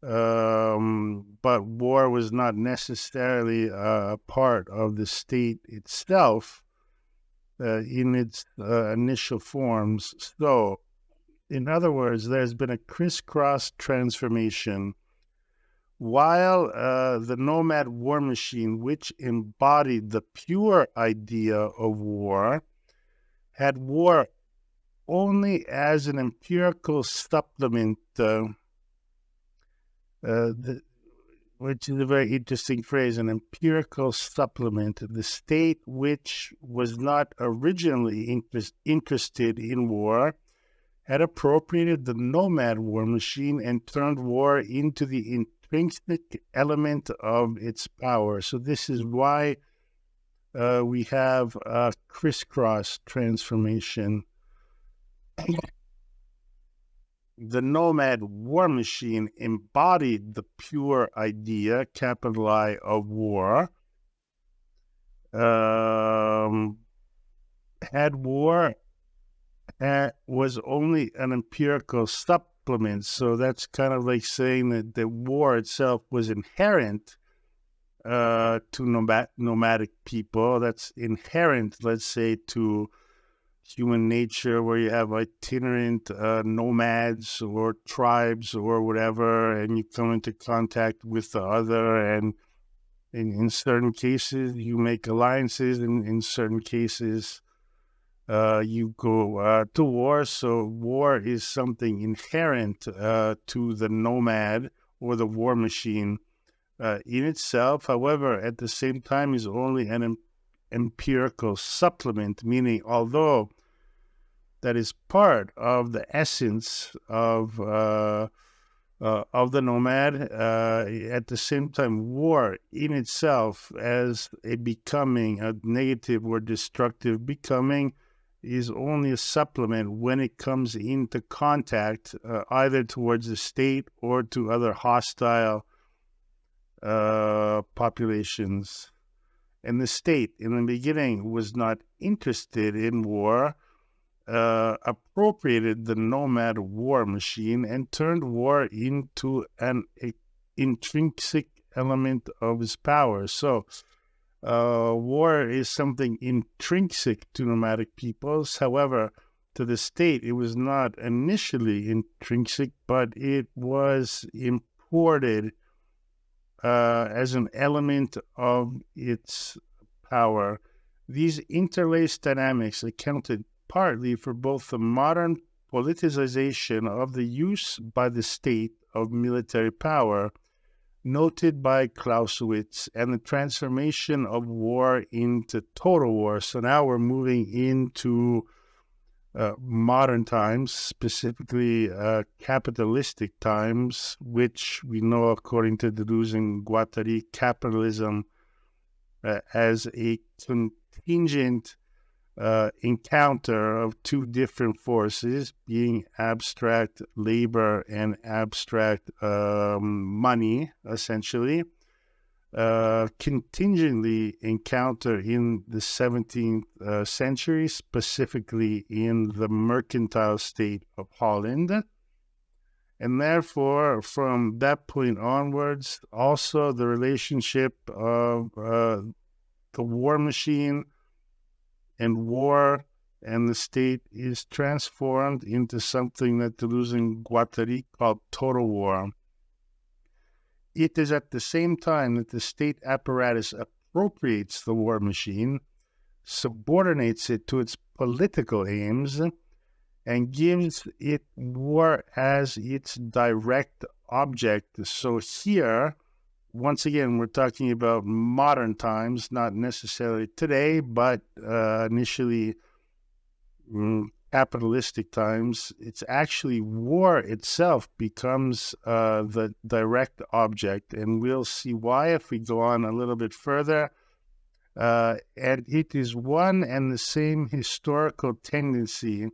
But war was not necessarily a part of the state itself in its initial forms. So, in other words, there's been a crisscross transformation. While the nomad war machine, which embodied the pure idea of war, had war only as an empirical supplement, which is a very interesting phrase, an empirical supplement. The state, which was not originally interested in war, had appropriated the nomad war machine and turned war into the intrinsic element of its power. So this is why we have a crisscross transformation. The nomad war machine embodied the pure idea, capital I, of war. Had war was only an empirical supplement. So that's kind of like saying that the war itself was inherent to nomadic people. That's inherent, let's say, to human nature, where you have itinerant nomads or tribes or whatever, and you come into contact with the other, and in certain cases you make alliances, and in certain cases you go to war. So war is something inherent to the nomad or the war machine in itself. However, at the same time, is only an empirical supplement, meaning although that is part of the essence of the nomad, at the same time, war in itself as a becoming, a negative or destructive becoming, is only a supplement when it comes into contact either towards the state or to other hostile populations. And the state in the beginning was not interested in war, appropriated the nomad war machine and turned war into an intrinsic element of its power. So war is something intrinsic to nomadic peoples. However, to the state, it was not initially intrinsic, but it was imported as an element of its power. These interlaced dynamics accounted partly for both the modern politicization of the use by the state of military power, noted by Clausewitz, and the transformation of war into total war. So now we're moving into modern times, specifically capitalistic times, which we know, according to Deleuze and Guattari, capitalism as a contingent encounter of two different forces, being abstract labor and abstract money, essentially. Contingently encounter in the 17th century, specifically in the mercantile state of Holland. And therefore, from that point onwards, also the relationship of the war machine and war and the state is transformed into something that Deleuze and Guattari called total war. It is at the same time that the state apparatus appropriates the war machine, subordinates it to its political aims, and gives it war as its direct object. So here, once again, we're talking about modern times, not necessarily today, but initially capitalistic times. It's actually war itself becomes the direct object, and we'll see why if we go on a little bit further. And it is one and the same historical tendency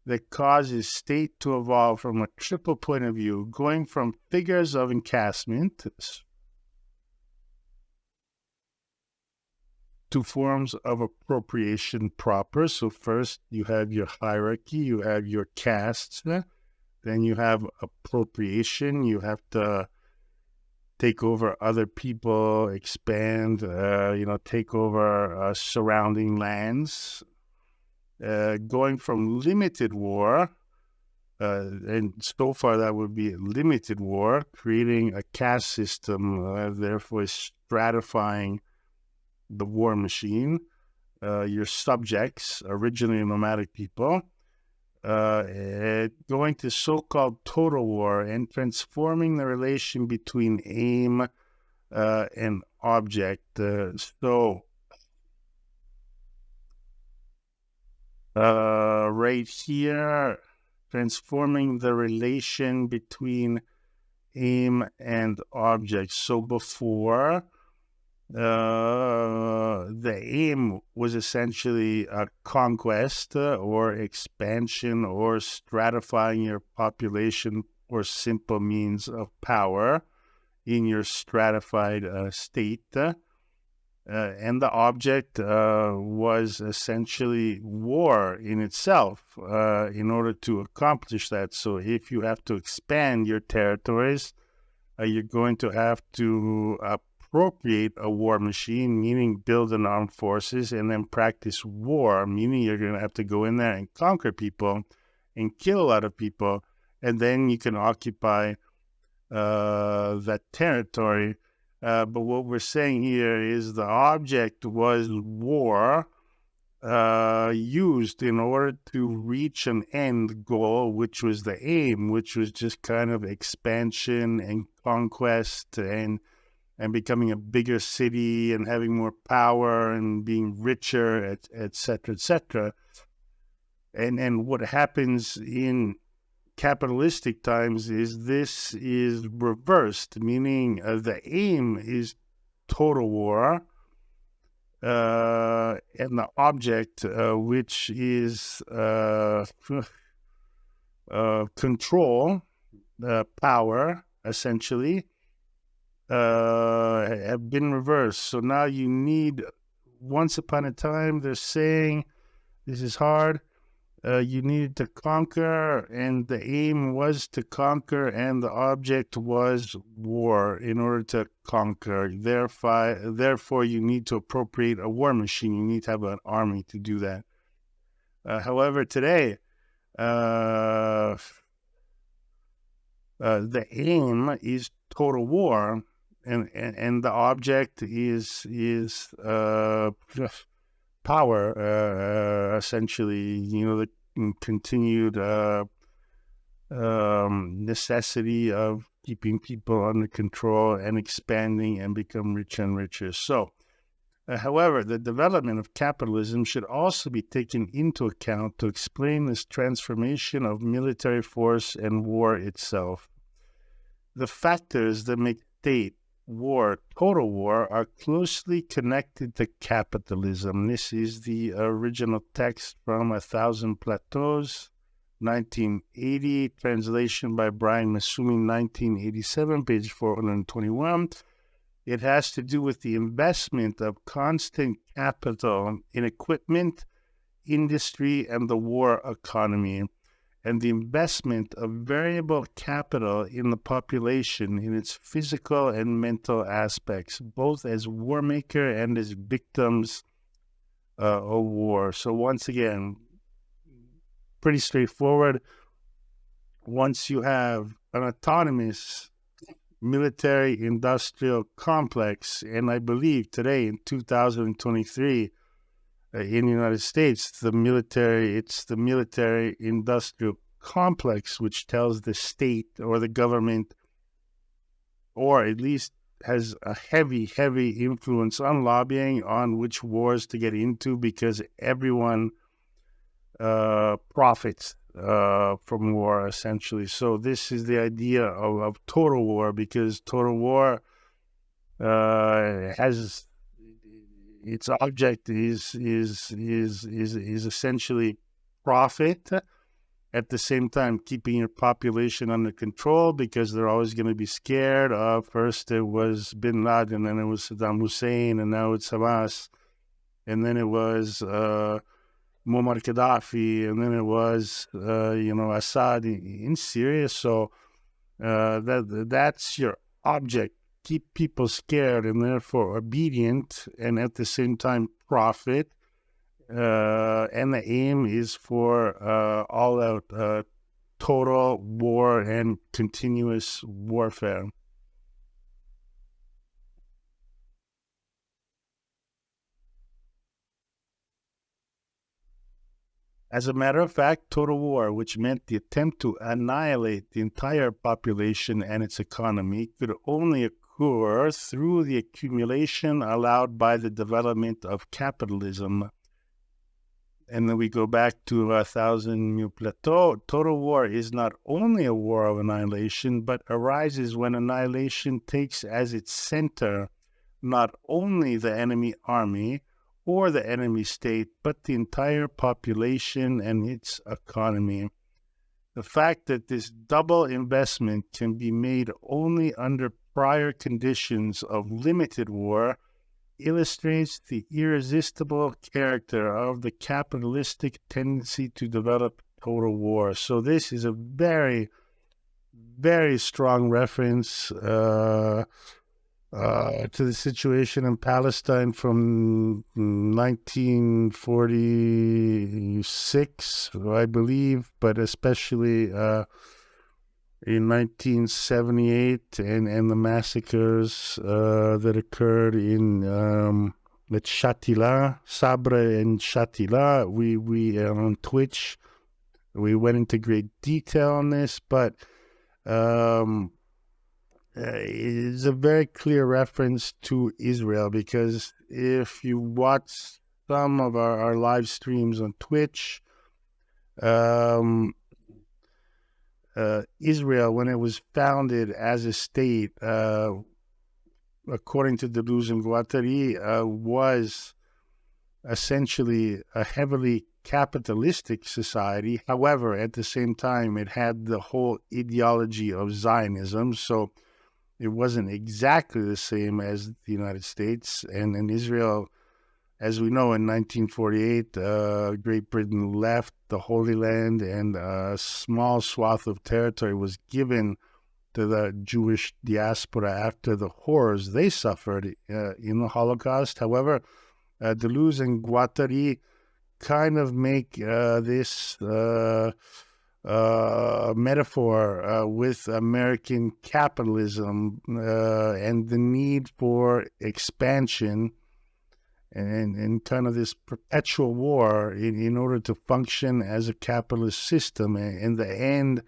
that causes state to evolve from a triple point of view, going from figures of encasement to forms of appropriation proper. So first you have your hierarchy, you have your castes, then you have appropriation. You have to take over other people, expand, take over surrounding lands. Going from limited war, and so far that would be limited war, creating a caste system, therefore stratifying the war machine, your subjects, originally nomadic people, going to so-called total war and transforming the relation between aim and object. Right here, transforming the relation between aim and object. So before, the aim was essentially a conquest or expansion or stratifying your population or simple means of power in your stratified state. And the object was essentially war in itself in order to accomplish that. So if you have to expand your territories, you're going to have to appropriate a war machine, meaning build an armed forces, and then practice war, meaning you're going to have to go in there and conquer people and kill a lot of people, and then you can occupy that territory. But what we're saying here is the object was war used in order to reach an end goal, which was the aim, which was just kind of expansion and conquest and becoming a bigger city and having more power and being richer, et cetera, et cetera. And what happens in capitalistic times is this is reversed, meaning the aim is total war, and the object, which is control, power, essentially, have been reversed. So now you need, once upon a time, they're saying, this is hard, you needed to conquer, and the aim was to conquer, and the object was war in order to conquer. Therefore, you need to appropriate a war machine. You need to have an army to do that. However, today, the aim is total war, and the object is power, essentially, the continued necessity of keeping people under control and expanding and become richer and richer. So However, the development of capitalism should also be taken into account to explain this transformation of military force and war itself. The factors that make state, war, total war, are closely connected to capitalism. This is the original text from A Thousand Plateaus, 1980, translation by Brian Masumi, 1987, page 421. It has to do with the investment of constant capital in equipment, industry, and the war economy, and the investment of variable capital in the population in its physical and mental aspects, both as war maker and as victims of war. So once again, pretty straightforward. Once you have an autonomous military-industrial complex, and I believe today in 2023 in the United States, it's the military-industrial complex which tells the state or the government, or at least has a heavy influence on lobbying on which wars to get into, because everyone profits from war, essentially. So this is the idea of total war, because total war has its object is essentially profit, at the same time keeping your population under control, because they're always going to be scared. First it was Bin Laden, and then it was Saddam Hussein, and now it's Hamas, and then it was Muammar Gaddafi, and then it was, Assad in Syria. So that's your object. Keep people scared and therefore obedient, and at the same time profit. And the aim is for all-out total war and continuous warfare. As a matter of fact, total war, which meant the attempt to annihilate the entire population and its economy, could only occur through the accumulation allowed by the development of capitalism. And then we go back to A Thousand New Plateau. Total war is not only a war of annihilation, but arises when annihilation takes as its center not only the enemy army or the enemy state, but the entire population and its economy. The fact that this double investment can be made only under prior conditions of limited war illustrates the irresistible character of the capitalistic tendency to develop total war. So this is a very, very strong reference to the situation in Palestine from 1946, I believe, but especially in 1978 and the massacres that occurred in Shatila, Sabra and Shatila. We on Twitch, we went into great detail on this, but is a very clear reference to Israel, because if you watch some of our live streams on Twitch, Israel, when it was founded as a state, according to Deleuze and Guattari, was essentially a heavily capitalistic society. However, at the same time, it had the whole ideology of Zionism, so it wasn't exactly the same as the United States. And in Israel, as we know, in 1948, Great Britain left the Holy Land, and a small swath of territory was given to the Jewish diaspora after the horrors they suffered in the Holocaust. However, Deleuze and Guattari kind of make this metaphor with American capitalism and the need for expansion and kind of this perpetual war in order to function as a capitalist system. And the end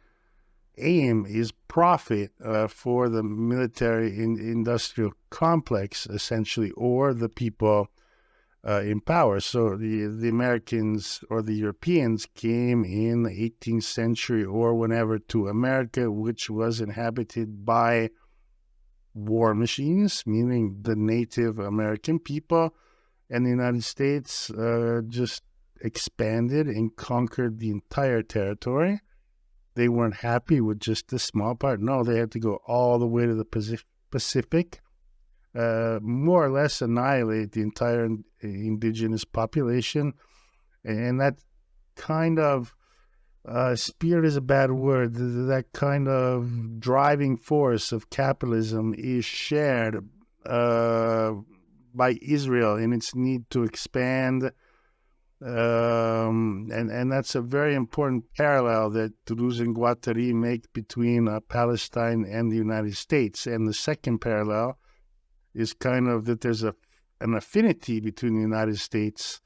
aim is profit for the military industrial complex, essentially, or the people in power. So the Americans or the Europeans came in the 18th century or whenever to America, which was inhabited by war machines, meaning the Native American people, and the United States just expanded and conquered the entire territory. They weren't happy with just this small part. No, they had to go all the way to the Pacific, more or less annihilate the entire indigenous population. And that kind of spirit is a bad word. That kind of driving force of capitalism is shared by Israel in its need to expand. And that's a very important parallel that Deleuze and Guattari make between Palestine and the United States. And the second parallel is kind of that there's an affinity between the United States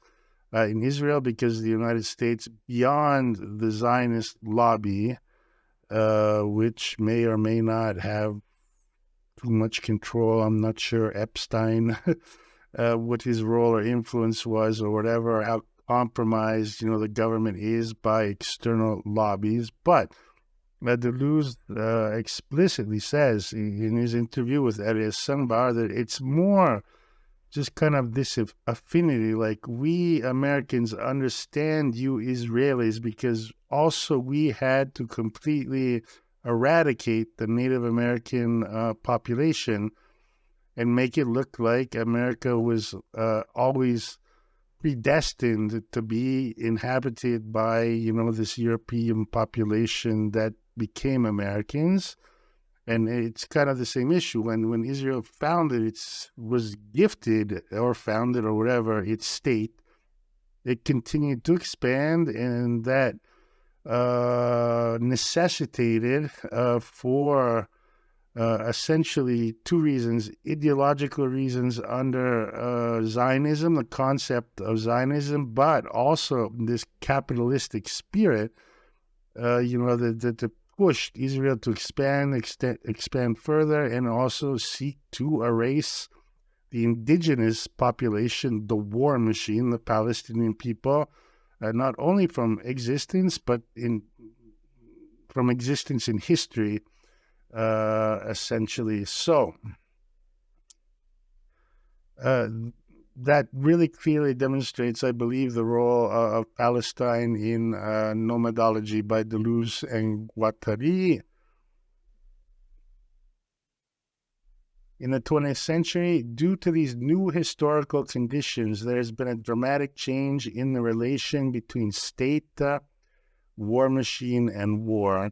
and Israel, because the United States, beyond the Zionist lobby, which may or may not have too much control. I'm not sure Epstein, what his role or influence was or whatever, how compromised, the government is by external lobbies. But Deleuze explicitly says in his interview with Elias Sanbar that it's more just kind of this affinity, like we Americans understand you Israelis because also we had to completely eradicate the Native American population and make it look like America was always predestined to be inhabited by, this European population that became Americans. And it's kind of the same issue. When Israel was gifted or founded or whatever, its state, it continued to expand, and that necessitated for essentially two reasons: ideological reasons under Zionism, the concept of Zionism, but also this capitalistic spirit, that pushed Israel to expand further, and also seek to erase the indigenous population, the war machine, the Palestinian people, not only from existence, but from existence in history, essentially. So that really clearly demonstrates, I believe, the role of Palestine in Nomadology by Deleuze and Guattari. In the 20th century, due to these new historical conditions, there has been a dramatic change in the relation between state, war machine, and war.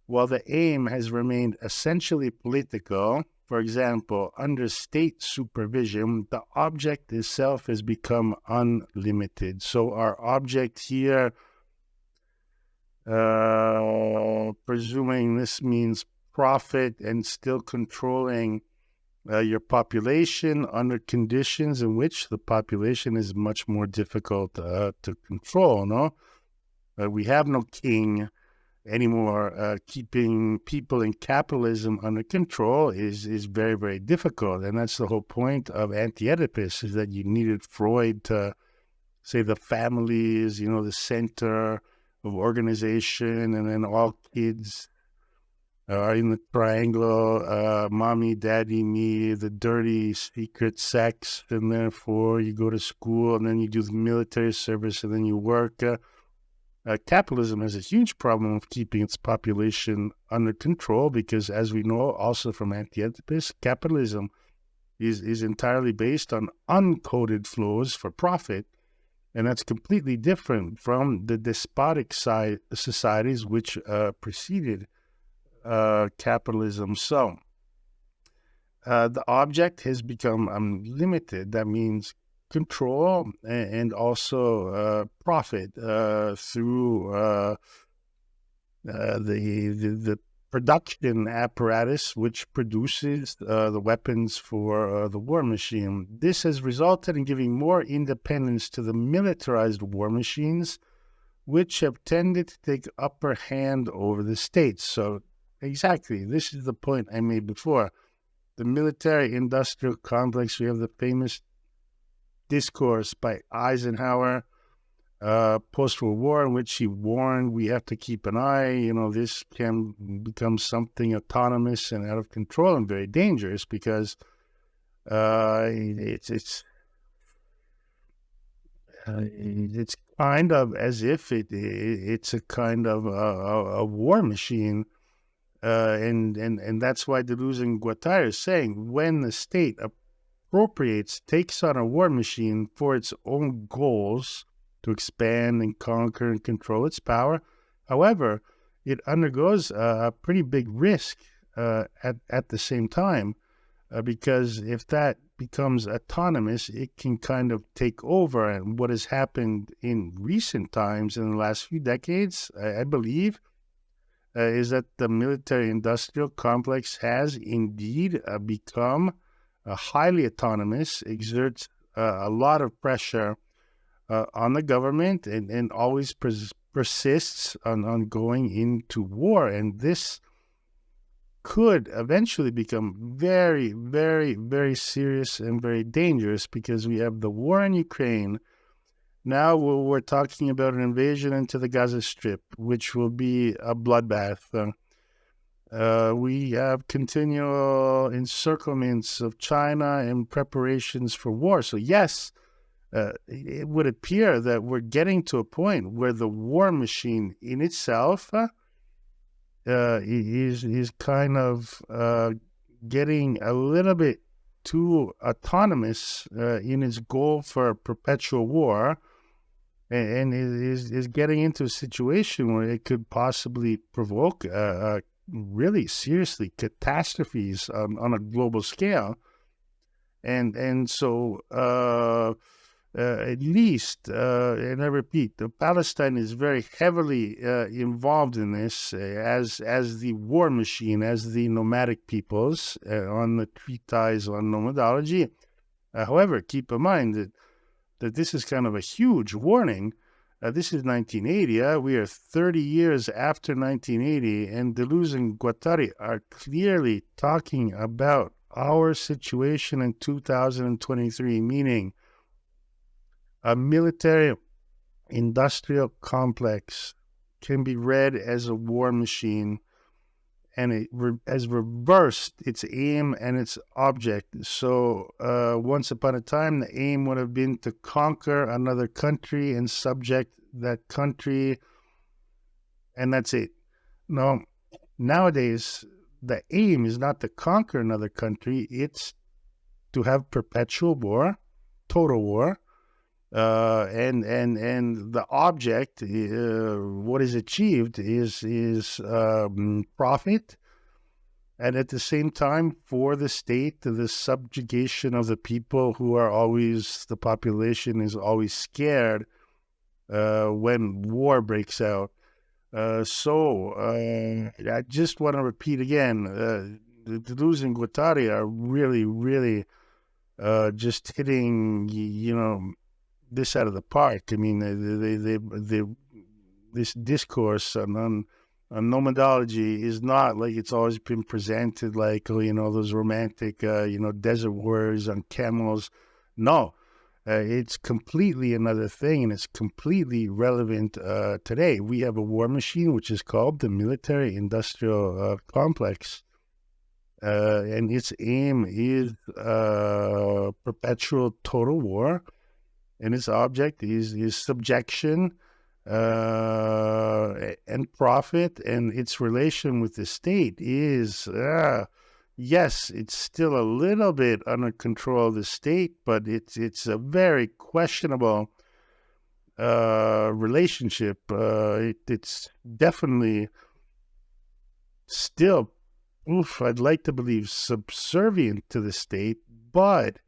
While the aim has remained essentially political, for example, under state supervision, the object itself has become unlimited. So our object here, presuming this means profit and still controlling your population under conditions in which the population is much more difficult to control, no? We have no king anymore. Keeping people in capitalism under control is very, very difficult. And that's the whole point of Anti-Oedipus, is that you needed Freud to say the family is, the center of organization, and then all kids are in the triangle, mommy, daddy, me, the dirty secret sex, and therefore you go to school, and then you do the military service, and then you work. Capitalism has a huge problem of keeping its population under control because, as we know also from Anti-Oedipus, capitalism is entirely based on uncoded flows for profit, and that's completely different from the despotic societies which preceded capitalism. So the object has become unlimited. That means control and also profit through the production apparatus which produces the weapons for the war machine. This has resulted in giving more independence to the militarized war machines, which have tended to take upper hand over the states. So exactly, this is the point I made before. The military-industrial complex, we have the famous discourse by Eisenhower post-World War, in which he warned we have to keep an eye. This can become something autonomous and out of control and very dangerous, because it's kind of as if it's a kind of a war machine, and that's why Deleuze and Guattari is saying, when the state takes on a war machine for its own goals, to expand and conquer and control its power. However, it undergoes a pretty big risk at the same time, because if that becomes autonomous, it can kind of take over. And what has happened in recent times, in the last few decades, I believe, is that the military-industrial complex has indeed become highly autonomous, exerts a lot of pressure on the government, and always persists on going into war. And this could eventually become very, very, very serious and very dangerous, because we have the war in Ukraine. Now we're talking about an invasion into the Gaza Strip, which will be a bloodbath. We have continual encirclements of China and preparations for war. So yes, it would appear that we're getting to a point where the war machine in itself is kind of getting a little bit too autonomous in its goal for perpetual war, and is getting into a situation where it could possibly provoke really seriously catastrophes on a global scale. And so at least, and I repeat, Palestine is very heavily involved in this as the war machine, as the nomadic peoples on the treatise on nomadology. However, keep in mind that this is kind of a huge warning. This is 1980. We are 30 years after 1980, and Deleuze and Guattari are clearly talking about our situation in 2023, meaning a military-industrial complex can be read as a war machine, and it has reversed its aim and its object. So once upon a time, the aim would have been to conquer another country and subject that country, and that's it. No, nowadays, the aim is not to conquer another country, it's to have perpetual war, total war, and the object, what is achieved is profit, and at the same time, for the state, the subjugation of the people who are always, the population is always scared when war breaks out. So I just want to repeat again, Deleuze and Guattari are really, really just hitting, this out of the park. I mean, this discourse on nomadology is not like it's always been presented, like, those romantic, desert warriors on camels. No, it's completely another thing, and it's completely relevant today. We have a war machine which is called the military-industrial complex, and its aim is perpetual total war, and its object is subjection and profit, and its relation with the state is, yes, it's still a little bit under control of the state, but it's a very questionable relationship. It's definitely still, I'd like to believe, subservient to the state, but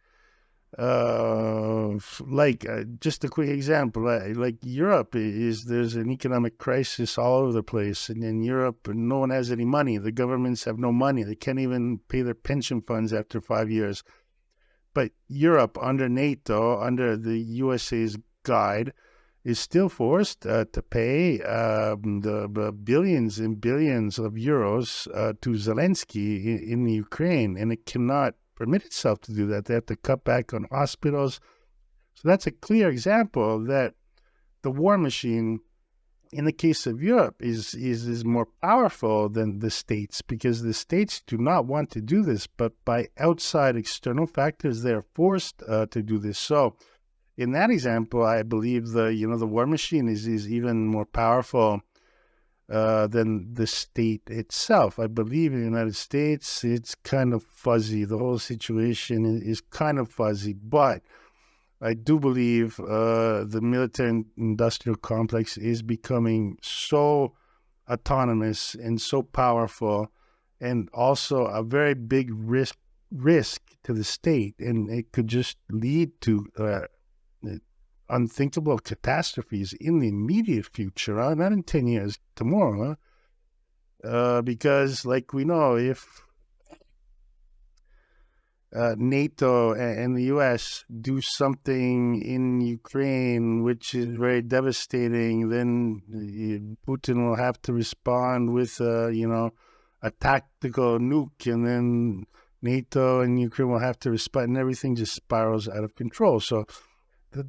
just a quick example, like Europe there's an economic crisis all over the place, and in Europe, no one has any money. The governments have no money. They can't even pay their pension funds after 5 years. But Europe, under NATO, under the USA's guide, is still forced to pay the billions and billions of euros to Zelensky in the Ukraine, and it cannot permit itself to do that. They have to cut back on hospitals. So that's a clear example that the war machine, in the case of Europe, is more powerful than the states, because the states do not want to do this, but by outside external factors, they're forced to do this. So in that example, I believe the war machine is even more powerful than the state itself. I believe in the United States, it's kind of fuzzy. The whole situation is kind of fuzzy, but I do believe the military-industrial complex is becoming so autonomous and so powerful, and also a very big risk to the state, and it could just lead to unthinkable catastrophes in the immediate future, not in 10 years, tomorrow, because like we know, if NATO and the U.S. do something in Ukraine, which is very devastating, then Putin will have to respond with, a tactical nuke, and then NATO and Ukraine will have to respond, and everything just spirals out of control. So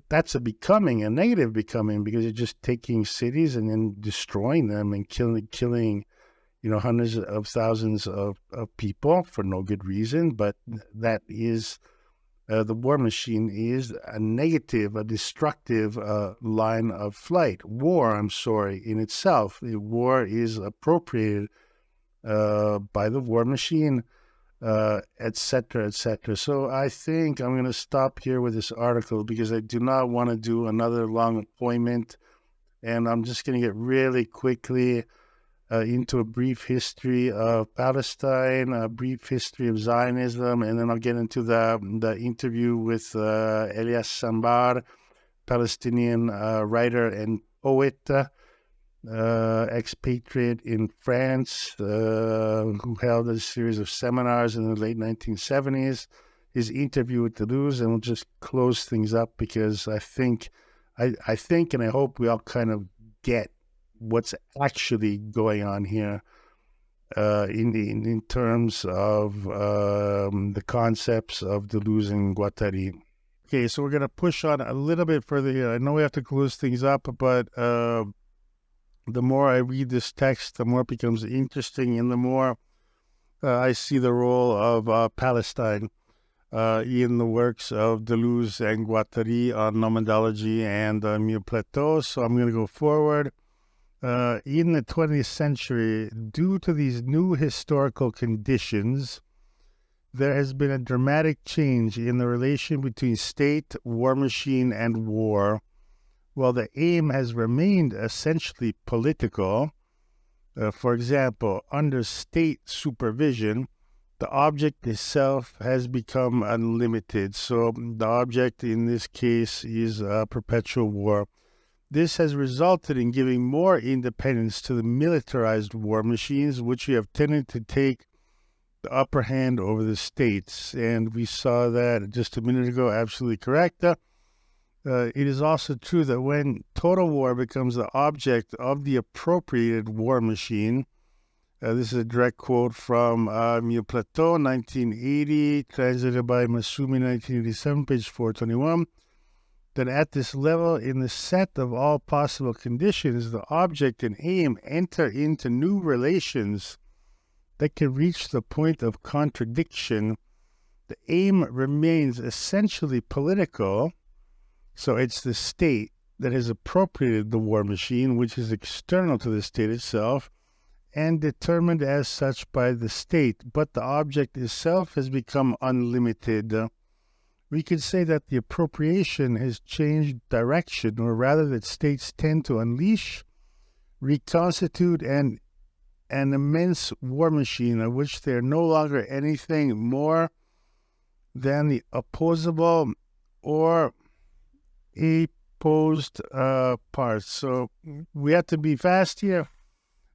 that's a negative becoming, because you're just taking cities and then destroying them and killing hundreds of thousands of people for no good reason. But that is, the war machine is a negative, a destructive line of flight. In itself. War is appropriated by the war machine, etc., etc. So I think I'm going to stop here with this article, because I do not want to do another long appointment, and I'm just going to get really quickly into a brief history of Palestine, a brief history of Zionism, and then I'll get into the interview with Elias Sambar, Palestinian writer and poet, expatriate in France, who held a series of seminars in the late 1970s, his interview with Deleuze, and we'll just close things up, because I think and I hope we all kind of get what's actually going on here in terms of the concepts of Deleuze and Guattari. Okay, so we're going to push on a little bit further here. I know we have to close things up, but the more I read this text, the more it becomes interesting, and the more I see the role of Palestine in the works of Deleuze and Guattari on Nomadology and Mitra. So I'm going to go forward. In the 20th century, due to these new historical conditions, there has been a dramatic change in the relation between state, war machine, and war. While the aim has remained essentially political, for example, under state supervision, the object itself has become unlimited. So the object in this case is perpetual war. This has resulted in giving more independence to the militarized war machines, which have tended to take the upper hand over the states. And we saw that just a minute ago, absolutely correct. It is also true that when total war becomes the object of the appropriated war machine, this is a direct quote from Mitra, 1980, translated by Masumi, 1987, page 421, that at this level, in the set of all possible conditions, the object and aim enter into new relations that can reach the point of contradiction. The aim remains essentially political, so it's the state that has appropriated the war machine, which is external to the state itself, and determined as such by the state, but the object itself has become unlimited. We could say that the appropriation has changed direction, or rather that states tend to unleash, reconstitute, an immense war machine of which they are no longer anything more than the opposable or opposed parts. So we have to be fast here,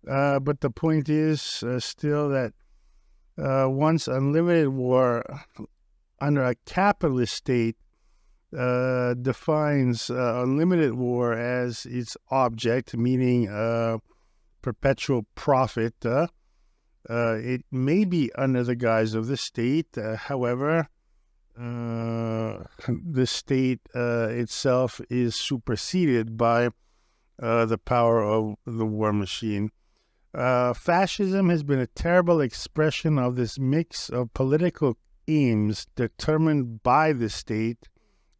but the point is still that once unlimited war under a capitalist state defines unlimited war as its object, meaning perpetual profit. It may be under the guise of the state, however, the state itself is superseded by the power of the war machine. Fascism has been a terrible expression of this mix of political aims determined by the state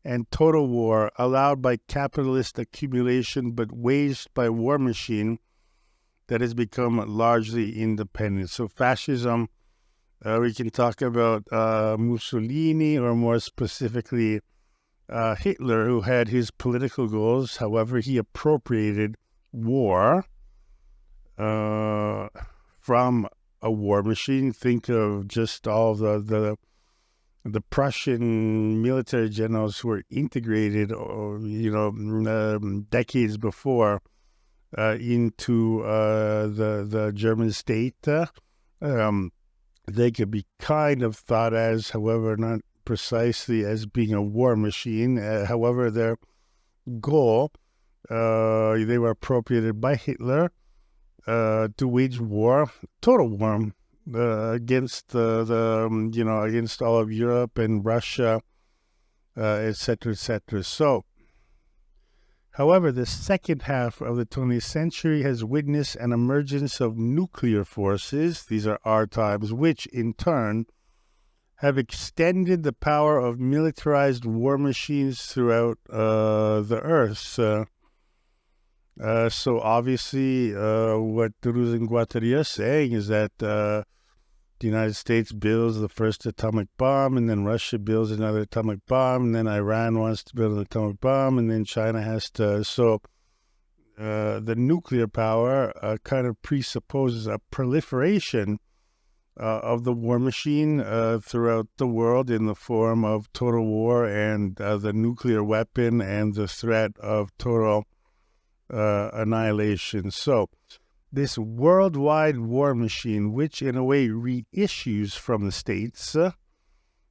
and total war allowed by capitalist accumulation but waged by war machine that has become largely independent. So fascism, we can talk about Mussolini, or more specifically Hitler, who had his political goals. However, he appropriated war from a war machine. Think of just all the Prussian military generals who were integrated, decades before into the German state. They could be kind of thought as, however, not precisely as being a war machine. However, their goal, they were appropriated by Hitler to wage war, total war, against against all of Europe and Russia, etc., etc. So, however, the second half of the 20th century has witnessed an emergence of nuclear forces. These are our times, which in turn have extended the power of militarized war machines throughout the earth. So obviously, what Deleuze and Guattari are saying is that the United States builds the first atomic bomb, and then Russia builds another atomic bomb, and then Iran wants to build an atomic bomb, and then China has to. So the nuclear power kind of presupposes a proliferation of the war machine throughout the world in the form of total war and the nuclear weapon and the threat of total annihilation. So this worldwide war machine, which in a way reissues from the states,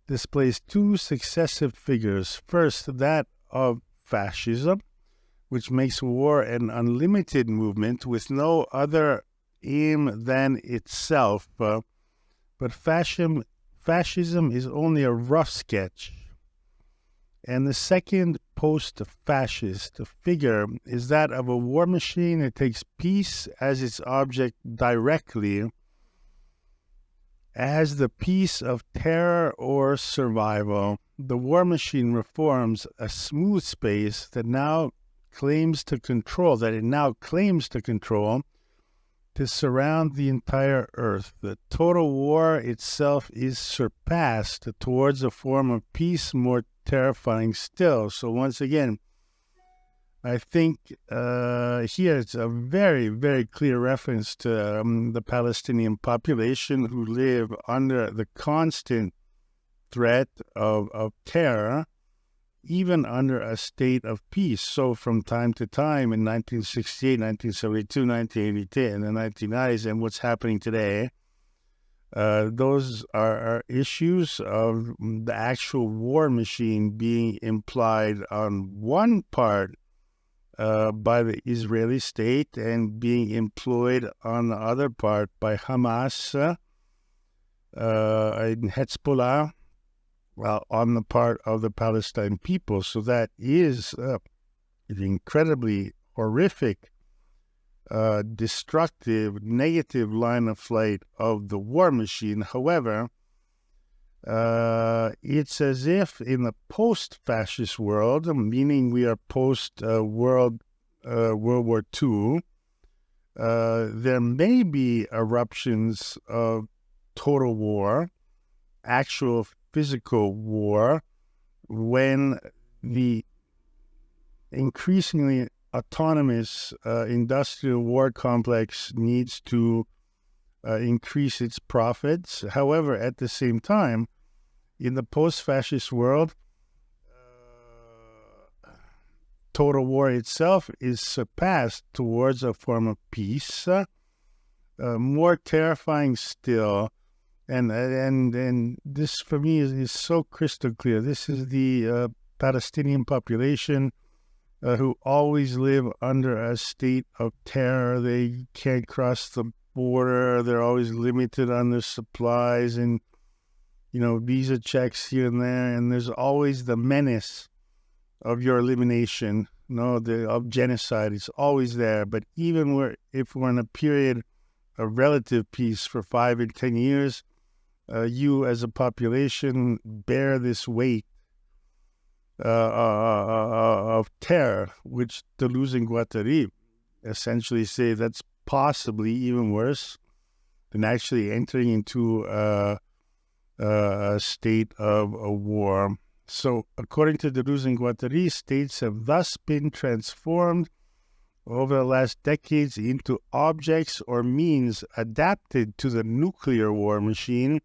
displays two successive figures. First, that of fascism, which makes war an unlimited movement with no other aim than itself. But fascism is only a rough sketch. And the second post-fascist figure is that of a war machine that takes peace as its object directly, as the peace of terror or survival. The war machine reforms a smooth space that it now claims to control, to surround the entire earth. The total war itself is surpassed towards a form of peace more terrifying still. So once again, I think here it's a very, very clear reference to the Palestinian population who live under the constant threat of terror, even under a state of peace. So from time to time in 1968, 1972, 1982, and the 1990s, and what's happening today, those are issues of the actual war machine being implied on one part by the Israeli state and being employed on the other part by Hamas and Hezbollah, on the part of the Palestine people. So that is an incredibly horrific, destructive, negative line of flight of the war machine. However, it's as if in the post-fascist world, meaning we are post-World War II, there may be eruptions of total war, actual physical war, when the increasingly autonomous industrial war complex needs to increase its profits. However, at the same time, in the post-fascist world, total war itself is surpassed towards a form of peace, more terrifying still. And this for me is so crystal clear. This is the Palestinian population who always live under a state of terror. They can't cross the border. They're always limited on their supplies, and visa checks here and there, and there's always the menace of your elimination, of genocide. It's always there. But even if we're in a period of relative peace for 5 or 10 years, you as a population bear this weight of terror, which Deleuze and Guattari essentially say that's possibly even worse than actually entering into a state of a war. So, according to Deleuze and Guattari, states have thus been transformed over the last decades into objects or means adapted to the nuclear war machine,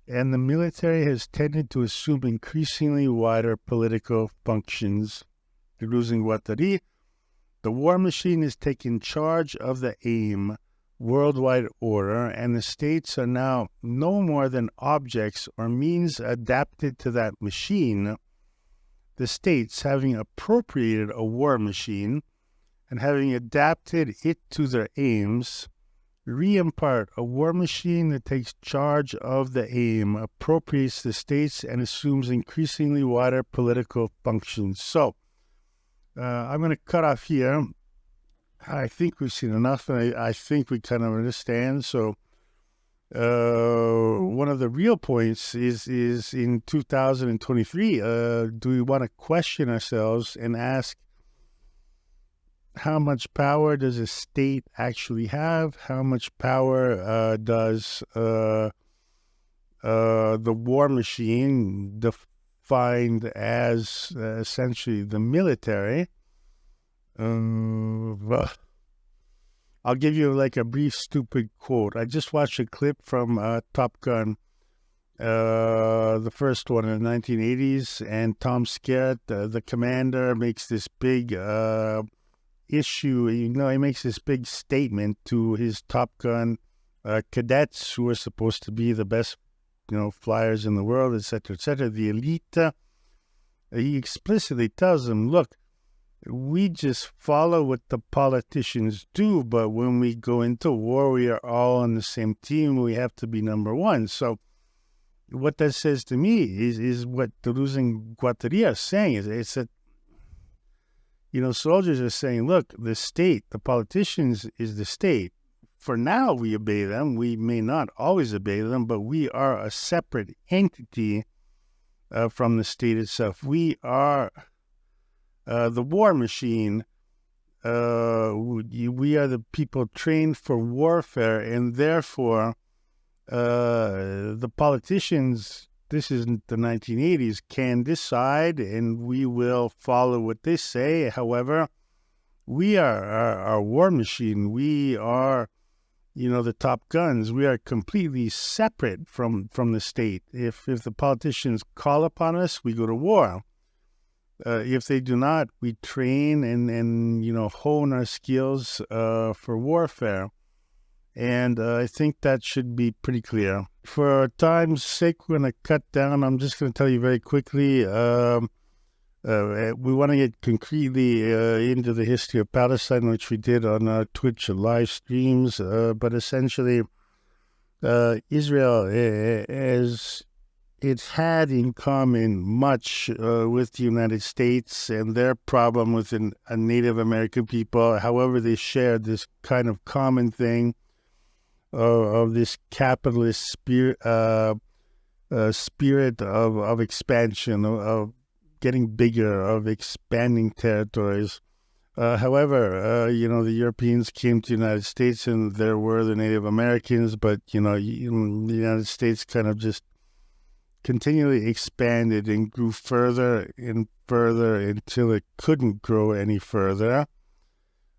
and the military has tended to assume increasingly wider political functions. Deleuze and Guattari, the war machine is taking charge of the aim, worldwide order, and the states are now no more than objects or means adapted to that machine. The states, having appropriated a war machine and having adapted it to their aims, re-impart a war machine that takes charge of the aim, appropriates the states, and assumes increasingly wider political functions. So, I'm going to cut off here. I think we've seen enough, and I think we kind of understand. So, one of the real points is in 2023, do we want to question ourselves and ask, how much power does a state actually have? How much power does the war machine, defined as essentially the military? I'll give you like a brief stupid quote. I just watched a clip from Top Gun, the first one in the 1980s, and Tom Skerritt, the commander, makes this big issue. He makes this big statement to his Top Gun cadets, who are supposed to be the best, flyers in the world, etc., the elite. He explicitly tells them, look, we just follow what the politicians do, but when we go into war, we are all on the same team. We have to be number one. So what that says to me is what Deleuze and Guattari are saying. It's that, soldiers are saying, look, the state, the politicians is the state. For now, we obey them. We may not always obey them, but we are a separate entity from the state itself. We are the war machine. We are the people trained for warfare, and therefore the politicians, this isn't the 1980s, can decide, and we will follow what they say. However, we are our war machine. We are, the top guns. We are completely separate from the state. If the politicians call upon us, we go to war. If they do not, we train and hone our skills for warfare. And I think that should be pretty clear. For time's sake, we're going to cut down. I'm just going to tell you very quickly. We want to get concretely into the history of Palestine, which we did on our Twitch live streams. But essentially, Israel it's had in common much with the United States and their problem with a Native American people. However, they shared this kind of common thing of this capitalist spirit of expansion, of getting bigger, of expanding territories. However, the Europeans came to the United States, and there were the Native Americans, but the United States kind of just continually expanded and grew further and further until it couldn't grow any further.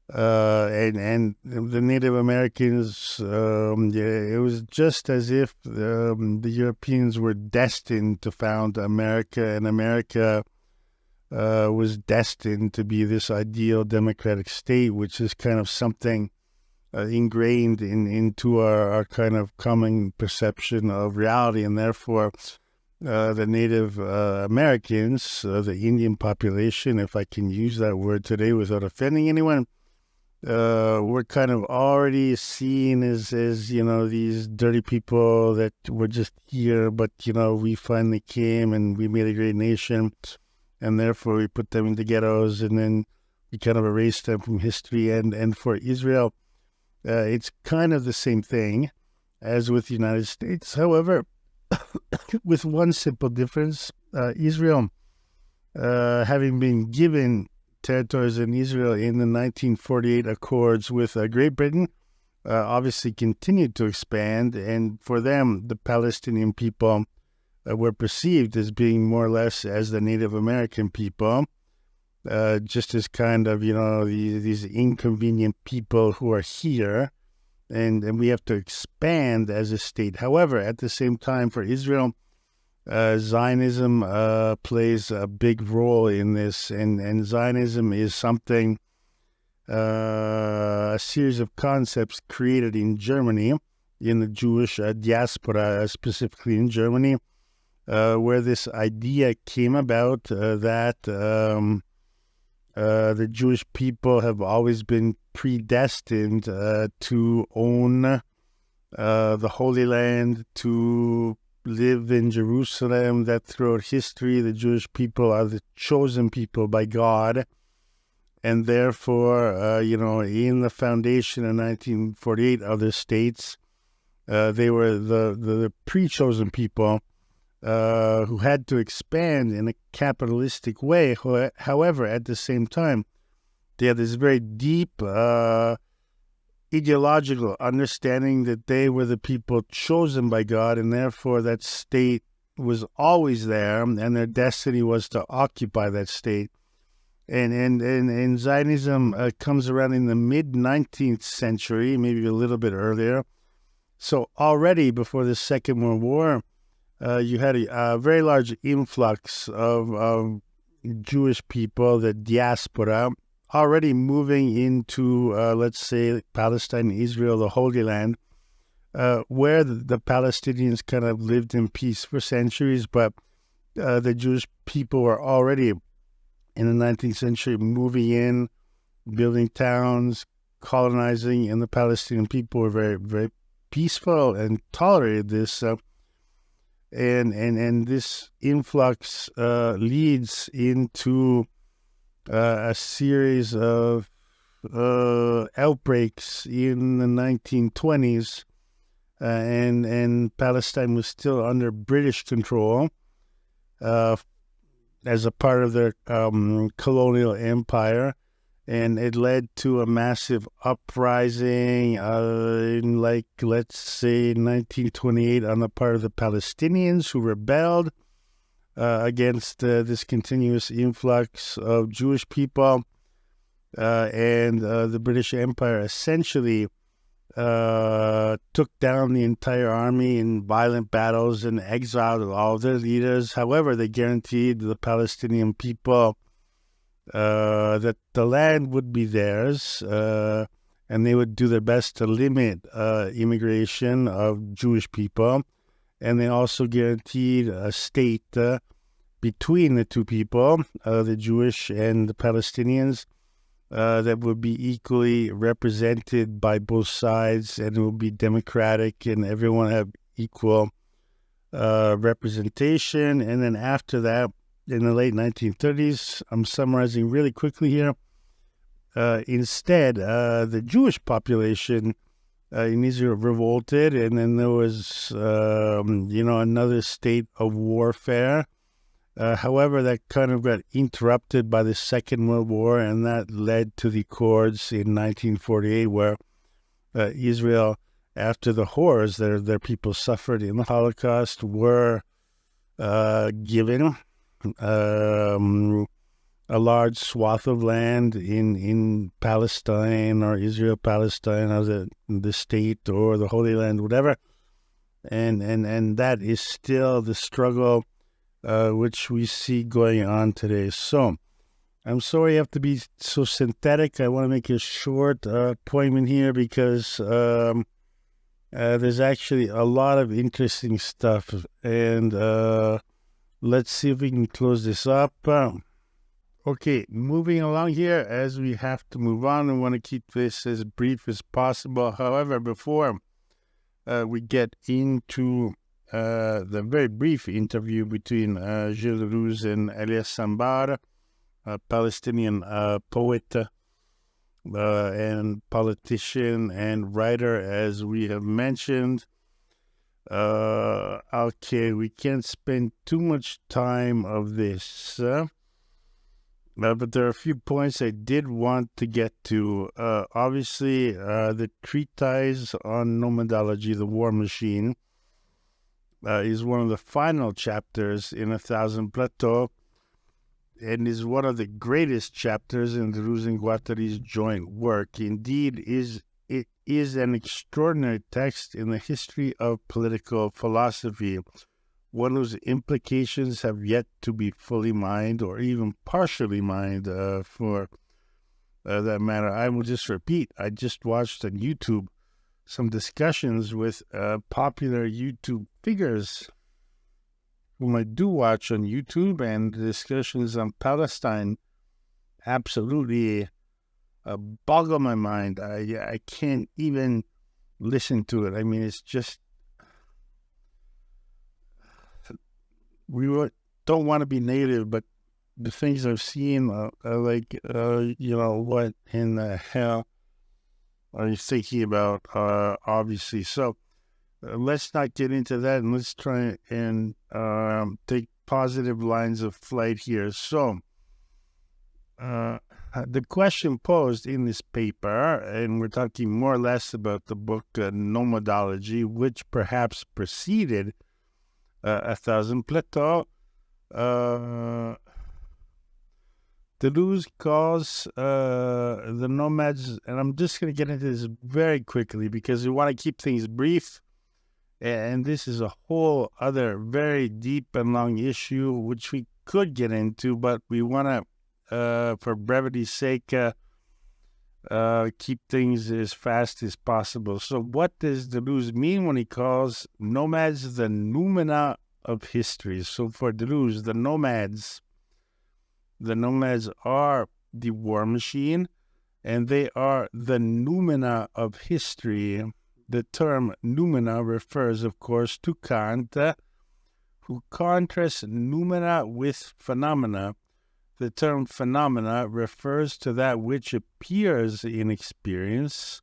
And the Native Americans, it was just as if the Europeans were destined to found America, and America was destined to be this ideal democratic state, which is kind of something ingrained into our kind of common perception of reality, and therefore the Native Americans, the Indian population, if I can use that word today without offending anyone, we're kind of already seen as these dirty people that were just here, but we finally came and we made a great nation, and therefore we put them into ghettos, and then we kind of erased them from history. And for Israel, it's kind of the same thing as with the United States. However, with one simple difference, Israel, having been given territories in Israel in the 1948 Accords with Great Britain, obviously continued to expand, and for them, the Palestinian people were perceived as being more or less as the Native American people, just as kind of, these inconvenient people who are here, and we have to expand as a state. However, at the same time, for Israel, Zionism plays a big role in this, and Zionism is something, a series of concepts created in Germany, in the Jewish diaspora, specifically in Germany, where this idea came about that the Jewish people have always been predestined to own the Holy Land, to live in Jerusalem, that throughout history the Jewish people are the chosen people by God, and therefore, in the foundation in 1948 other states, they were the pre-chosen people who had to expand in a capitalistic way. However, at the same time, they had this very deep ideological understanding that they were the people chosen by God, and therefore that state was always there, and their destiny was to occupy that state. And Zionism comes around in the mid-19th century, maybe a little bit earlier. So already before the Second World War, you had a very large influx of Jewish people, the diaspora, already moving into, let's say, Palestine, Israel, the Holy Land, where the Palestinians kind of lived in peace for centuries, but the Jewish people were already, in the 19th century, moving in, building towns, colonizing, and the Palestinian people were very, very peaceful and tolerated this. And this influx leads into a series of outbreaks in the 1920s, and Palestine was still under British control as a part of their colonial empire, and it led to a massive uprising in, let's say, 1928 on the part of the Palestinians, who rebelled against this continuous influx of Jewish people, and the British Empire essentially took down the entire army in violent battles and exiled all of their leaders. However, they guaranteed the Palestinian people that the land would be theirs, and they would do their best to limit immigration of Jewish people. And they also guaranteed a state between the two people, the Jewish and the Palestinians, that would be equally represented by both sides, and it would be democratic, and everyone have equal representation. And then after that, in the late 1930s, I'm summarizing really quickly here, instead, the Jewish population in Israel revolted, and then there was, another state of warfare. However, that kind of got interrupted by the Second World War, and that led to the Accords in 1948, where Israel, after the horrors that their people suffered in the Holocaust, were given a large swath of land in Palestine, or Israel-Palestine, as the state or the Holy Land, whatever. And that is still the struggle which we see going on today. So I'm sorry I have to be so synthetic. I want to make a short appointment here, because there's actually a lot of interesting stuff. And let's see if we can close this up. Okay, moving along here as we have to move on. I want to keep this as brief as possible. However, before we get into the very brief interview between Gilles Deleuze and Elias Sambar, a Palestinian poet and politician and writer, as we have mentioned. Okay, we can't spend too much time of this, but there are a few points I did want to get to. Obviously, the treatise on Nomadology, the War Machine, is one of the final chapters in 1,000 Plateaux, and is one of the greatest chapters in Deleuze and Guattari's joint work. Indeed, it is an extraordinary text in the history of political philosophy, one whose implications have yet to be fully mined or even partially mined for that matter. I will just repeat, I just watched on YouTube some discussions with popular YouTube figures whom I do watch on YouTube, and the discussions on Palestine absolutely boggle my mind. I can't even listen to it. I mean, it's just, don't want to be negative, but the things I've seen are like, what in the hell are you thinking about, obviously. So let's not get into that, and let's try and take positive lines of flight here. So the question posed in this paper, and we're talking more or less about the book Nomadology, which perhaps preceded 1,000 Plateaux. Deleuze calls the nomads, and I'm just going to get into this very quickly because we want to keep things brief, and this is a whole other very deep and long issue which we could get into, but we want to, for brevity's sake, keep things as fast as possible. So what does Deleuze mean when he calls nomads the noumena of history? So for Deleuze, the nomads are the war machine, and they are the noumena of history. The term noumena refers, of course, to Kant, who contrasts noumena with phenomena. The term phenomena refers to that which appears in experience,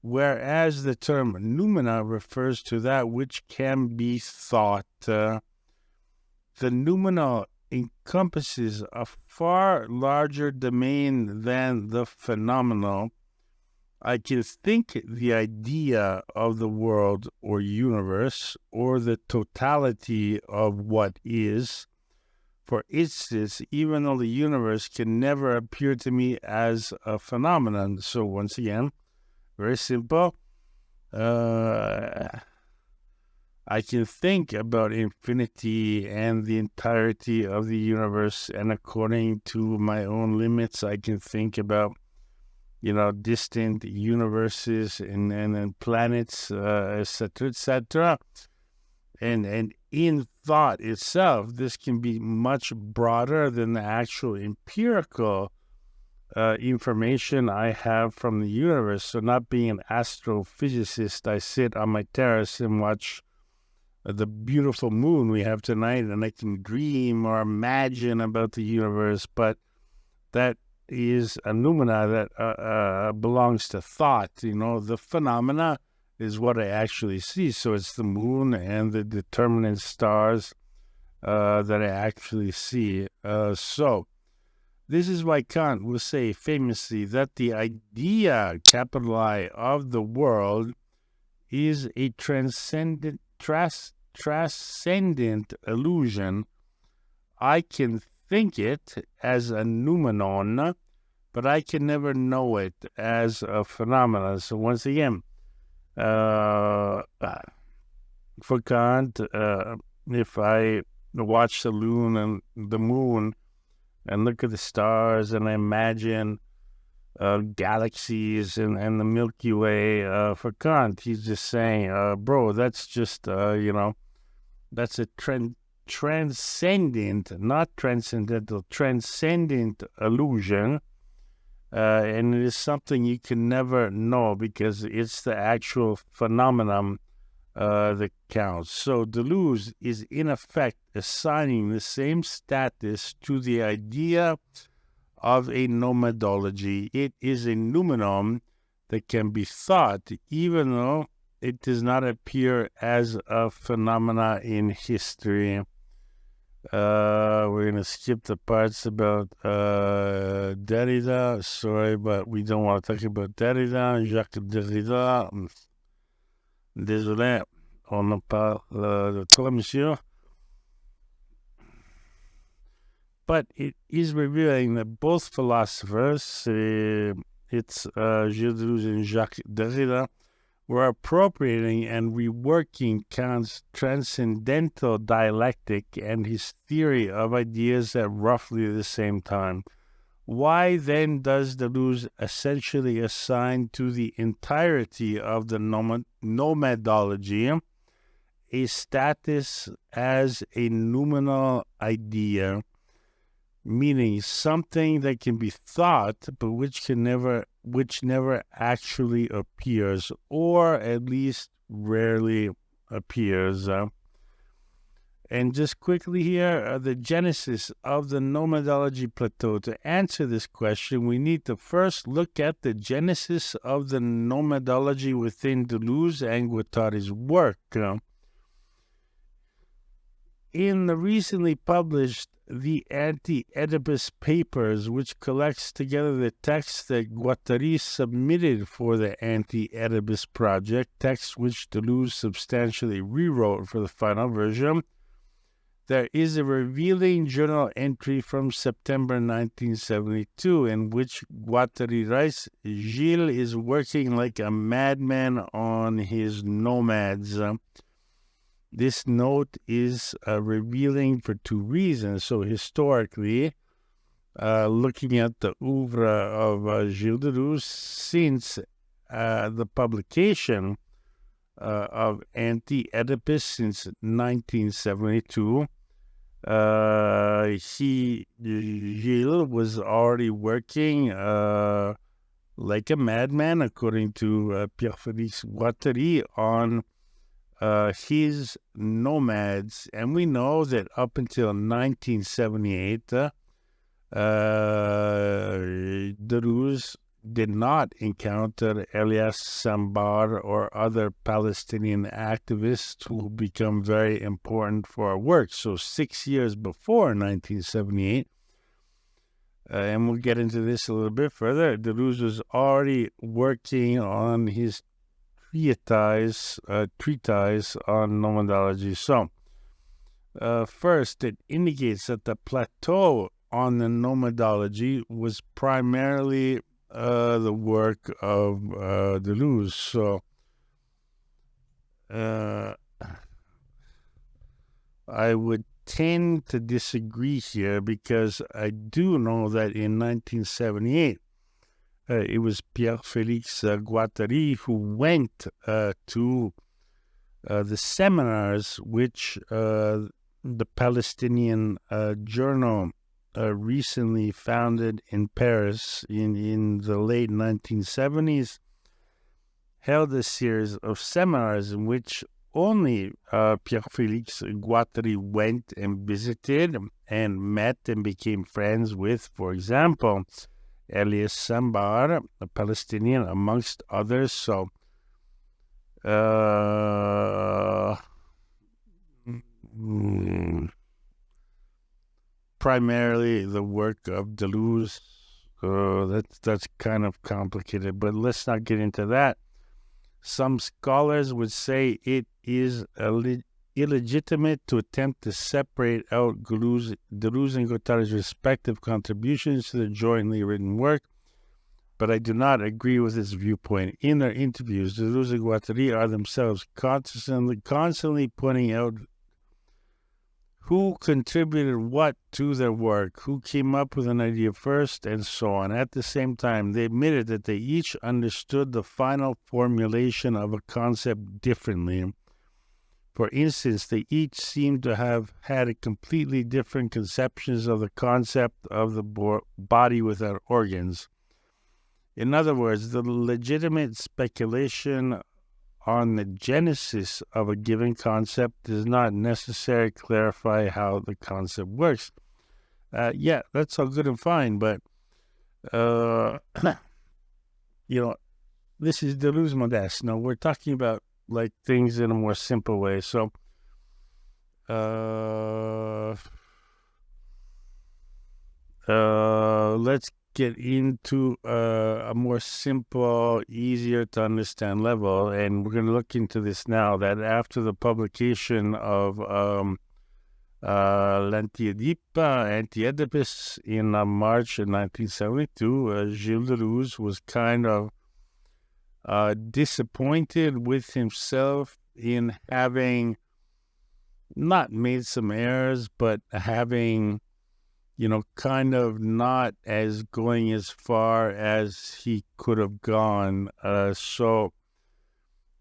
whereas the term noumena refers to that which can be thought. The noumenal encompasses a far larger domain than the phenomenal. I can think the idea of the world or universe or the totality of what is. For instance, even though the universe can never appear to me as a phenomenon. So once again, very simple. I can think about infinity and the entirety of the universe, and according to my own limits, I can think about, distant universes and planets, etc., etc. And in thought itself, this can be much broader than the actual empirical information I have from the universe. So not being an astrophysicist, I sit on my terrace and watch the beautiful moon we have tonight, and I can dream or imagine about the universe, but that is a noumena that belongs to thought. The phenomena is what I actually see. So it's the moon and the determinate stars that I actually see. So this is why Kant will say famously that the idea, capital I, of the world is a transcendent illusion. I can think it as a noumenon, but I can never know it as a phenomenon. So once again, for Kant, if I watch the moon and look at the stars and I imagine galaxies and the Milky Way, for Kant, he's just saying, bro, that's just, that's a transcendent, not transcendental, transcendent illusion. And it is something you can never know because it's the actual phenomenon that counts. So Deleuze is in effect assigning the same status to the idea of a nomadology. It is a noumenon that can be thought, even though it does not appear as a phenomena in history. We're going to skip the parts about Derrida. Sorry, but we don't want to talk about Derrida. Jacques Derrida. Désolé, on en parle de toi, monsieur. But it is revealing that both philosophers, it's Gilles Deleuze and Jacques Derrida, were appropriating and reworking Kant's transcendental dialectic and his theory of ideas at roughly the same time. Why then does Deleuze essentially assign to the entirety of the nomadology a status as a noumenal idea, meaning something that can be thought but which never actually appears, or at least rarely appears? And just quickly here, the genesis of the nomadology plateau. To answer this question, we need to first look at the genesis of the nomadology within Deleuze and Guattari's work. In the recently published The Anti-Oedipus Papers, which collects together the texts that Guattari submitted for the Anti-Oedipus project, texts which Deleuze substantially rewrote for the final version, there is a revealing journal entry from September 1972 in which Guattari writes, Gilles is working like a madman on his nomads. This note is revealing for two reasons. So historically, looking at the oeuvre of Gilles Deleuze, since the publication of Anti-Oedipus since 1972, Gilles was already working like a madman, according to Pierre-Félix Guattari, on his nomads. And we know that up until 1978, Deleuze did not encounter Elias Sambar or other Palestinian activists who become very important for our work. So 6 years before 1978, and we'll get into this a little bit further, Deleuze was already working on his treatise on nomadology. So first, it indicates that the plateau on the nomadology was primarily the work of Deleuze. So I would tend to disagree here because I do know that in 1978 it was Pierre-Félix Guattari who went to the seminars which the Palestinian journal recently founded in Paris in the late 1970s, held a series of seminars in which only Pierre-Félix Guattari went and visited and met and became friends with, for example, Elias Sambar, a Palestinian, amongst others. So, primarily the work of Deleuze. That's kind of complicated, but let's not get into that. Some scholars would say it is illegitimate to attempt to separate out Deleuze and Guattari's respective contributions to the jointly written work, but I do not agree with this viewpoint. In their interviews, Deleuze and Guattari are themselves constantly pointing out who contributed what to their work, who came up with an idea first, and so on. At the same time, they admitted that they each understood the final formulation of a concept differently. For instance, they each seem to have had a completely different conceptions of the concept of the body without organs. In other words, the legitimate speculation on the genesis of a given concept does not necessarily clarify how the concept works. Yeah, that's all good and fine, but this is Deleuze Modeste. Now, we're talking about like things in a more simple way. So, let's get into a more simple, easier to understand level, and we're going to look into this now. That after the publication of L'Anti-Oedipe, Anti-Oedipus in March of 1972, Gilles Deleuze was kind of disappointed with himself in having not made some errors, but having, kind of not as going as far as he could have gone.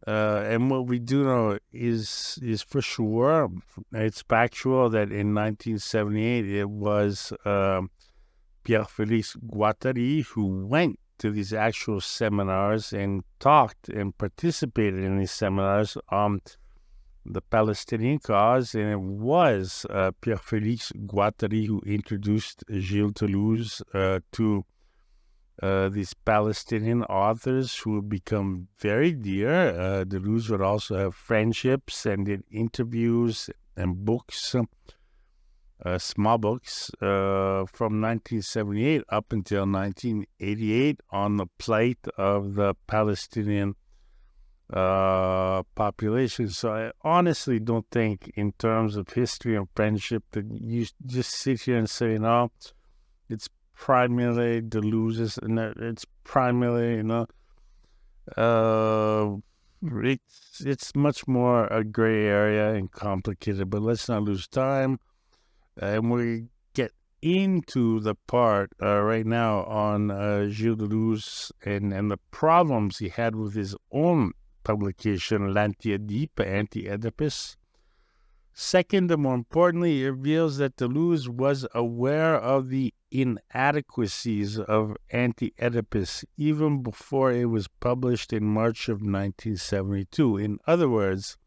And what we do know is for sure, it's factual that in 1978 it was Pierre-Félix Guattari who went to these actual seminars and talked and participated in these seminars on the Palestinian cause, and it was Pierre-Félix Guattari who introduced Gilles Deleuze to these Palestinian authors who have become very dear. Deleuze would also have friendships and did interviews and books, small books, from 1978 up until 1988 on the plight of the Palestinian population. So I honestly don't think in terms of history and friendship that you just sit here and say, no, it's primarily Deleuze's, and it's primarily, it's much more a gray area and complicated, but let's not lose time. And we get into the part right now on Gilles Deleuze and the problems he had with his own publication, L'Anti-Oedipe, Anti-Oedipus. Second, and more importantly, it reveals that Deleuze was aware of the inadequacies of Anti-Oedipus even before it was published in March of 1972. In other words,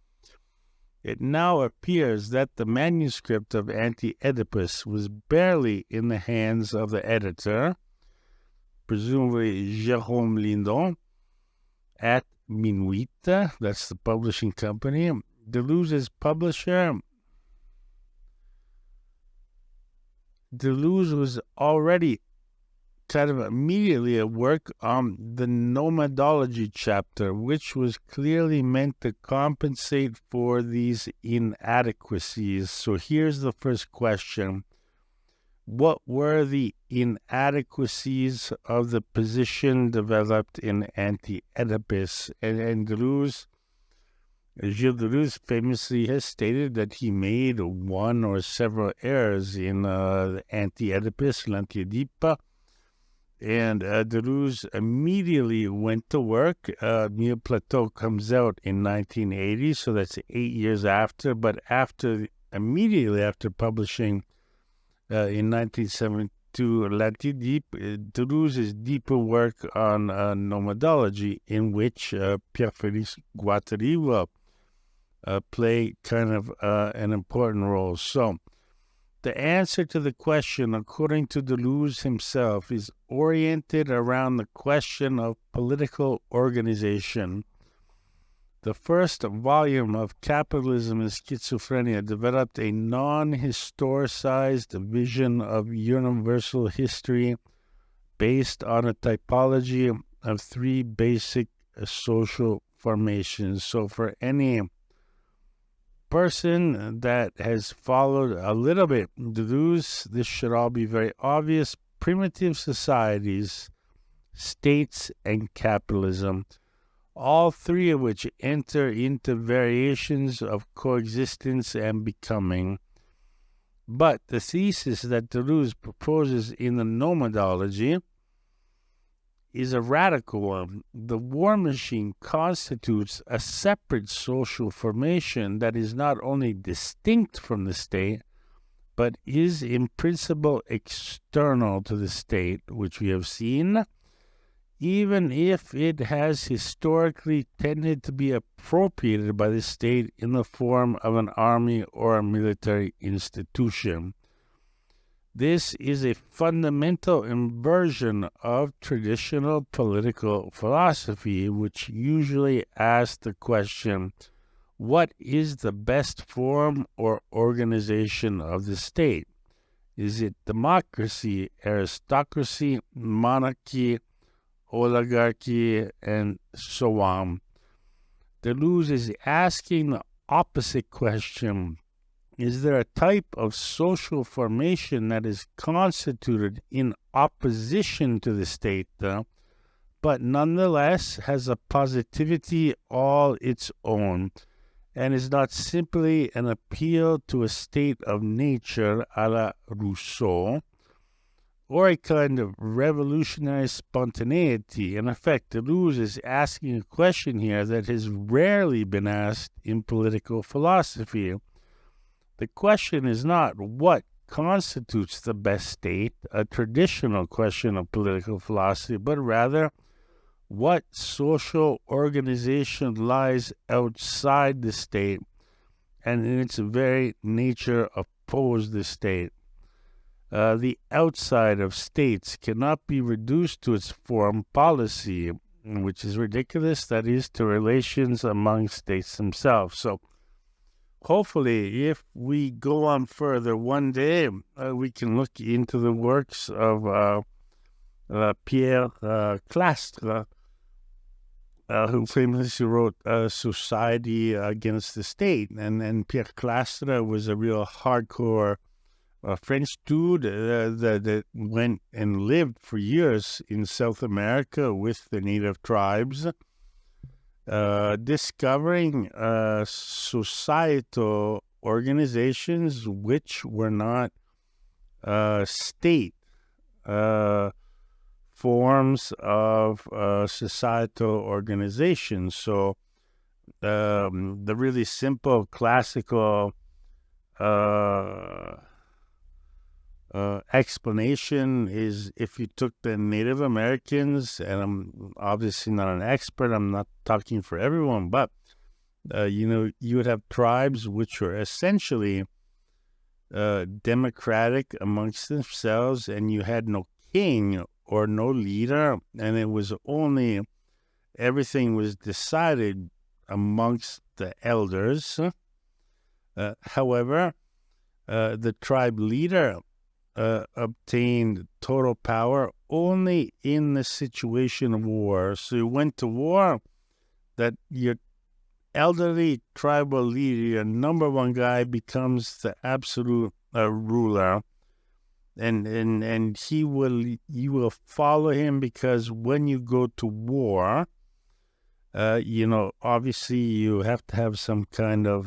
it now appears that the manuscript of Anti-Oedipus was barely in the hands of the editor, presumably Jérôme Lindon, at Minuit, that's the publishing company. Deleuze's publisher. Deleuze was already kind of immediately at work on the Nomadology chapter, which was clearly meant to compensate for these inadequacies. So here's the first question. What were the inadequacies of the position developed in Anti-Oedipus? And Deleuze, Gilles Deleuze famously has stated that he made one or several errors in Anti-Oedipus, L'Anti-Oedipe, and Deleuze immediately went to work. Mille Plateau comes out in 1980, so that's 8 years after, but immediately after publishing in 1972 L'Anti-Oedipe, Deleuze's deeper work on Nomadology, in which Pierre-Félix Guattari will play kind of an important role. So the answer to the question, according to Deleuze himself, is oriented around the question of political organization. The first volume of Capitalism and Schizophrenia developed a non-historicized vision of universal history based on a typology of three basic social formations. So for any person that has followed a little bit Deleuze, this should all be very obvious. Primitive societies, states, and capitalism, all three of which enter into variations of coexistence and becoming. But the thesis that Deleuze proposes in the Nomadology is a radical one. The war machine constitutes a separate social formation that is not only distinct from the state, but is in principle external to the state, which we have seen, even if it has historically tended to be appropriated by the state in the form of an army or a military institution. This is a fundamental inversion of traditional political philosophy, which usually asks the question, what is the best form or organization of the state? Is it democracy, aristocracy, monarchy, oligarchy, and so on? Deleuze is asking the opposite question. Is there a type of social formation that is constituted in opposition to the state, but nonetheless has a positivity all its own, and is not simply an appeal to a state of nature a la Rousseau, or a kind of revolutionary spontaneity? In effect, Deleuze is asking a question here that has rarely been asked in political philosophy. The question is not what constitutes the best state, a traditional question of political philosophy, but rather what social organization lies outside the state and in its very nature oppose the state. The outside of states cannot be reduced to its foreign policy, which is ridiculous, that is, to relations among states themselves. So, hopefully, if we go on further, one day we can look into the works of Pierre Clastres, who famously wrote Society Against the State. And Pierre Clastres was a real hardcore French dude that went and lived for years in South America with the native tribes, discovering societal organizations which were not state forms of societal organizations. So the really simple classical explanation is, if you took the Native Americans, and I'm obviously not an expert, I'm not talking for everyone, but you would have tribes which were essentially democratic amongst themselves, and you had no king or no leader, and it was only, everything was decided amongst the elders. However, the tribe leader obtained total power only in the situation of war. So you went to war, that your elderly tribal leader, your number one guy, becomes the absolute ruler, and you will follow him, because when you go to war, obviously you have to have some kind of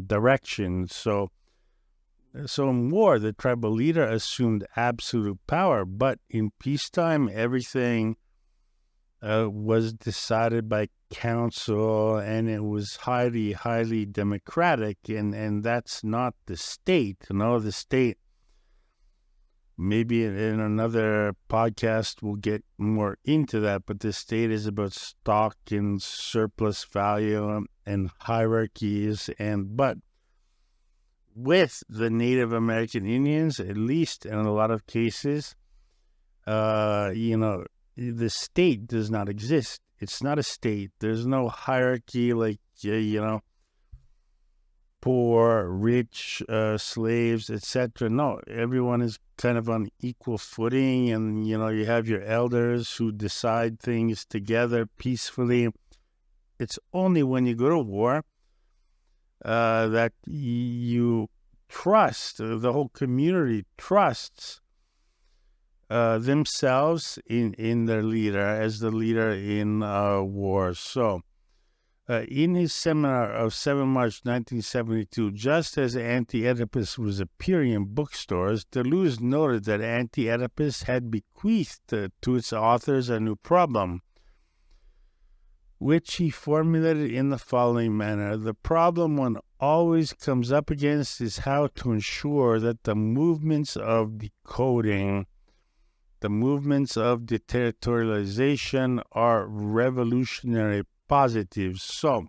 direction. So in war, the tribal leader assumed absolute power, but in peacetime, everything was decided by council, and it was highly, highly democratic, and that's not the state. The state, maybe in another podcast we'll get more into that, but the state is about stock and surplus value and hierarchies, but with the Native American Indians, at least in a lot of cases, the state does not exist. It's not a state. There's no hierarchy like, poor, rich, slaves, etc. No, everyone is kind of on equal footing, and, you have your elders who decide things together peacefully. It's only when you go to war that you trust, the whole community trusts themselves in their leader as the leader in war. So In his seminar of 7 March 1972, just as Anti-Oedipus was appearing in bookstores, Deleuze noted that Anti-Oedipus had bequeathed to its authors a new problem, which he formulated in the following manner. The problem one always comes up against is how to ensure that the movements of decoding, the movements of deterritorialization are revolutionary positives. So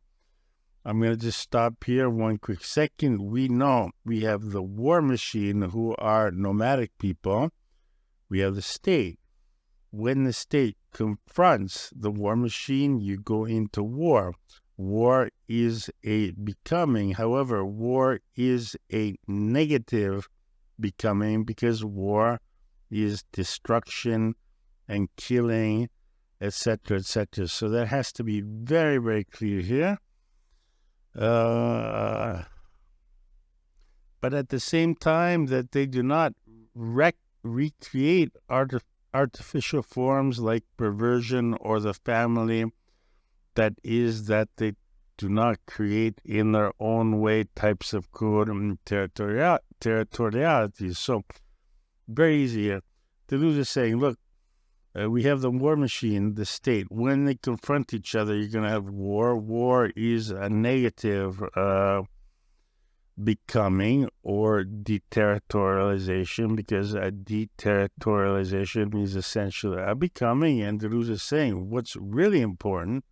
I'm going to just stop here 1 quick second. We know we have the war machine, who are nomadic people. We have the state. When the state confronts the war machine, you go into war. War is a becoming. However, war is a negative becoming, because war is destruction and killing, etc., etc. So that has to be very, very clear here. But at the same time, that they do not recreate artificial forms like perversion or the family, that they do not create in their own way types of code and territoriality. So very easy here. Deleuze is saying, look, we have the war machine, the state. When they confront each other, you're going to have war. War is a negative becoming or deterritorialization, because a deterritorialization is essentially a becoming. And Deleuze is saying what's really important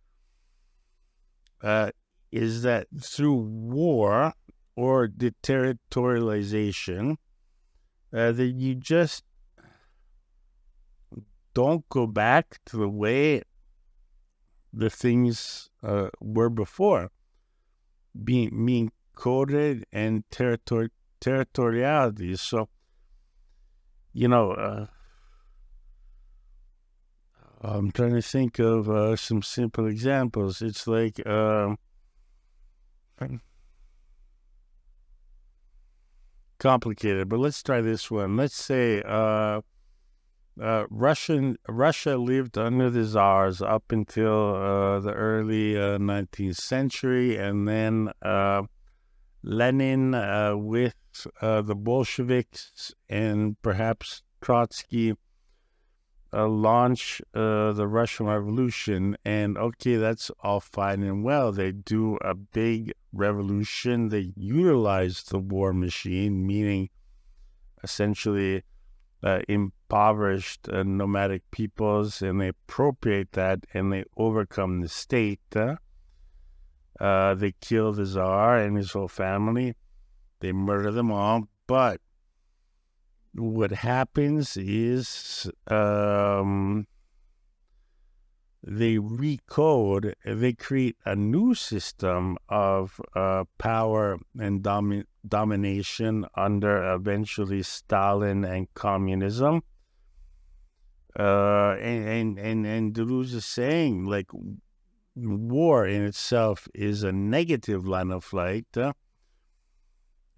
is that through war or deterritorialization, that you just don't go back to the way the things were before, being coded and territoriality. So, I'm trying to think of some simple examples. It's like complicated, but let's try this one. Let's say Russia lived under the Tsars up until the early 19th century, and then Lenin with the Bolsheviks and perhaps Trotsky launch the Russian Revolution. And okay, that's all fine and well. They do a big revolution. They utilize the war machine, meaning essentially impoverished nomadic peoples, and they appropriate that and they overcome the state. They kill the Tsar and his whole family. They murder them all. But what happens is they recode, they create a new system of power and domination under eventually Stalin and communism. And Deleuze is saying, like, war in itself is a negative line of flight,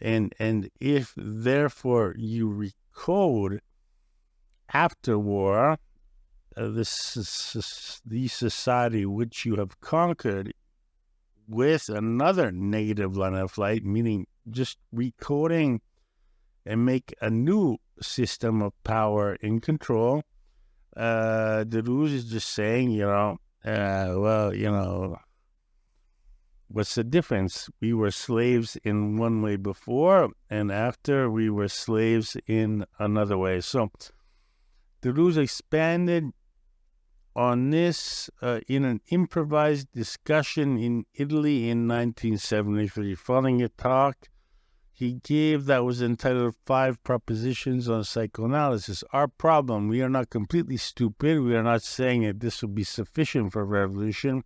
and if therefore you recode after war the society which you have conquered with another negative line of flight, meaning just recoding and make a new system of power and control, Deleuze is just saying, what's the difference? We were slaves in one way before, and after we were slaves in another way. So Deleuze expanded on this in an improvised discussion in Italy in 1973. Following a talk he gave that was entitled 5 Propositions on Psychoanalysis. Our problem, we are not completely stupid. We are not saying that this will be sufficient for revolution,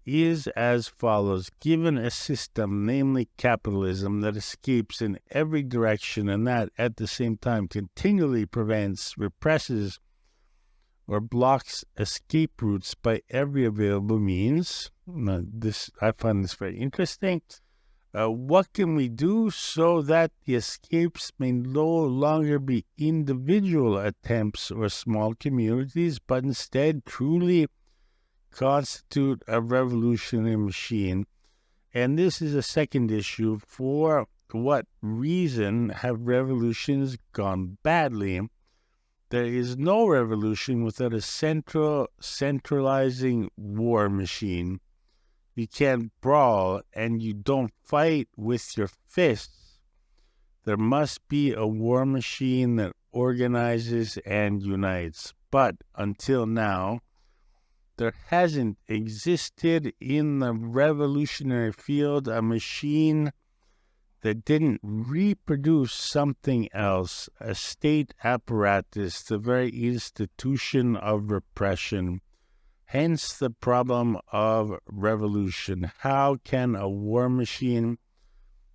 is as follows. Given a system, namely capitalism, that escapes in every direction and that at the same time continually prevents, represses, or blocks escape routes by every available means. I find this very interesting. What can we do so that the escapes may no longer be individual attempts or small communities, but instead truly constitute a revolutionary machine? And this is a second issue. For what reason have revolutions gone badly? There is no revolution without a centralizing war machine. You can't brawl and you don't fight with your fists. There must be a war machine that organizes and unites. But until now, there hasn't existed in the revolutionary field a machine that didn't reproduce something else, a state apparatus, the very institution of repression. Hence the problem of revolution. How can a war machine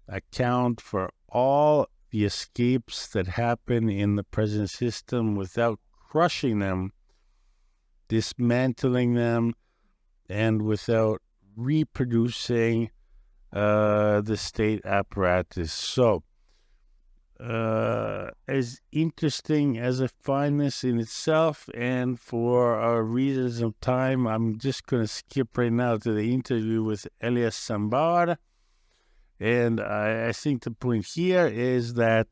account for all the escapes that happen in the present system without crushing them, dismantling them, and without reproducing the state apparatus? So, as interesting as I find this in itself, and for reasons of time, I'm just going to skip right now to the interview with Elias Sambar. And I think the point here is that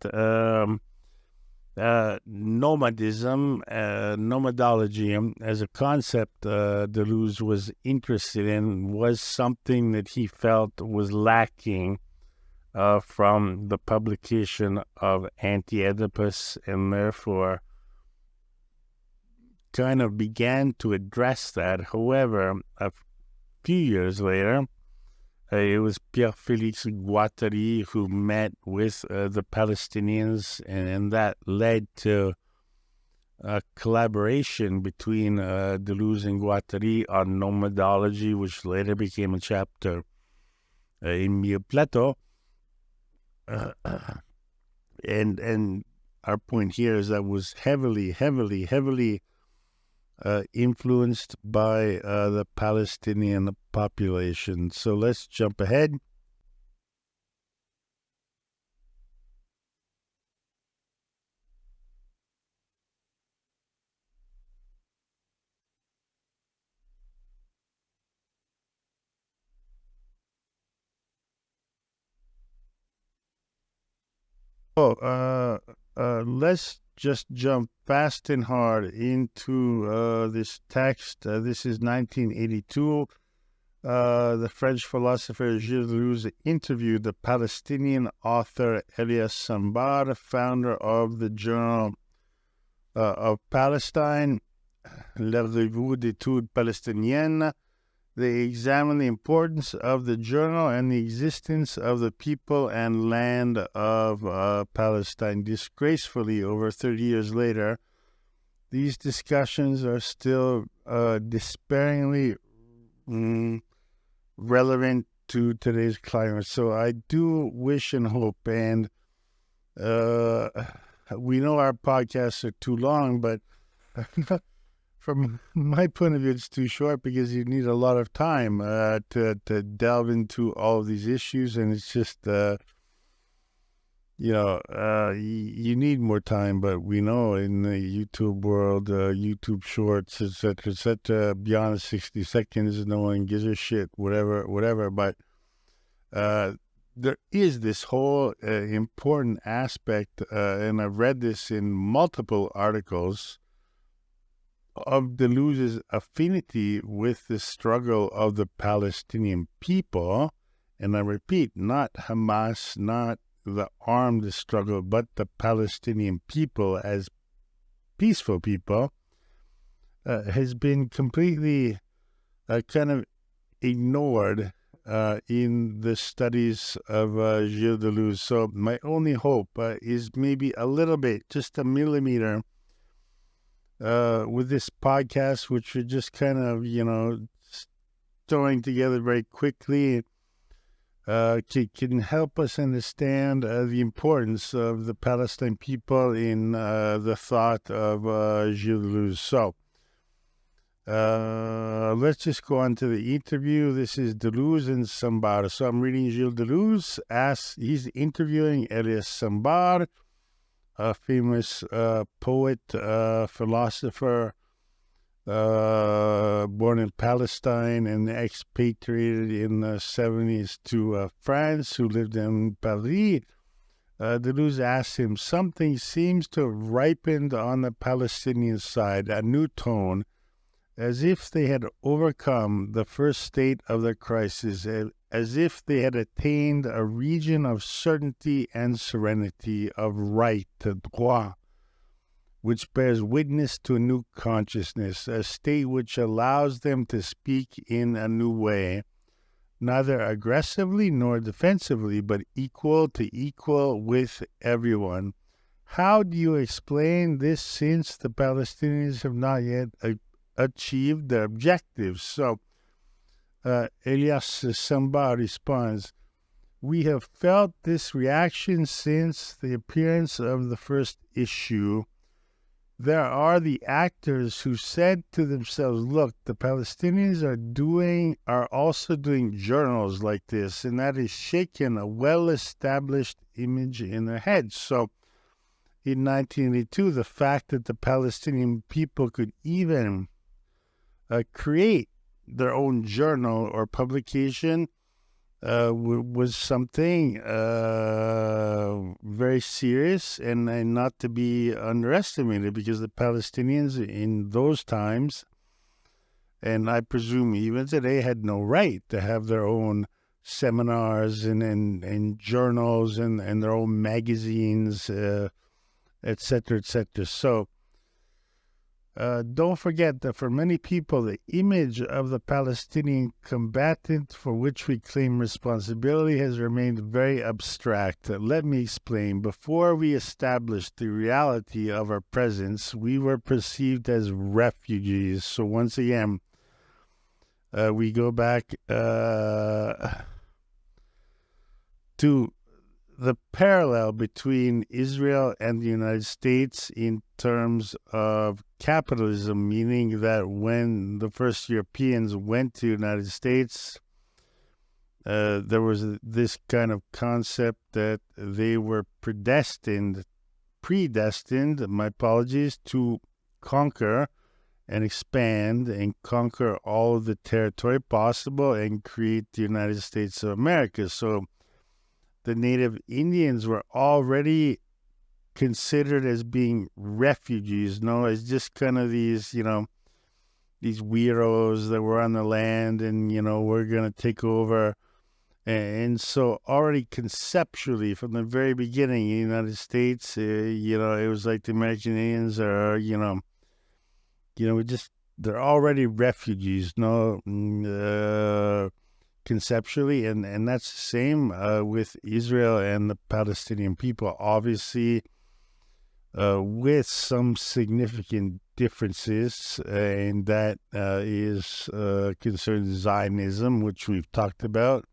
nomadism, nomadology as a concept Deleuze was interested in was something that he felt was lacking from the publication of Anti-Oedipus, and therefore kind of began to address that. However, a few years later, it was Pierre-Félix Guattari who met with the Palestinians, and that led to a collaboration between Deleuze and Guattari on nomadology, which later became a chapter in Mille Plateau. And our point here is that was heavily influenced by the Palestinian population. So let's jump ahead. Let's just jump fast and hard into this text. This is 1982. The French philosopher Gilles Deleuze interviewed the Palestinian author Elias Sambar, founder of the Journal of Palestine, La Revue d'études palestiniennes. They examine the importance of the journal and the existence of the people and land of Palestine. Disgracefully, over 30 years later, these discussions are still despairingly relevant to today's climate. So I do wish and hope, and we know our podcasts are too long, but from my point of view, it's too short because you need a lot of time to delve into all of these issues, and it's just, you need more time. But we know in the YouTube world, YouTube Shorts, etc., beyond 60 seconds, no one gives a shit, whatever. But there is this whole important aspect, and I've read this in multiple articles, of Deleuze's affinity with the struggle of the Palestinian people. And I repeat, not Hamas, not the armed struggle, but the Palestinian people as peaceful people, has been completely kind of ignored in the studies of Gilles Deleuze. So my only hope is maybe a little bit, just a millimeter, with this podcast, which we're just kind of, throwing together very quickly, can help us understand the importance of the Palestinian people in the thought of Gilles Deleuze. So let's just go on to the interview. This is Deleuze and Sambar. So I'm reading Gilles Deleuze as he's interviewing Elias Sambar, a famous poet, philosopher, born in Palestine and expatriated in the 70s to France, who lived in Paris. Deleuze asked him, something seems to have ripened on the Palestinian side, a new tone, as if they had overcome the first state of the crisis, as if they had attained a region of certainty and serenity, of right, droit, which bears witness to a new consciousness, a state which allows them to speak in a new way, neither aggressively nor defensively, but equal to equal with everyone. How do you explain this, since the Palestinians have not yet achieved their objectives? So Elias Samba responds, we have felt this reaction since the appearance of the first issue. There are the actors who said to themselves, look, the Palestinians are also doing journals like this, and that is shaken a well-established image in their heads. So in 1982, the fact that the Palestinian people could even create their own journal or publication was something very serious and not to be underestimated, because the Palestinians in those times, and I presume even today, had no right to have their own seminars and journals and their own magazines, etc., etc. So don't forget that for many people, the image of the Palestinian combatant for which we claim responsibility has remained very abstract. Let me explain. Before we established the reality of our presence, we were perceived as refugees. So once again, we go back to the parallel between Israel and the United States in terms of capitalism, meaning that when the first Europeans went to the United States, there was this kind of concept that they were predestined, my apologies, to conquer and expand and conquer all of the territory possible and create the United States of America. So the native Indians were already considered as being refugees, as just kind of these, these weirdos that were on the land and, we're going to take over. And so already conceptually from the very beginning in the United States, it was like the American Indians are, they're already refugees, conceptually, and that's the same with Israel and the Palestinian people, obviously with some significant differences, and that is concerning Zionism, which we've talked about.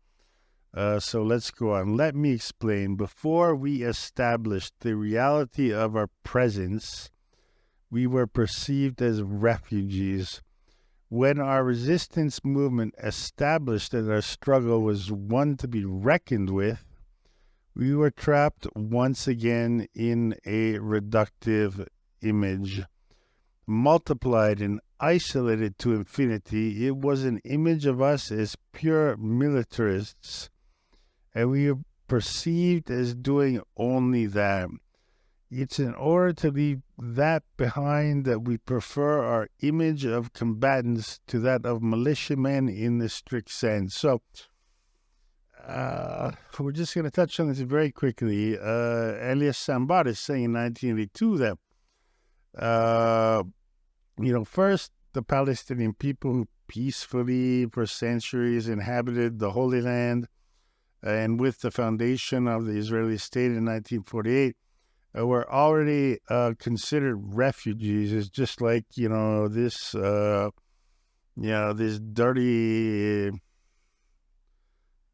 So let's go on. Let me explain. Before we established the reality of our presence, we were perceived as refugees. When our resistance movement established that our struggle was one to be reckoned with, we were trapped once again in a reductive image. Multiplied and isolated to infinity, it was an image of us as pure militarists, and we were perceived as doing only that. It's in order to leave that behind that we prefer our image of combatants to that of militiamen in the strict sense. So we're just going to touch on this very quickly. Elias Sambat is saying in 1982 that, first, the Palestinian people who peacefully for centuries inhabited the Holy Land, and with the foundation of the Israeli state in 1948, were already considered refugees. It's just like, this dirty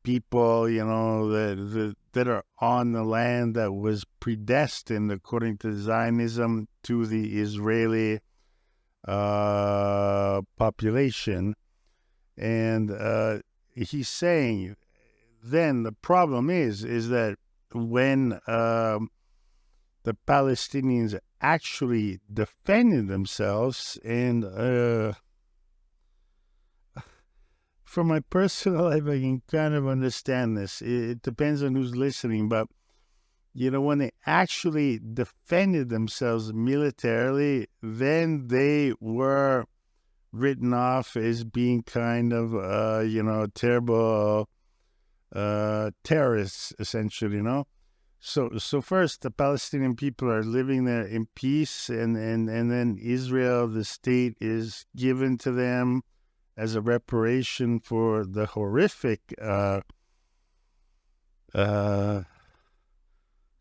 people, that are on the land that was predestined, according to Zionism, to the Israeli population. And he's saying, then the problem is that when the the Palestinians actually defended themselves. And from my personal life, I can kind of understand this. It depends on who's listening, but when they actually defended themselves militarily, then they were written off as being kind of, terrible terrorists, essentially, So first, the Palestinian people are living there in peace, and then Israel, the state, is given to them as a reparation for the horrific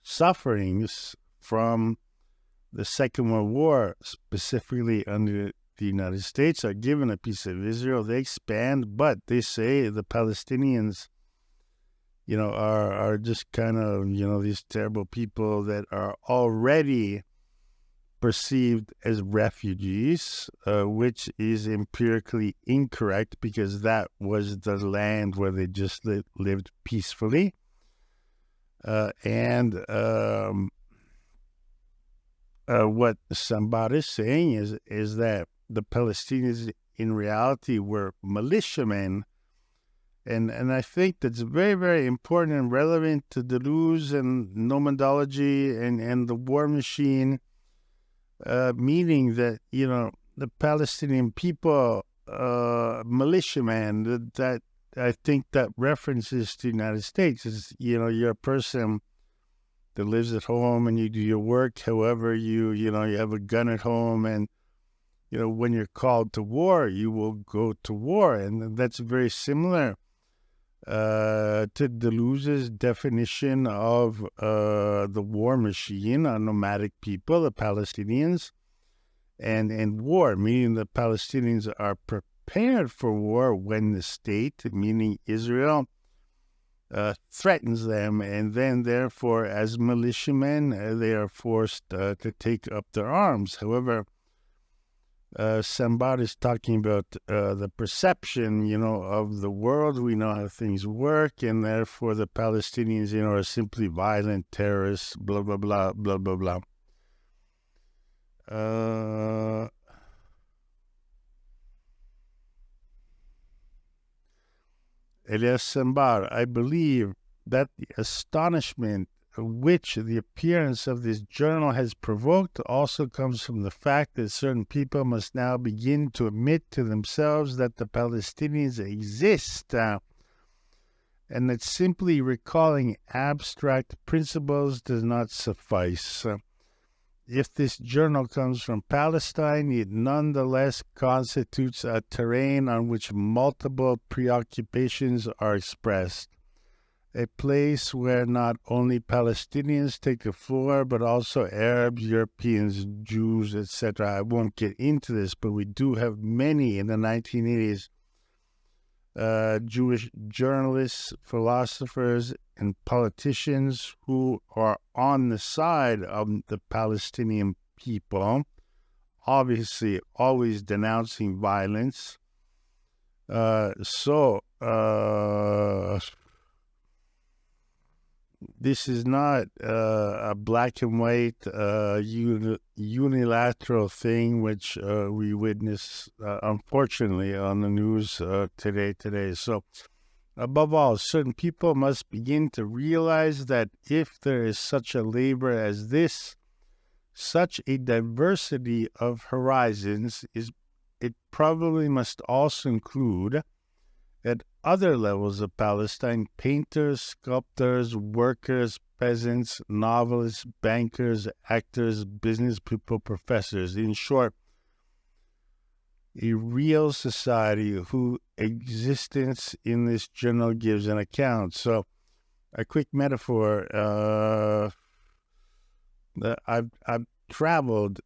sufferings from the Second World War, specifically under the United States, are given a piece of Israel. They expand, but they say the Palestinians, are just kind of, these terrible people that are already perceived as refugees, which is empirically incorrect because that was the land where they just lived peacefully. And what Sambar is saying is that the Palestinians in reality were militiamen. And I think that's very, very important and relevant to Deleuze and Nomadology and the war machine, meaning that, the Palestinian people, militiaman, that I think that references to the United States is, you're a person that lives at home and you do your work. However, you have a gun at home, and, when you're called to war, you will go to war. And that's very similar to Deleuze's definition of the war machine, nomadic people, the Palestinians, and war, meaning the Palestinians are prepared for war when the state, meaning Israel, threatens them, and then therefore as militiamen they are forced to take up their arms. However, Sambar is talking about the perception, of the world. We know how things work, and therefore the Palestinians, are simply violent terrorists, blah, blah, blah, blah, blah, blah. Elias Sambar, I believe that the astonishment which the appearance of this journal has provoked also comes from the fact that certain people must now begin to admit to themselves that the Palestinians exist, and that simply recalling abstract principles does not suffice. If this journal comes from Palestine, it nonetheless constitutes a terrain on which multiple preoccupations are expressed. A place where not only Palestinians take the floor, but also Arabs, Europeans, Jews, etc. I won't get into this, but we do have many in the 1980s Jewish journalists, philosophers, and politicians who are on the side of the Palestinian people, obviously always denouncing violence. This is not a black and white unilateral thing which we witness, unfortunately, on the news today. So, above all, certain people must begin to realize that if there is such a labor as this, such a diversity of horizons, it probably must also include, at other levels of Palestine, painters, sculptors, workers, peasants, novelists, bankers, actors, business people, professors. In short, a real society whose existence in this journal gives an account. So, a quick metaphor. I've traveled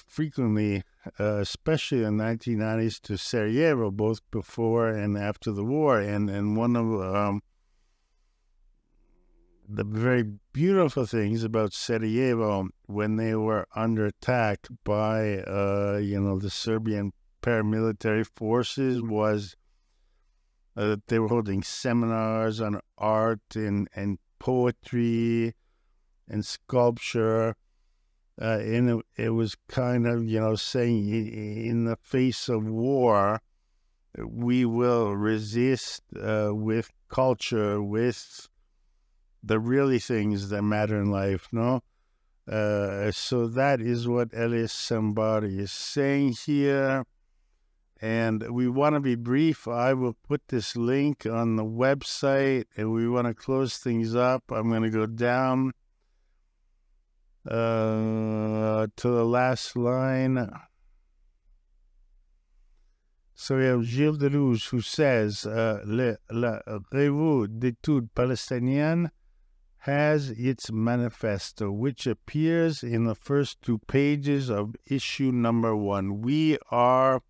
frequently, especially in the 1990s, to Sarajevo, both before and after the war. And one of the very beautiful things about Sarajevo, when they were under attack by, the Serbian paramilitary forces, was that they were holding seminars on art and poetry and sculpture. and it was kind of, saying in the face of war, we will resist with culture, with the really things that matter in life, no? So that is what Elias Sambari is saying here. And we want to be brief. I will put this link on the website, and we want to close things up. I'm going to go down to the last line. So we have Gilles Deleuze, who says, La Revue d'études palestinienne has its manifesto, which appears in the first 2 pages of issue number 1. We are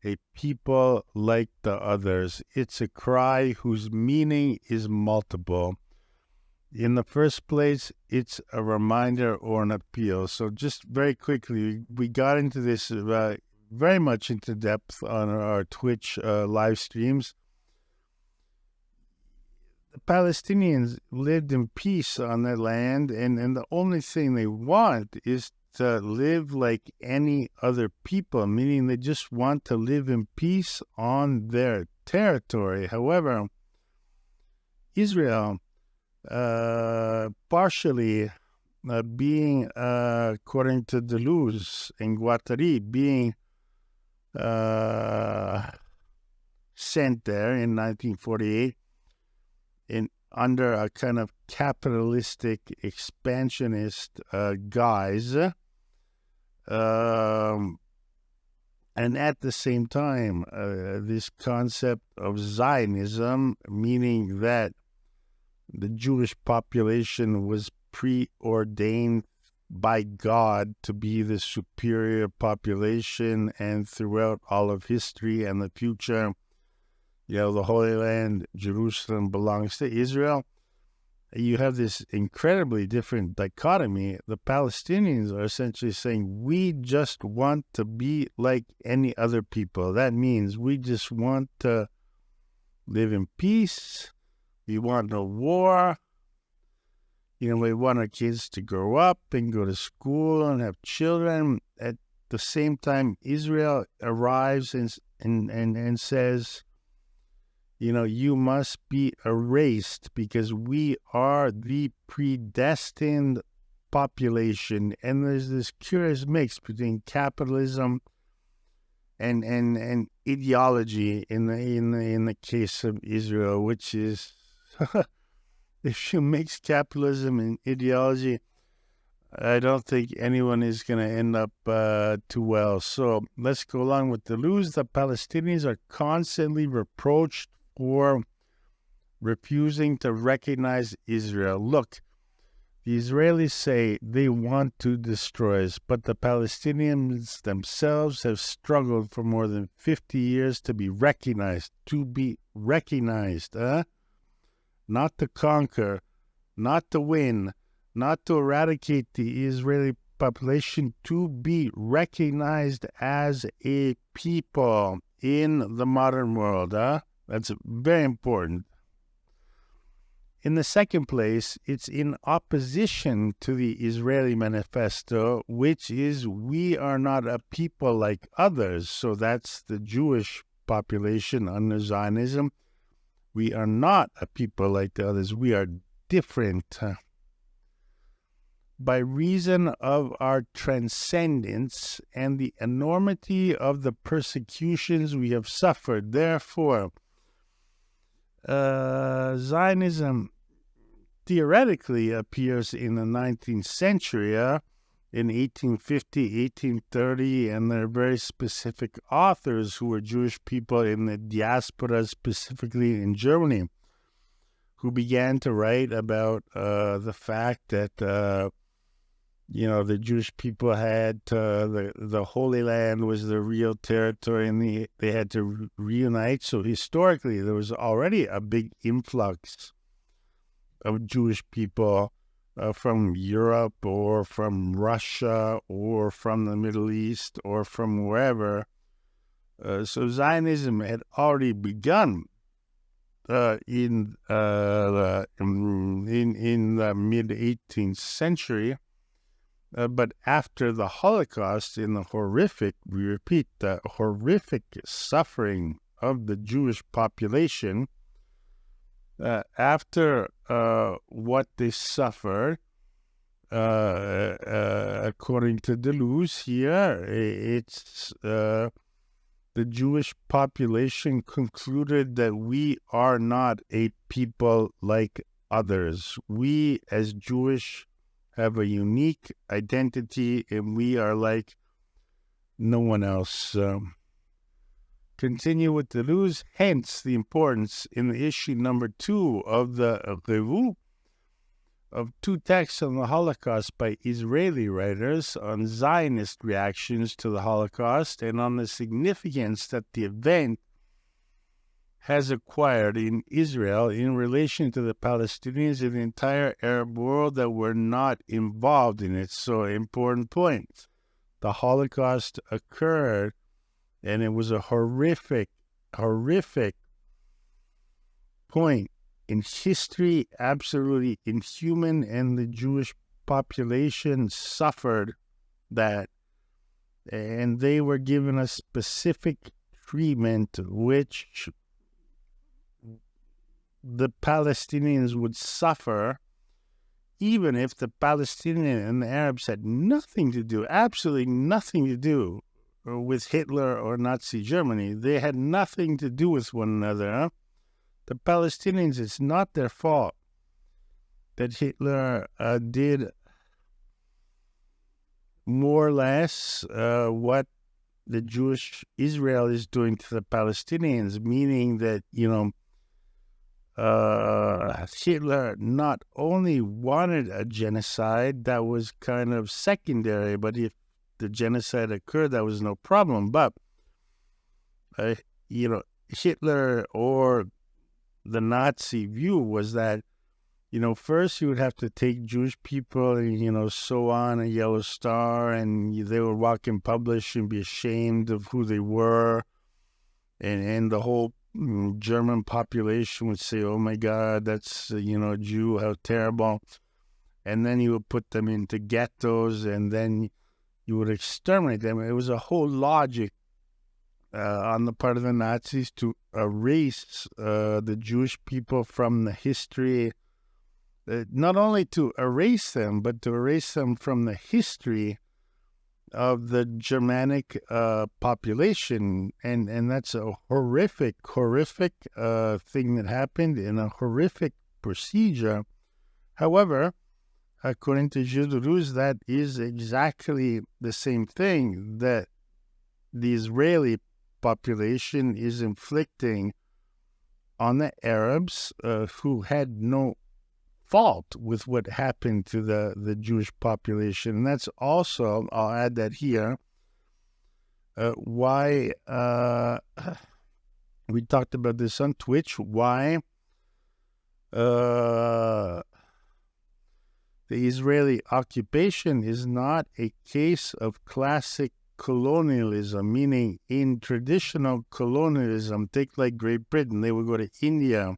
a people like the others. It's a cry whose meaning is multiple. In the first place, it's a reminder or an appeal. So just very quickly, we got into this very much into depth on our Twitch live streams. The Palestinians lived in peace on their land, and the only thing they want is to live like any other people, meaning they just want to live in peace on their territory. However, Israel, partially being, according to Deleuze and Guattari, being sent there in 1948 under a kind of capitalistic expansionist guise, and at the same time, this concept of Zionism, meaning that the Jewish population was preordained by God to be the superior population, and throughout all of history and the future, the Holy Land, Jerusalem, belongs to Israel. You have this incredibly different dichotomy. The Palestinians are essentially saying, we just want to be like any other people. That means we just want to live in peace. We want no war. We want our kids to grow up and go to school and have children. At the same time, Israel arrives and says, you must be erased because we are the predestined population. And there's this curious mix between capitalism and ideology in the case of Israel, which is if you mix capitalism and ideology, I don't think anyone is going to end up too well. So let's go along with Deleuze. The Palestinians are constantly reproached for refusing to recognize Israel. Look, the Israelis say they want to destroy us, but the Palestinians themselves have struggled for more than 50 years to be recognized, not to conquer, not to win, not to eradicate the Israeli population, to be recognized as a people in the modern world. That's very important. In the second place, it's in opposition to the Israeli manifesto, which is, we are not a people like others. So that's the Jewish population under Zionism. We are not a people like the others. We are different. By reason of our transcendence and the enormity of the persecutions we have suffered. Therefore, Zionism theoretically appears in the 19th century, in 1850, 1830, and there are very specific authors who were Jewish people in the diaspora, specifically in Germany, who began to write about the fact that, the Jewish people had the Holy Land was the real territory, and they had to reunite. So historically, there was already a big influx of Jewish people from Europe or from Russia or from the Middle East or from wherever. So Zionism had already begun in the mid 18th century, But after the Holocaust, in the horrific, we repeat, the horrific suffering of the Jewish population, after what they suffered, according to Deleuze here, it's the Jewish population concluded that we are not a people like others. We, as Jewish, have a unique identity, and we are like no one else. Continue with Deleuze, hence the importance in the issue number 2 of the Revue of 2 texts on the Holocaust by Israeli writers on Zionist reactions to the Holocaust and on the significance that the event has acquired in Israel in relation to the Palestinians and the entire Arab world that were not involved in it. So, important point. The Holocaust occurred, and it was a horrific point in history, absolutely inhuman, and the Jewish population suffered that. And they were given a specific treatment which the Palestinians would suffer, even if the Palestinian and the Arabs had nothing to do, absolutely nothing to do with Hitler or Nazi Germany. They had nothing to do with one another. The Palestinians, it's not their fault that Hitler did more or less what the Jewish Israel is doing to the Palestinians, meaning that, Hitler not only wanted a genocide that was kind of secondary, but if the genocide occurred, that was no problem. But, Hitler or the Nazi view was that, first you would have to take Jewish people and, sew on a yellow star, and they would walk in public and be ashamed of who they were. And the whole German population would say, oh my God, that's, a Jew, how terrible. And then you would put them into ghettos, and then you would exterminate them. It was a whole logic on the part of the Nazis to erase the Jewish people from the history, not only to erase them, but to erase them from the history of the Germanic population. And that's a horrific thing that happened in a horrific procedure. However, according to Gilles Deleuze, that is exactly the same thing that the Israeli population is inflicting on the Arabs who had no fault with what happened to the Jewish population. And that's also, I'll add that here, why we talked about this on Twitch, why the Israeli occupation is not a case of classic colonialism, meaning in traditional colonialism, take like Great Britain, they would go to India,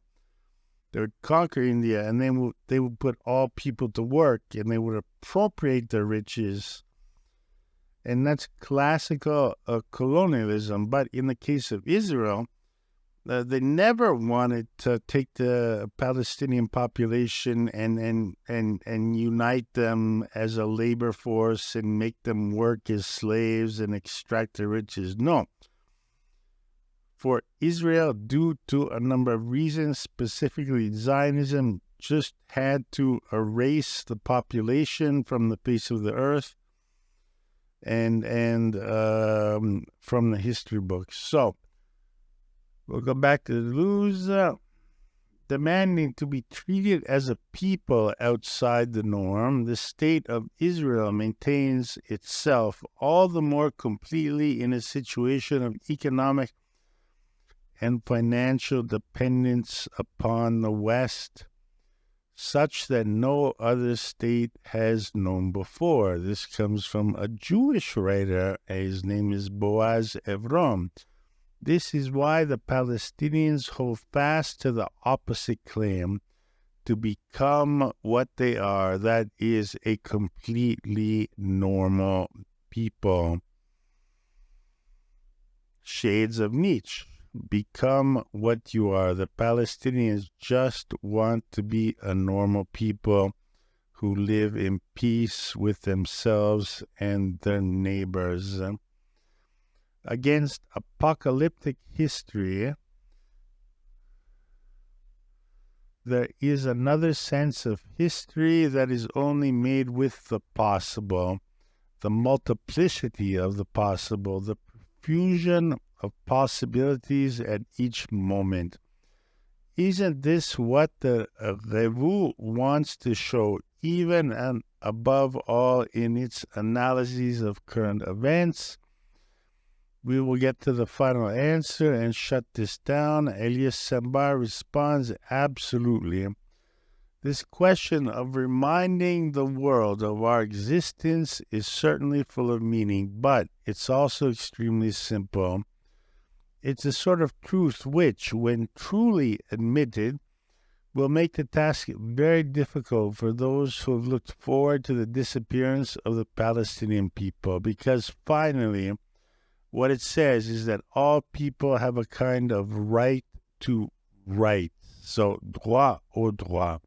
they would conquer India, and then they would put all people to work, and they would appropriate their riches. And that's classical colonialism. But in the case of Israel, they never wanted to take the Palestinian population and unite them as a labor force and make them work as slaves and extract their riches. No. For Israel, due to a number of reasons, specifically Zionism, just had to erase the population from the face of the earth and from the history books. So, we'll go back to Deleuze, demanding to be treated as a people outside the norm. The state of Israel maintains itself all the more completely in a situation of economic and financial dependence upon the West, such that no other state has known before. This comes from a Jewish writer. His name is Boaz Evrom. This is why the Palestinians hold fast to the opposite claim, to become what they are, that is a completely normal people. Shades of Nietzsche. Become what you are. The Palestinians just want to be a normal people who live in peace with themselves and their neighbors. Against apocalyptic history, there is another sense of history that is only made with the possible, the multiplicity of the possible, the profusion of possibilities at each moment. Isn't this what the Revue wants to show, even and above all in its analyses of current events? We will get to the final answer and shut this down. Elias Sambar responds, absolutely. This question of reminding the world of our existence is certainly full of meaning, but it's also extremely simple. It's a sort of truth which, when truly admitted, will make the task very difficult for those who have looked forward to the disappearance of the Palestinian people, because finally, what it says is that all people have a kind of right to right. So, droit au droit.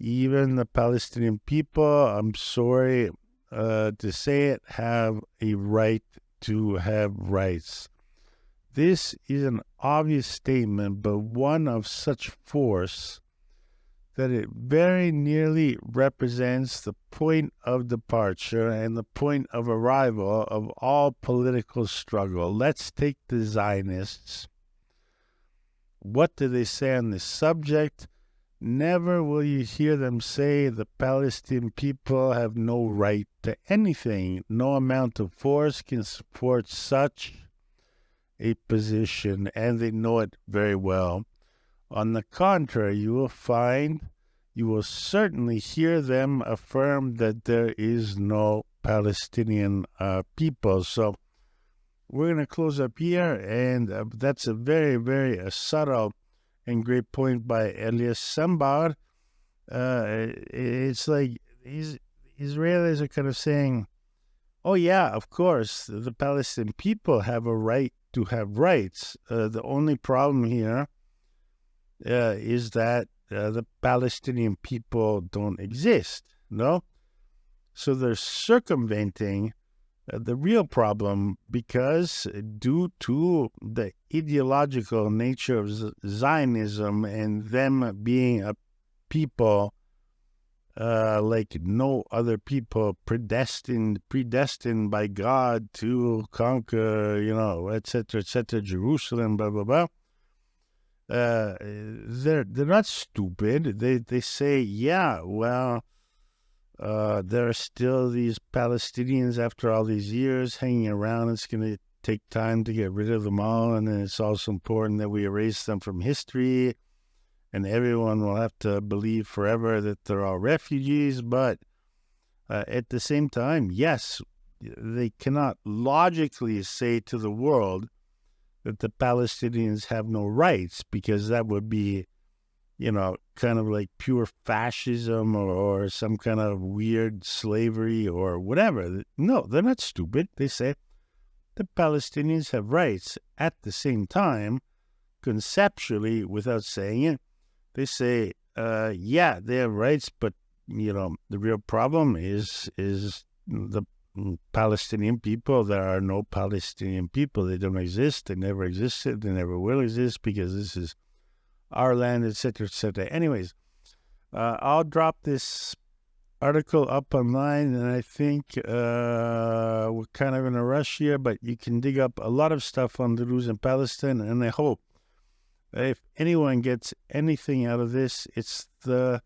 Even the Palestinian people, I'm sorry to say it, have a right to have rights. This is an obvious statement, but one of such force that it very nearly represents the point of departure and the point of arrival of all political struggle. Let's take the Zionists. What do they say on this subject? Never will you hear them say the Palestinian people have no right to anything. No amount of force can support such a position, and they know it very well. On the contrary, you will certainly hear them affirm that there is no Palestinian people. So we're going to close up here, and that's a very, very subtle and great point by Elias Sambar. It's like Israelis are kind of saying, oh yeah, of course, the Palestinian people have a right to have rights. The only problem here is that the Palestinian people don't exist, no? So they're circumventing the real problem because due to the ideological nature of Zionism and them being a people like no other people, predestined by God to conquer, etc., Jerusalem, blah, blah, blah. They're not stupid. They say, yeah, well, there are still these Palestinians after all these years hanging around. It's going to take time to get rid of them all, and then it's also important that we erase them from history, and everyone will have to believe forever that they're all refugees. But at the same time, yes, they cannot logically say to the world that the Palestinians have no rights, because that would be, kind of like pure fascism or some kind of weird slavery or whatever. No, they're not stupid. They say the Palestinians have rights. At the same time, conceptually, without saying it, they say, yeah, they have rights, but, the real problem is the Palestinian people. There are no Palestinian people. They don't exist. They never existed. They never will exist, because this is our land, etc., etc. Anyways, I'll drop this article up online, and I think we're kind of in a rush here, but you can dig up a lot of stuff on Deleuze and Palestine, and I hope if anyone gets anything out of this, it's the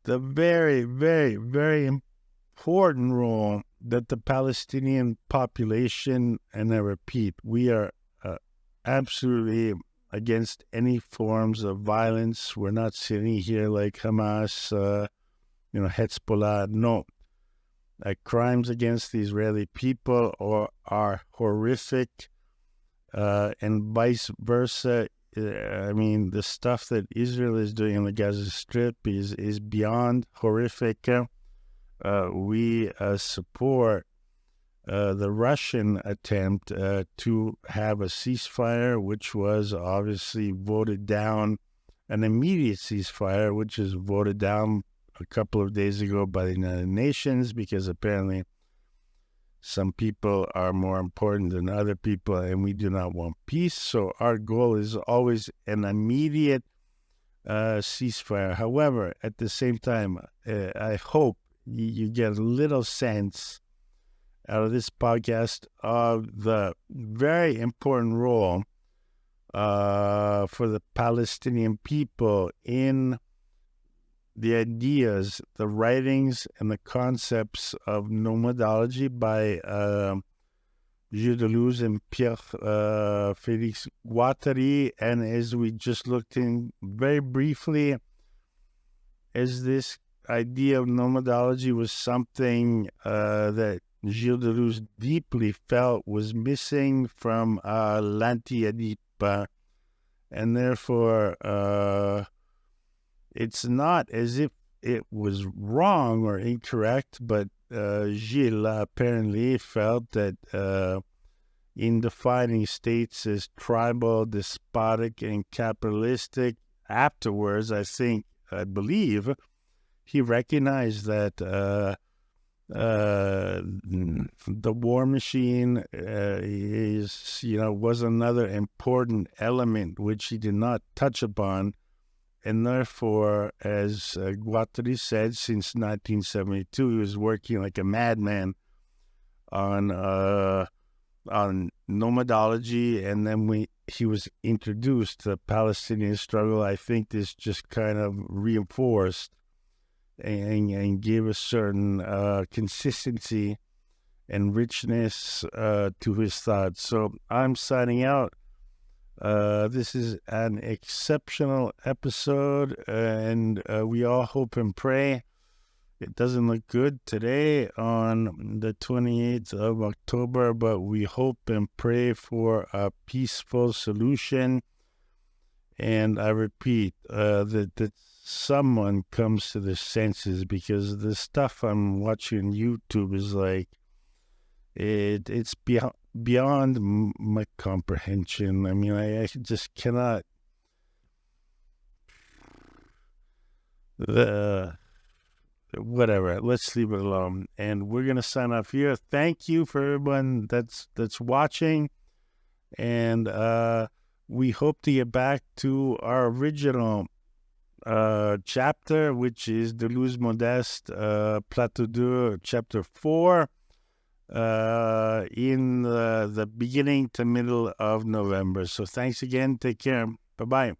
very, very, very important role that the Palestinian population, and I repeat, we are absolutely against any forms of violence. We're not sitting here like Hamas, Hezbollah. No. Crimes against the Israeli people are horrific, and vice versa. I mean, the stuff that Israel is doing in the Gaza Strip is beyond horrific. We support the Russian attempt to have a ceasefire, which was obviously voted down, an immediate ceasefire, which is voted down a couple of days ago by the United Nations, because apparently some people are more important than other people, and we do not want peace. So our goal is always an immediate ceasefire. However, at the same time, I hope you get a little sense out of this podcast of the very important role for the Palestinian people in the ideas, the writings, and the concepts of nomadology by Gilles Deleuze and Pierre Félix Guattari. And as we just looked in very briefly, as this idea of nomadology was something that Gilles Deleuze deeply felt was missing from l'Anti-Oedipe, and therefore it's not as if it was wrong or incorrect, but Gilles apparently felt that in defining states as tribal, despotic, and capitalistic, afterwards, I believe, he recognized that the war machine was another important element which he did not touch upon. And therefore, as Guattari said, since 1972, he was working like a madman on nomadology. And then when he was introduced to the Palestinian struggle, I think this just kind of reinforced and gave a certain consistency and richness to his thoughts. So I'm signing out. This is an exceptional episode, and we all hope and pray. It doesn't look good today on the 28th of October, but we hope and pray for a peaceful solution. And I repeat, that someone comes to their senses, because the stuff I'm watching on YouTube is like, it's beyond my comprehension. I mean, I just cannot. Whatever. Let's leave it alone, and we're gonna sign off here. Thank you for everyone that's watching, and we hope to get back to our original chapter, which is Deleuze Modeste, Plateau 2, chapter 4. In the beginning to middle of November. So thanks again. Take care. Bye-bye.